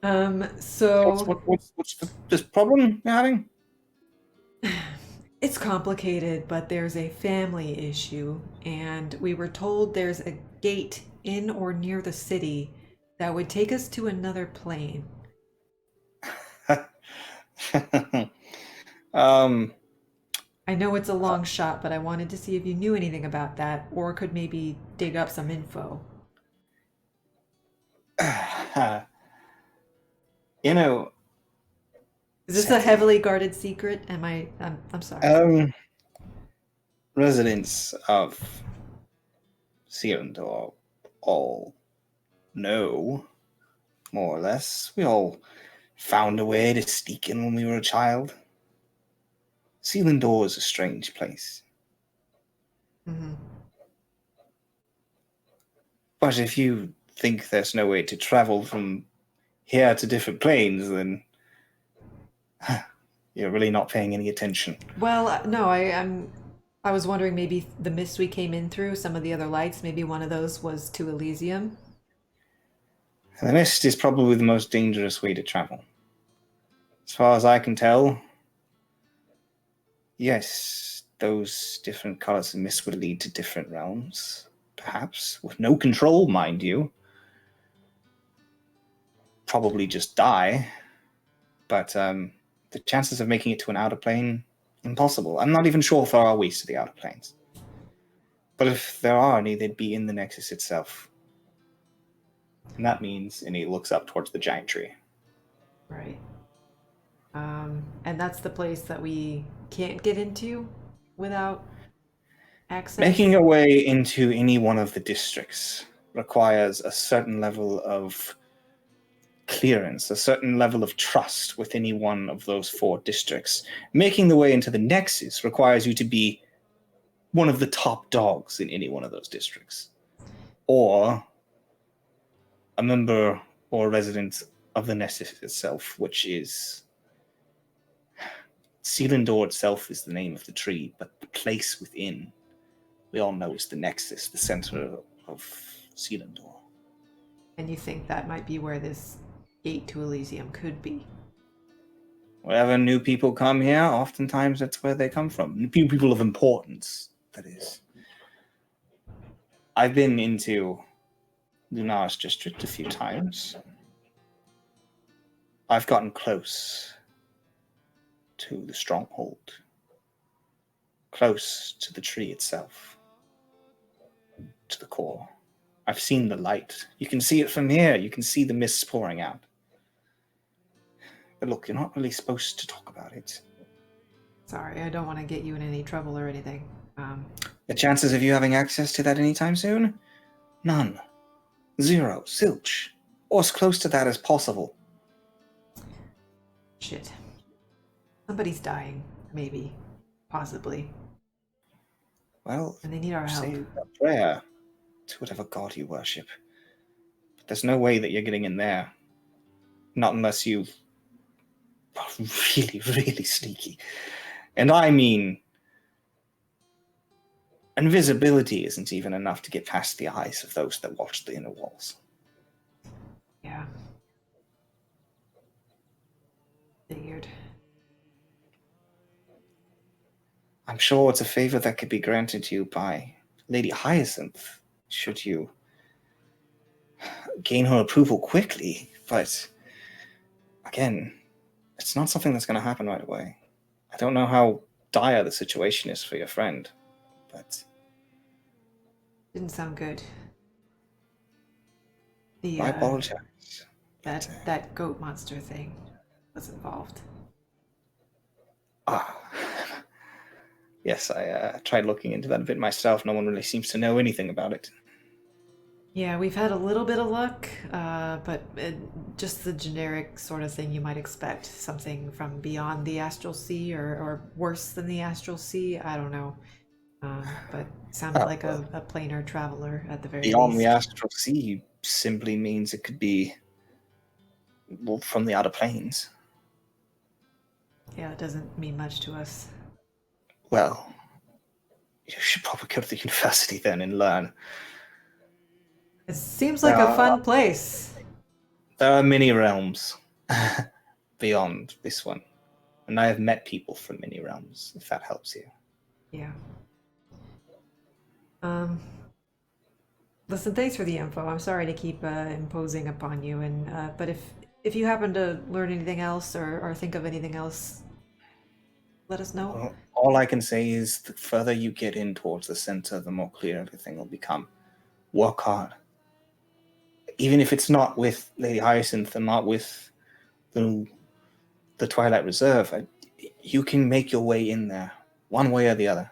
So what's this problem you're having? it's complicated, but there's a family issue, and we were told there's a gate in or near the city that would take us to another plane. I know it's a long shot, but I wanted to see if you knew anything about that, or could maybe dig up some info. You know, Is this a heavily guarded secret? I'm sorry. residents of Selindor all know, more or less. We all found a way to sneak in when we were a child. Selindor is a strange place. Mm-hmm. But if you think there's no way to travel from here to different planes, then you're really not paying any attention. Well, no, I was wondering maybe the mist we came in through, some of the other lights, maybe one of those was to Elysium. The mist is probably the most dangerous way to travel. As far as I can tell, yes, those different colors of mist would lead to different realms, perhaps, with no control, mind you. Probably just die, but the chances of making it to an outer plane, impossible. I'm not even sure if there are ways to the outer planes. But if there are any, they'd be in the Nexus itself. And that means, and he looks up towards the giant tree. Right. And that's the place that we can't get into without access. Making your way into any one of the districts requires a certain level of clearance, a certain level of trust with any one of those 4 districts. Making the way into the Nexus requires you to be one of the top dogs in any one of those districts, or a member or resident of the Nexus itself, which is Selindor itself is the name of the tree, but the place within, we all know, is the Nexus, the center of Selindor. And you think that might be where this gate to Elysium could be? Wherever new people come here, oftentimes that's where they come from. New people of importance, that is. I've been into Lunar's district a few times. I've gotten close to the stronghold, close to the tree itself, to the core. I've seen the light. You can see it from here. You can see the mist pouring out. But look, you're not really supposed to talk about it. Sorry, I don't want to get you in any trouble or anything. The chances of you having access to that anytime soon? None. 0. Zilch. Or as close to that as possible. Shit. Somebody's dying, maybe. Possibly. Well, And they need our help. say a prayer to whatever god you worship. But there's no way that you're getting in there. Not unless you are really, really sneaky. And I mean, invisibility isn't even enough to get past the eyes of those that watch the inner walls. Yeah. Figured. I'm sure it's a favor that could be granted to you by Lady Hyacinth, should you gain her approval quickly, but again, it's not something that's going to happen right away. I don't know how dire the situation is for your friend, but Didn't sound good. I apologize. That goat monster thing was involved. Ah, yes, I tried looking into that a bit myself. No one really seems to know anything about it. Yeah, we've had a little bit of luck, but just the generic sort of thing you might expect. Something from beyond the astral sea or worse than the astral sea. I don't know. But sounded like a planar traveler at the very Beyond least. the astral sea simply means it could be from the outer planes. Yeah, it doesn't mean much to us. Well, you should probably go to the university then and learn. It seems like a fun place. There are many realms beyond this one. And I have met people from many realms, if that helps you. Yeah. Listen, thanks for the info. I'm sorry to keep imposing upon you, and but if you happen to learn anything else or think of anything else, let us know. Well, all I can say is the further you get in towards the center, the more clear everything will become. Work hard. Even if it's not with Lady Hyacinth and not with the Twilight Reserve, you can make your way in there, one way or the other.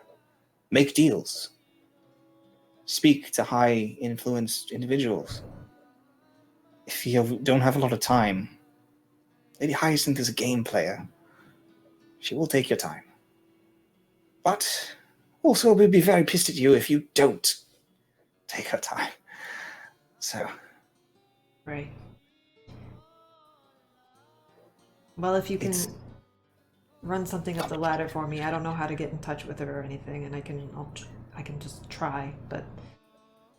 Make deals. Speak to high-influenced individuals. If you don't have a lot of time, Lady Hyacinth is a game player. She will take your time. But also we'll be very pissed at you if you don't take her time. So... Right. Well, if you can run something up the ladder for me, I don't know how to get in touch with her or anything, and I can just try, but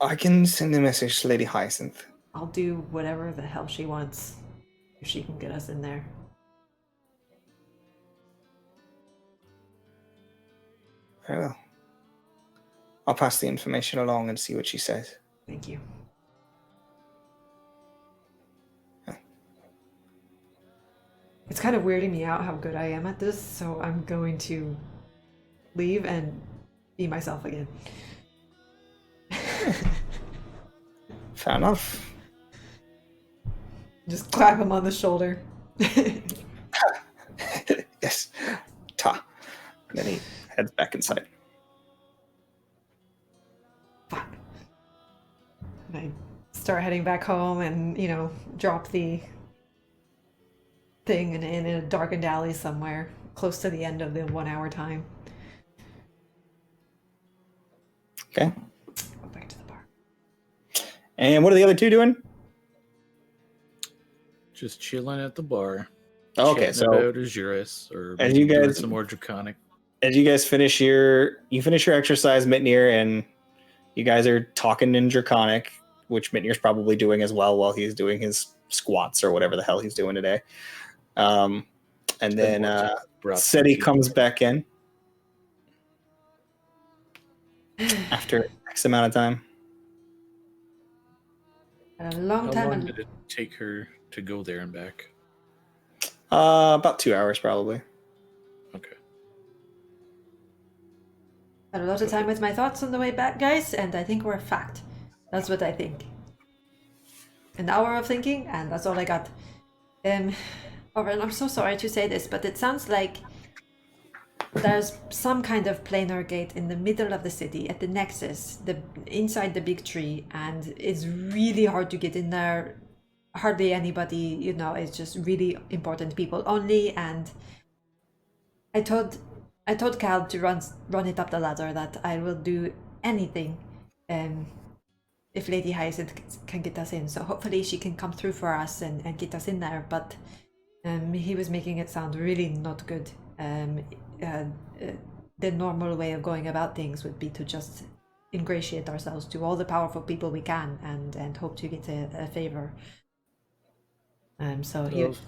I can send a message to Lady Hyacinth. I'll do whatever the hell she wants if she can get us in there. Very well. I'll pass the information along and see what she says. Thank you. It's kind of weirding me out how good I am at this, so I'm going to leave and be myself again. Fair enough. Just clap him on the shoulder. Yes. Ta. And then he heads back inside. Fuck. And I start heading back home and, drop the thing in a darkened alley somewhere close to the end of the 1 hour time. Okay. Go back to the bar. And what are the other two doing? Just chilling at the bar. Okay, chatting so about Azuris or as you doing guys some more draconic. As you guys finish your exercise, Mitnir, and you guys are talking in Draconic, which Mitnir's probably doing as well while he's doing his squats or whatever the hell he's doing today. And then Seti comes back in after X amount of time. A long How time. long did it take her to go there and back? About 2 hours, probably. Okay. Had a lot of time with my thoughts on the way back, guys, and I think we're fact. That's what I think. An hour of thinking, and that's all I got. Oren, I'm so sorry to say this, but it sounds like there's some kind of planar gate in the middle of the city at the nexus, inside the big tree, and it's really hard to get in there. Hardly anybody, it's just really important people only, and I told Cal to run it up the ladder that I will do anything if Lady Hyacinth can get us in. So hopefully she can come through for us and get us in there. But he was making it sound really not good. The normal way of going about things would be to just ingratiate ourselves to all the powerful people we can and hope to get a favor. So if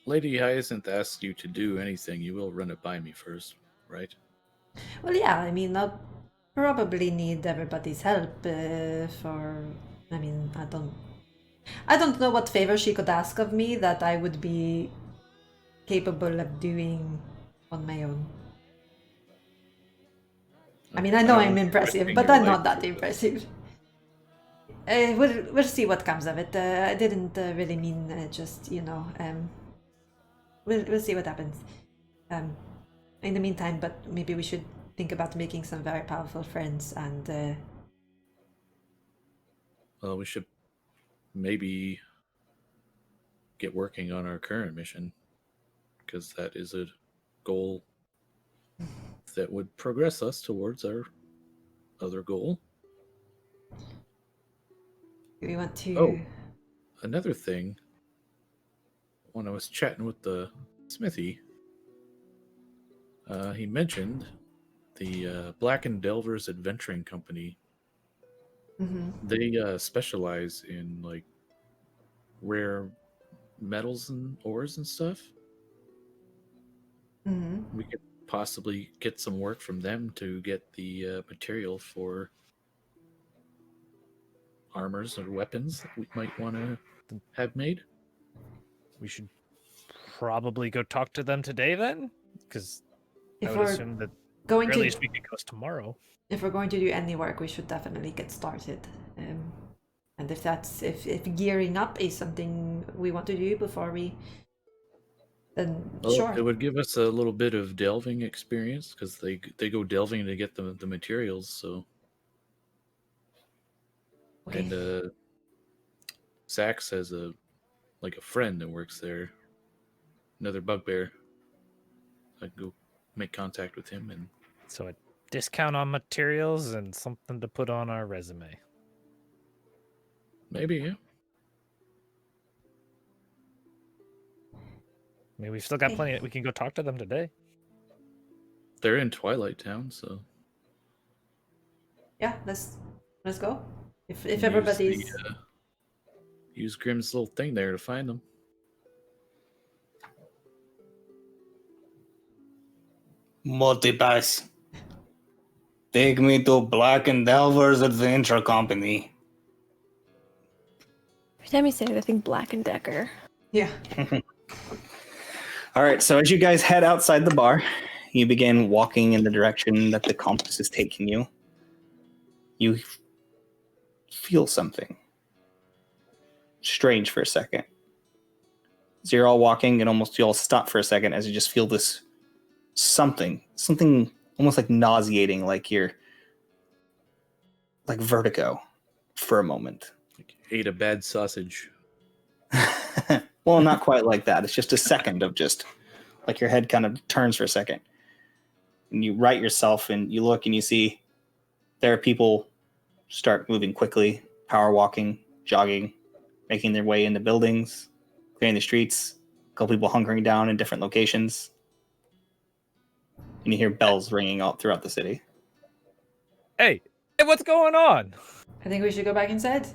Lady Hyacinth asks you to do anything, you will run it by me first, right? Well, yeah, I mean, probably need everybody's help I mean, I don't know what favor she could ask of me that I would be capable of doing on my own. I mean, I know I'm impressive, but I'm not that impressive. We'll see what comes of it. I didn't really mean just, we'll see what happens. In the meantime, but maybe we should think about making some very powerful friends and Well, we should maybe get working on our current mission, because that is a goal that would progress us towards our other goal. we want to. Oh, another thing. When I was chatting with the smithy, he mentioned the Black and Delvers Adventuring Company. They specialize in like rare metals and ores and stuff. We could possibly get some work from them to get the material for armors or weapons that we might want to have made. We should probably go talk to them today then, because I If would we're assume that going at to, least we could go tomorrow. if we're going to do any work, we should definitely get started. And if gearing up is something we want to do before we, then Well, sure. it would give us a little bit of delving experience, because they go delving to get the materials. So, Okay. and Sax has a friend that works there, another bugbear. I can go make contact with him, and So a discount on materials and something to put on our resume. maybe, yeah. I mean, we've still got plenty. We can go talk to them today. They're in Twilight Town, so Yeah, let's go. If use everybody's use Grimm's little thing there to find them. Multipass. Take me to Black and Delvers Adventure Company. Every time you say it, I think Black and Decker. yeah. All right, so as you guys head outside the bar, you begin walking in the direction that the compass is taking you. You feel something strange for a second. So you're all walking, and almost you all stop for a second as you just feel this something almost like nauseating, like vertigo for a moment. Like, ate a bad sausage. Well, not quite like that. It's just a second of just like your head kind of turns for a second. And you right yourself and you look and you see there are people start moving quickly, power walking, jogging, making their way into buildings, clearing the streets, a couple people hunkering down in different locations. And you hear bells ringing out throughout the city. Hey, what's going on? I think we should go back inside.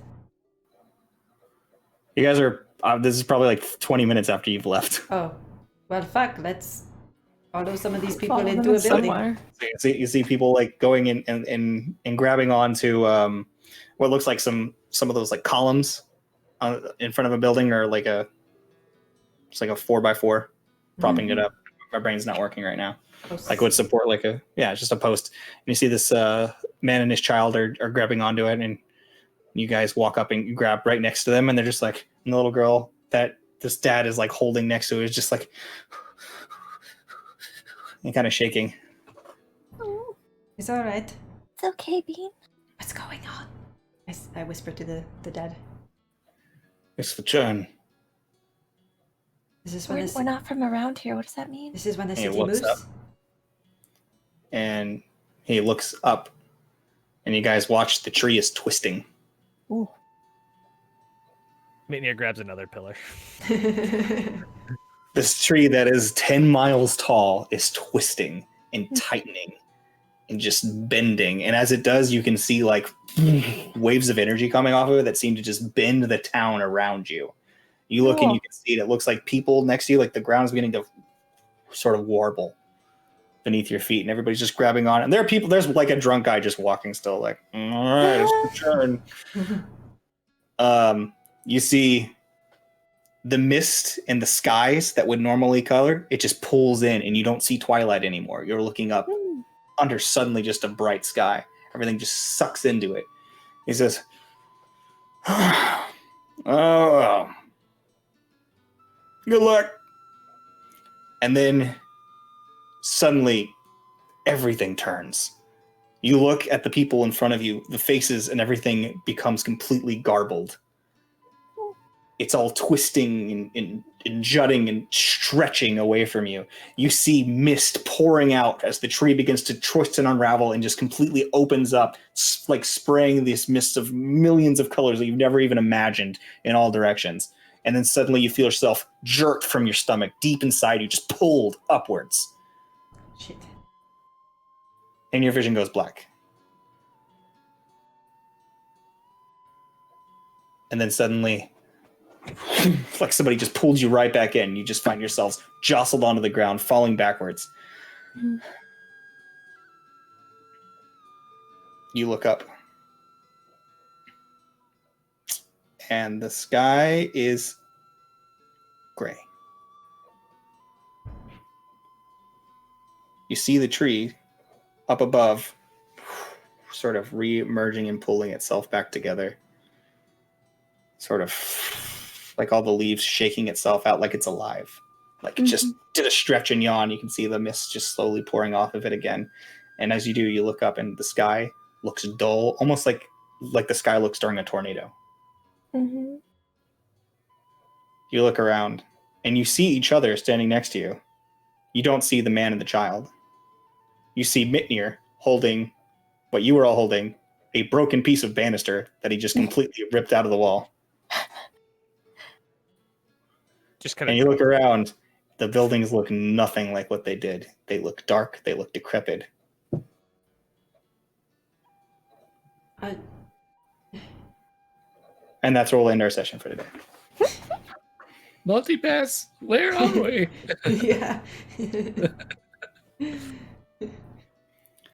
You guys are, this is probably like 20 minutes after you've left. Oh, well, fuck. Let's follow some of these people Follow into them a building. somewhere. So you see people like going in and grabbing onto what looks like some of those like columns in front of a building, or like it's like a 4x4 propping it up. My brain's not working right now. Like would support like it's just a post. And you see this man and his child are grabbing onto it, and you guys walk up and you grab right next to them, and they're just like, and the little girl that this dad is like holding next to it is just like and kind of shaking. Oh, It's all right. it's okay, Bean. What's going on? I whisper to the dad. It's the churn. This is when We're not from around here. What does that mean? This is when the He city looks moves. up. And he looks up, and you guys watch the tree is twisting. Ooh. Mitnir grabs another pillar. This tree that is 10 miles tall is twisting and tightening and just bending. And as it does, you can see like waves of energy coming off of it that seem to just bend the town around you. You look and you can see it. It looks like people next to you, like the ground is beginning to sort of warble. beneath your feet, and everybody's just grabbing on. And there are people. There's like a drunk guy just walking still, like, all right, it's your turn. You see the mist in the skies that would normally color, it just pulls in, and you don't see twilight anymore. You're looking up under suddenly just a bright sky. Everything just sucks into it. He says, "Oh, good luck." And then suddenly everything turns. You look at the people in front of you, the faces and everything becomes completely garbled. It's all twisting and jutting and stretching away from you. You see mist pouring out as the tree begins to twist and unravel and just completely opens up, like spraying this mist of millions of colors that you've never even imagined in all directions. And then suddenly you feel yourself jerked from your stomach, deep inside you, just pulled upwards. Shit. And your vision goes black. And then suddenly, like somebody just pulled you right back in. You just find yourselves jostled onto the ground, falling backwards. You look up. And the sky is gray. You see the tree up above, sort of re-emerging and pulling itself back together. Sort of like all the leaves shaking itself out like it's alive. Like it just did a stretch and yawn. You can see the mist just slowly pouring off of it again. And as you do, you look up and the sky looks dull, almost like the sky looks during a tornado. Mm-hmm. You look around and you see each other standing next to you. You don't see the man and the child. You see Mitnir holding what you were all holding, a broken piece of banister that he just completely ripped out of the wall. Just kind And you look around, the buildings look nothing like what they did. They look dark, they look decrepit. And that's where we'll end our session for today. Multipass, where are we? Yeah.